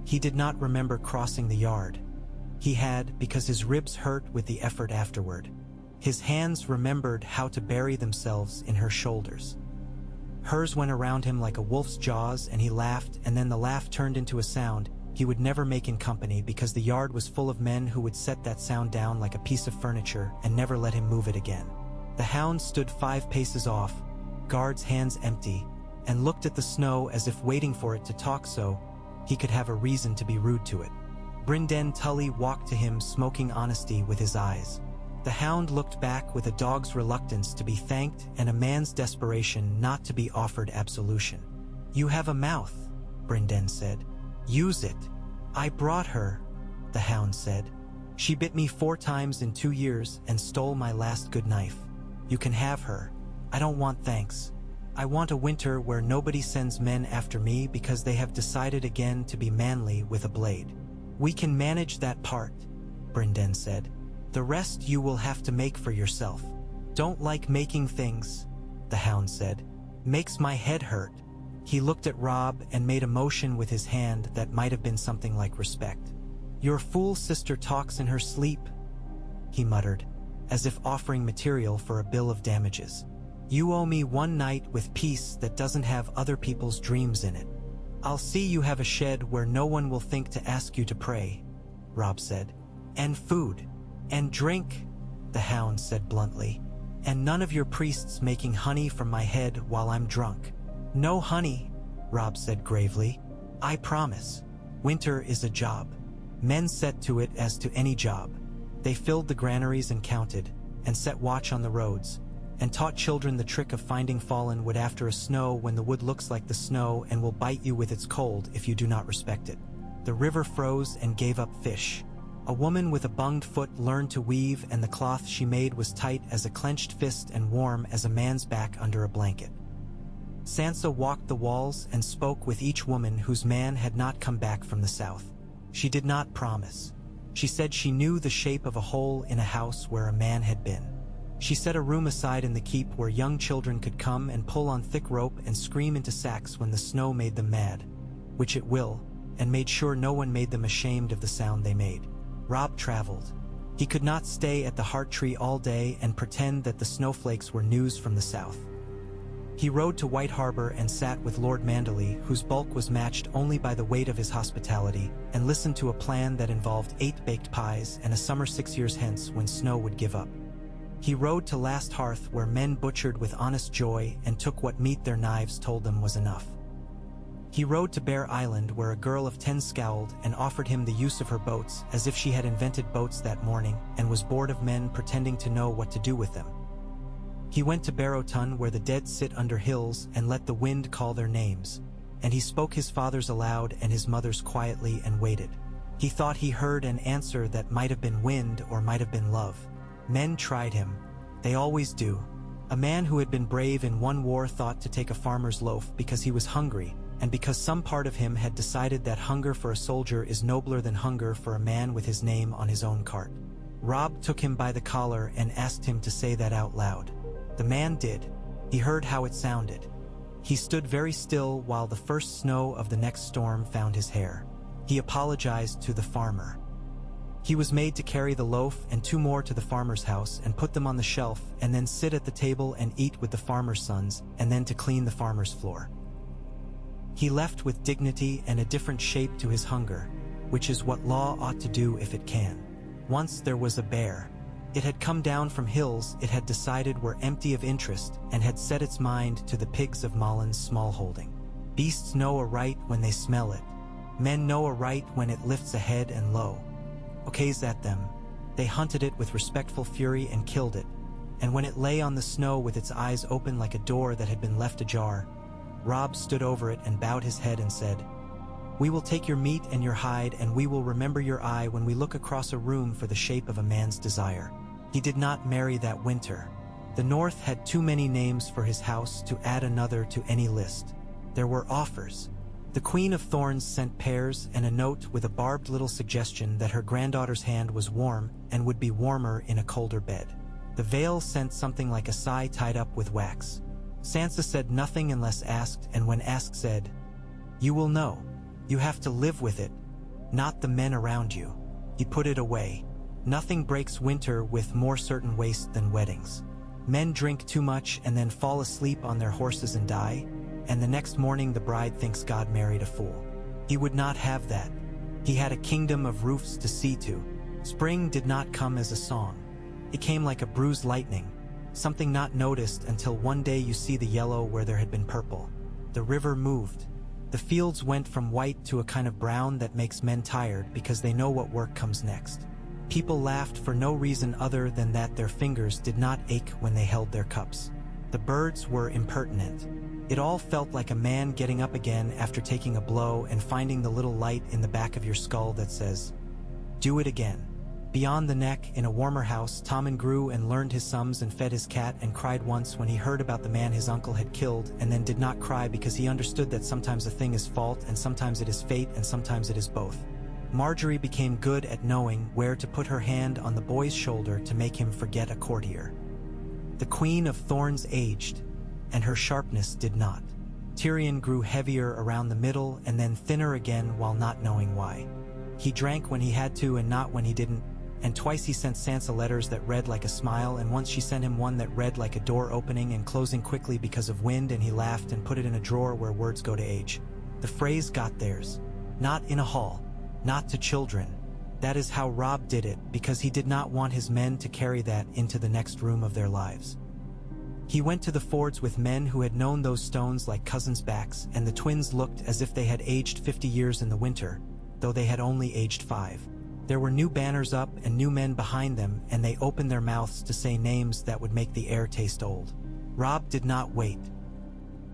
He did not remember crossing the yard. He had, because his ribs hurt with the effort afterward. His hands remembered how to bury themselves in her shoulders. Hers went around him like a wolf's jaws, and he laughed, and then the laugh turned into a sound he would never make in company, because the yard was full of men who would set that sound down like a piece of furniture and never let him move it again. The hound stood 5 paces off, guard's hands empty, and looked at the snow as if waiting for it to talk so he could have a reason to be rude to it. Brinden Tully walked to him, smoking honesty with his eyes. The hound looked back with a dog's reluctance to be thanked and a man's desperation not to be offered absolution. "You have a mouth," Brinden said. "Use it." "I brought her," the hound said. "She bit me 4 times in 2 years and stole my last good knife. You can have her. I don't want thanks. I want a winter where nobody sends men after me because they have decided again to be manly with a blade." "We can manage that part," Brinden said. "The rest you will have to make for yourself." "Don't like making things," the hound said. "Makes my head hurt." He looked at Robb and made a motion with his hand that might have been something like respect. "Your fool sister talks in her sleep," he muttered, as if offering material for a bill of damages. "You owe me 1 night with peace that doesn't have other people's dreams in it. I'll see you have a shed where no one will think to ask you to pray," Robb said. "And food. And drink," the hound said bluntly. "And none of your priests making honey from my head while I'm drunk." "No honey," Robb said gravely. "I promise. Winter is a job. Men set to it as to any job. They filled the granaries and counted, and set watch on the roads, and taught children the trick of finding fallen wood after a snow when the wood looks like the snow and will bite you with its cold if you do not respect it. The river froze and gave up fish. A woman with a bunged foot learned to weave, and the cloth she made was tight as a clenched fist and warm as a man's back under a blanket. Sansa walked the walls and spoke with each woman whose man had not come back from the south. She did not promise. She said she knew the shape of a hole in a house where a man had been. She set a room aside in the keep where young children could come and pull on thick rope and scream into sacks when the snow made them mad, which it will, and made sure no one made them ashamed of the sound they made. Robb traveled. He could not stay at the Heart Tree all day and pretend that the snowflakes were news from the south. He rode to White Harbor and sat with Lord Manderley, whose bulk was matched only by the weight of his hospitality, and listened to a plan that involved 8 baked pies and a summer 6 years hence when snow would give up. He rode to Last Hearth, where men butchered with honest joy and took what meat their knives told them was enough. He rode to Bear Island, where a girl of 10 scowled and offered him the use of her boats as if she had invented boats that morning and was bored of men pretending to know what to do with them. He went to Barrowton, where the dead sit under hills and let the wind call their names, and he spoke his father's aloud and his mother's quietly and waited. He thought he heard an answer that might have been wind or might have been love. Men tried him. They always do. A man who had been brave in one war thought to take a farmer's loaf because he was hungry, and because some part of him had decided that hunger for a soldier is nobler than hunger for a man with his name on his own cart. Robb took him by the collar and asked him to say that out loud. The man did. He heard how it sounded. He stood very still while the first snow of the next storm found his hair. He apologized to the farmer. He was made to carry the loaf and 2 more to the farmer's house and put them on the shelf, and then sit at the table and eat with the farmer's sons, and then to clean the farmer's floor. He left with dignity and a different shape to his hunger, which is what law ought to do if it can. Once there was a bear. It had come down from hills it had decided were empty of interest and had set its mind to the pigs of Mallin's small holding. Beasts know aright when they smell it. Men know aright when it lifts a head and lo, okays at them. They hunted it with respectful fury and killed it, and when it lay on the snow with its eyes open like a door that had been left ajar, Robb stood over it and bowed his head and said, "We will take your meat and your hide, and we will remember your eye when we look across a room for the shape of a man's desire." He did not marry that winter. The North had too many names for his house to add another to any list. There were offers. The Queen of Thorns sent pears and a note with a barbed little suggestion that her granddaughter's hand was warm and would be warmer in a colder bed. The Vale sent something like a sigh tied up with wax. Sansa said nothing unless asked, and when asked said, "You will know. You have to live with it, not the men around you." He put it away. Nothing breaks winter with more certain waste than weddings. Men drink too much and then fall asleep on their horses and die, and the next morning the bride thinks God married a fool. He would not have that. He had a kingdom of roofs to see to. Spring did not come as a song. It came like a bruised lightning, something not noticed until one day you see the yellow where there had been purple. The river moved. The fields went from white to a kind of brown that makes men tired because they know what work comes next. People laughed for no reason other than that their fingers did not ache when they held their cups. The birds were impertinent. It all felt like a man getting up again after taking a blow and finding the little light in the back of your skull that says, "Do it again." Beyond the neck, in a warmer house, Tommen grew and learned his sums and fed his cat and cried once when he heard about the man his uncle had killed, and then did not cry because he understood that sometimes a thing is fault and sometimes it is fate and sometimes it is both. Marjorie became good at knowing where to put her hand on the boy's shoulder to make him forget a courtier. The Queen of Thorns aged, and her sharpness did not. Tyrion grew heavier around the middle and then thinner again while not knowing why. He drank when he had to and not when he didn't, and twice he sent Sansa letters that read like a smile, and once she sent him one that read like a door opening and closing quickly because of wind, and he laughed and put it in a drawer where words go to age. The phrase got theirs. Not in a hall. Not to children. That is how Robb did it, because he did not want his men to carry that into the next room of their lives. He went to the fords with men who had known those stones like cousins' backs, and the twins looked as if they had aged 50 years in the winter, though they had only aged 5. There were new banners up and new men behind them, and they opened their mouths to say names that would make the air taste old. Robb did not wait.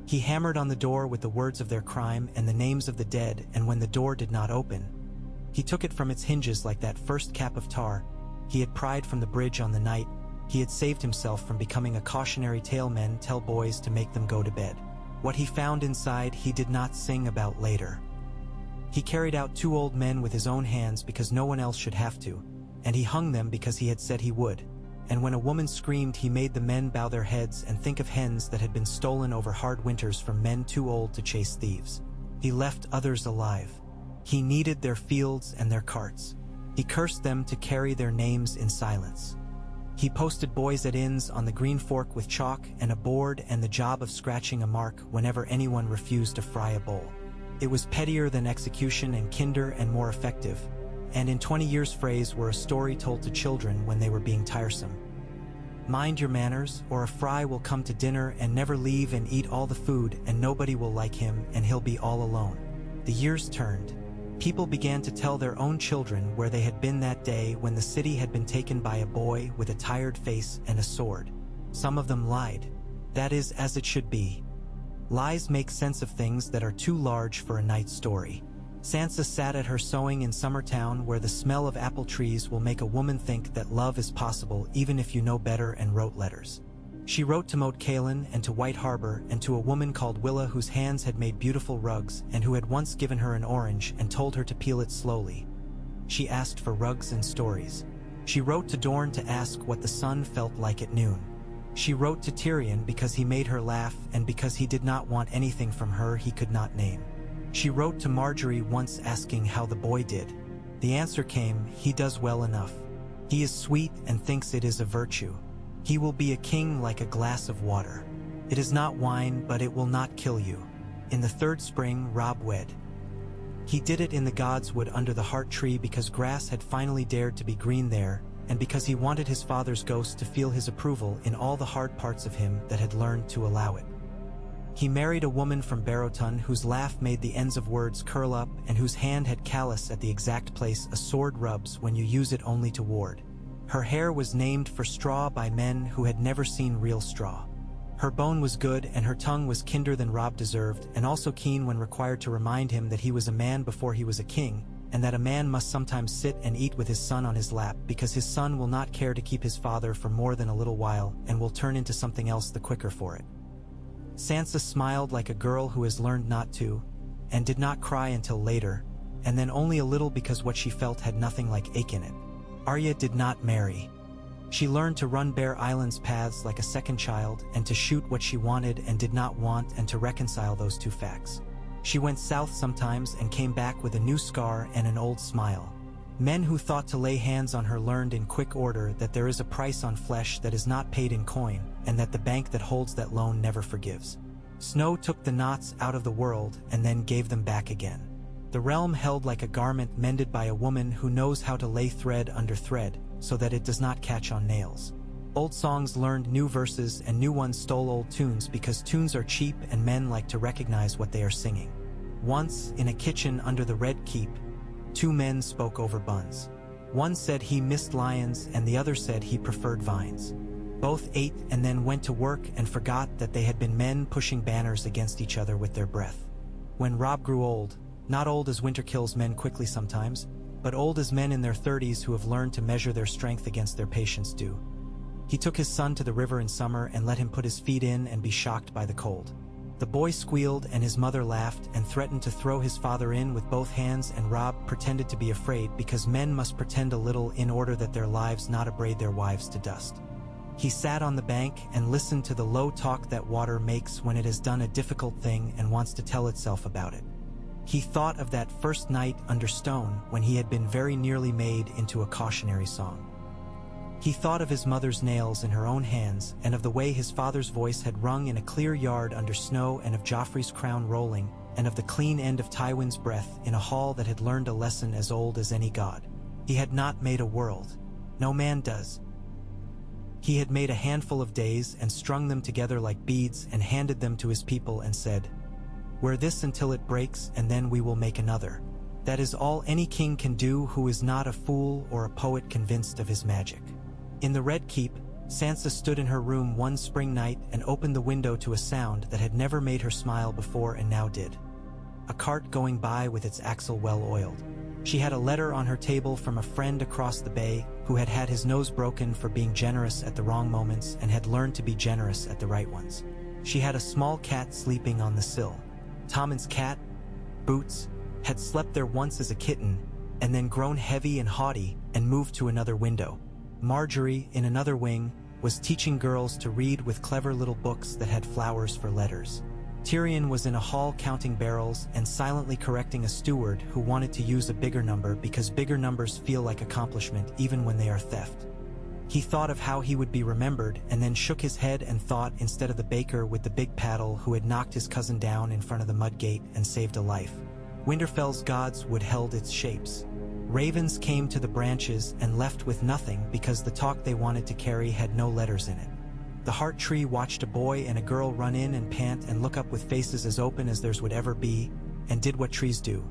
He hammered on the door with the words of their crime and the names of the dead, and when the door did not open, He took it from its hinges like that first cap of tar. He had pried from the bridge on the night. He had saved himself from becoming a cautionary tale men tell boys to make them go to bed. What he found inside he did not sing about later. He carried out 2 old men with his own hands because no one else should have to, and he hung them because he had said he would. And when a woman screamed, he made the men bow their heads and think of hens that had been stolen over hard winters from men too old to chase thieves. He left others alive. He kneaded their fields and their carts. He cursed them to carry their names in silence. He posted boys at inns on the Green Fork with chalk and a board and the job of scratching a mark whenever anyone refused to fry a bowl. It was pettier than execution and kinder and more effective, and in 20 years' phrase were a story told to children when they were being tiresome. Mind your manners, or a fry will come to dinner and never leave and eat all the food, and nobody will like him, and he'll be all alone. The years turned. People began to tell their own children where they had been that day when the city had been taken by a boy with a tired face and a sword. Some of them lied. That is as it should be. Lies make sense of things that are too large for a night story. Sansa sat at her sewing in Summertown, where the smell of apple trees will make a woman think that love is possible even if you know better, and wrote letters. She wrote to Moat Cailin and to White Harbor and to a woman called Willa whose hands had made beautiful rugs and who had once given her an orange and told her to peel it slowly. She asked for rugs and stories. She wrote to Dorne to ask what the sun felt like at noon. She wrote to Tyrion because he made her laugh and because he did not want anything from her he could not name. She wrote to Marjorie once asking how the boy did. The answer came, "He does well enough. He is sweet and thinks it is a virtue. He will be a king like a glass of water. It is not wine, but it will not kill you." In the 3rd spring, Robb wed. He did it in the God's Wood under the heart tree because grass had finally dared to be green there, and because he wanted his father's ghost to feel his approval in all the hard parts of him that had learned to allow it. He married a woman from Barrowton whose laugh made the ends of words curl up and whose hand had callus at the exact place a sword rubs when you use it only to ward. Her hair was named for straw by men who had never seen real straw. Her bone was good and her tongue was kinder than Robb deserved, and also keen when required to remind him that he was a man before he was a king, and that a man must sometimes sit and eat with his son on his lap because his son will not care to keep his father for more than a little while and will turn into something else the quicker for it. Sansa smiled like a girl who has learned not to, and did not cry until later, and then only a little because what she felt had nothing like ache in it. Arya did not marry. She learned to run Bear Island's paths like a second child and to shoot what she wanted and did not want and to reconcile those two facts. She went south sometimes and came back with a new scar and an old smile. Men who thought to lay hands on her learned in quick order that there is a price on flesh that is not paid in coin, and that the bank that holds that loan never forgives. Snow took the knots out of the world and then gave them back again. The realm held like a garment mended by a woman who knows how to lay thread under thread so that it does not catch on nails. Old songs learned new verses and new ones stole old tunes because tunes are cheap and men like to recognize what they are singing. Once, in a kitchen under the Red Keep, 2 men spoke over buns. One said he missed lions and the other said he preferred vines. Both ate and then went to work and forgot that they had been men pushing banners against each other with their breath. When Robb grew old, not old as winter kills men quickly sometimes, but old as men in their 30s who have learned to measure their strength against their patience do. He took his son to the river in summer and let him put his feet in and be shocked by the cold. The boy squealed and his mother laughed and threatened to throw his father in with both hands, and Robb pretended to be afraid because men must pretend a little in order that their lives not abrade their wives to dust. He sat on the bank and listened to the low talk that water makes when it has done a difficult thing and wants to tell itself about it. He thought of that first night under stone when he had been very nearly made into a cautionary song. He thought of his mother's nails in her own hands and of the way his father's voice had rung in a clear yard under snow and of Joffrey's crown rolling and of the clean end of Tywin's breath in a hall that had learned a lesson as old as any god. He had not made a world. No man does. He had made a handful of days and strung them together like beads and handed them to his people and said, "Wear this until it breaks and then we will make another." That is all any king can do who is not a fool or a poet convinced of his magic. In the Red Keep, Sansa stood in her room one spring night and opened the window to a sound that had never made her smile before and now did. A cart going by with its axle well oiled. She had a letter on her table from a friend across the bay who had had his nose broken for being generous at the wrong moments and had learned to be generous at the right ones. She had a small cat sleeping on the sill. Tommen's cat, Boots, had slept there once as a kitten and then grown heavy and haughty and moved to another window. Marjorie, in another wing, was teaching girls to read with clever little books that had flowers for letters. Tyrion was in a hall counting barrels and silently correcting a steward who wanted to use a bigger number because bigger numbers feel like accomplishment even when they are theft. He thought of how he would be remembered and then shook his head and thought instead of the baker with the big paddle who had knocked his cousin down in front of the mud gate and saved a life. Winterfell's gods would held its shapes. Ravens came to the branches and left with nothing because the talk they wanted to carry had no letters in it. The heart tree watched a boy and a girl run in and pant and look up with faces as open as theirs would ever be, and did what trees do.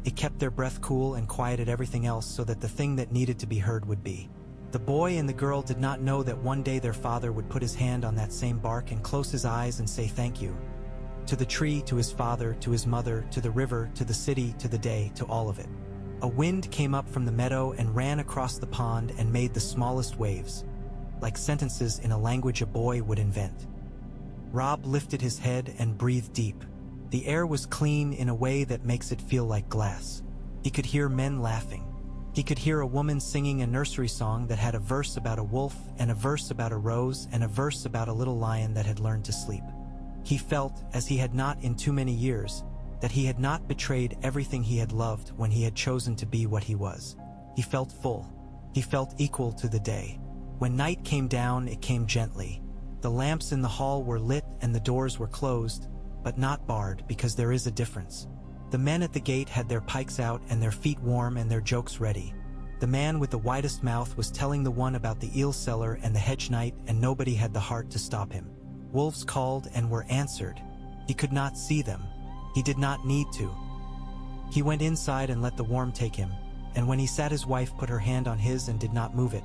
It kept their breath cool and quieted everything else so that the thing that needed to be heard would be. The boy and the girl did not know that one day their father would put his hand on that same bark and close his eyes and say thank you. To the tree, to his father, to his mother, to the river, to the city, to the day, to all of it. A wind came up from the meadow and ran across the pond and made the smallest waves, like sentences in a language a boy would invent. Robb lifted his head and breathed deep. The air was clean in a way that makes it feel like glass. He could hear men laughing. He could hear a woman singing a nursery song that had a verse about a wolf and a verse about a rose and a verse about a little lion that had learned to sleep. He felt, as he had not in too many years, that he had not betrayed everything he had loved when he had chosen to be what he was. He felt full. He felt equal to the day. When night came down, it came gently. The lamps in the hall were lit and the doors were closed, but not barred because there is a difference. The men at the gate had their pikes out and their feet warm and their jokes ready. The man with the widest mouth was telling the one about the eel cellar and the hedge knight, and nobody had the heart to stop him. Wolves called and were answered. He could not see them. He did not need to. He went inside and let the warm take him, and when he sat his wife put her hand on his and did not move it,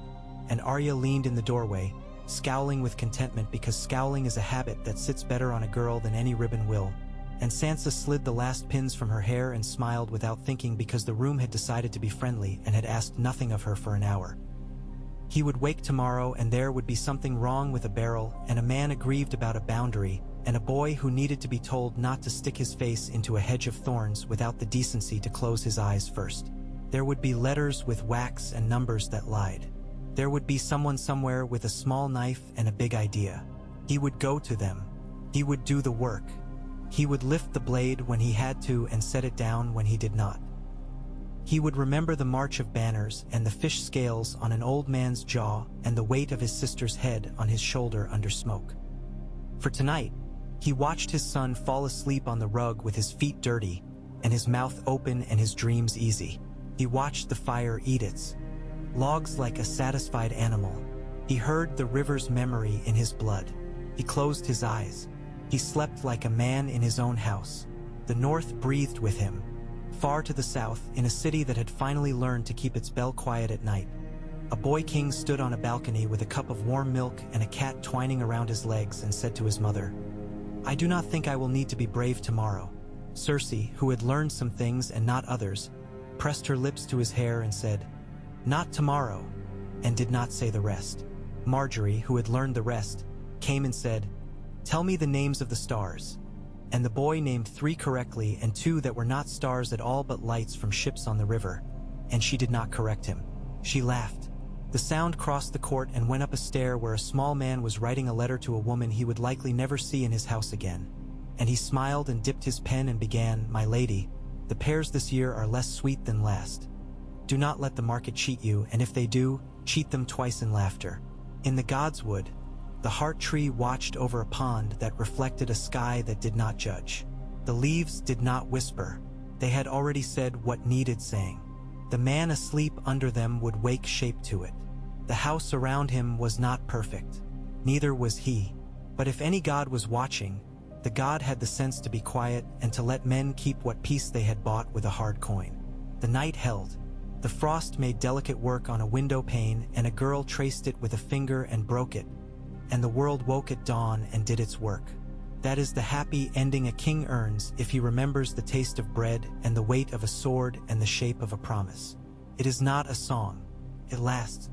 and Arya leaned in the doorway, scowling with contentment because scowling is a habit that sits better on a girl than any ribbon will, and Sansa slid the last pins from her hair and smiled without thinking because the room had decided to be friendly and had asked nothing of her for an hour. He would wake tomorrow and there would be something wrong with a barrel and a man aggrieved about a boundary and a boy who needed to be told not to stick his face into a hedge of thorns without the decency to close his eyes first. There would be letters with wax and numbers that lied. There would be someone somewhere with a small knife and a big idea. He would go to them. He would do the work. He would lift the blade when he had to and set it down when he did not. He would remember the march of banners and the fish scales on an old man's jaw and the weight of his sister's head on his shoulder under smoke. For tonight, he watched his son fall asleep on the rug with his feet dirty and his mouth open and his dreams easy. He watched the fire eat its logs like a satisfied animal. He heard the river's memory in his blood. He closed his eyes. He slept like a man in his own house. The north breathed with him. Far to the south, in a city that had finally learned to keep its bell quiet at night, a boy king stood on a balcony with a cup of warm milk and a cat twining around his legs and said to his mother, "I do not think I will need to be brave tomorrow." Cersei, who had learned some things and not others, pressed her lips to his hair and said, "Not tomorrow," and did not say the rest. Marjorie, who had learned the rest, came and said, "Tell me the names of the stars." And the boy named 3 correctly and 2 that were not stars at all but lights from ships on the river, and she did not correct him. She laughed. The sound crossed the court and went up a stair where a small man was writing a letter to a woman he would likely never see in his house again. And he smiled and dipped his pen and began, "My lady, the pears this year are less sweet than last. Do not let the market cheat you, and if they do, cheat them twice in laughter." In the godswood, the heart tree watched over a pond that reflected a sky that did not judge. The leaves did not whisper. They had already said what needed saying. The man asleep under them would wake shape to it. The house around him was not perfect. Neither was he. But if any god was watching, the god had the sense to be quiet and to let men keep what peace they had bought with a hard coin. The night held. The frost made delicate work on a window pane, and a girl traced it with a finger and broke it, and the world woke at dawn and did its work. That is the happy ending a king earns if he remembers the taste of bread and the weight of a sword and the shape of a promise. It is not a song. It lasts,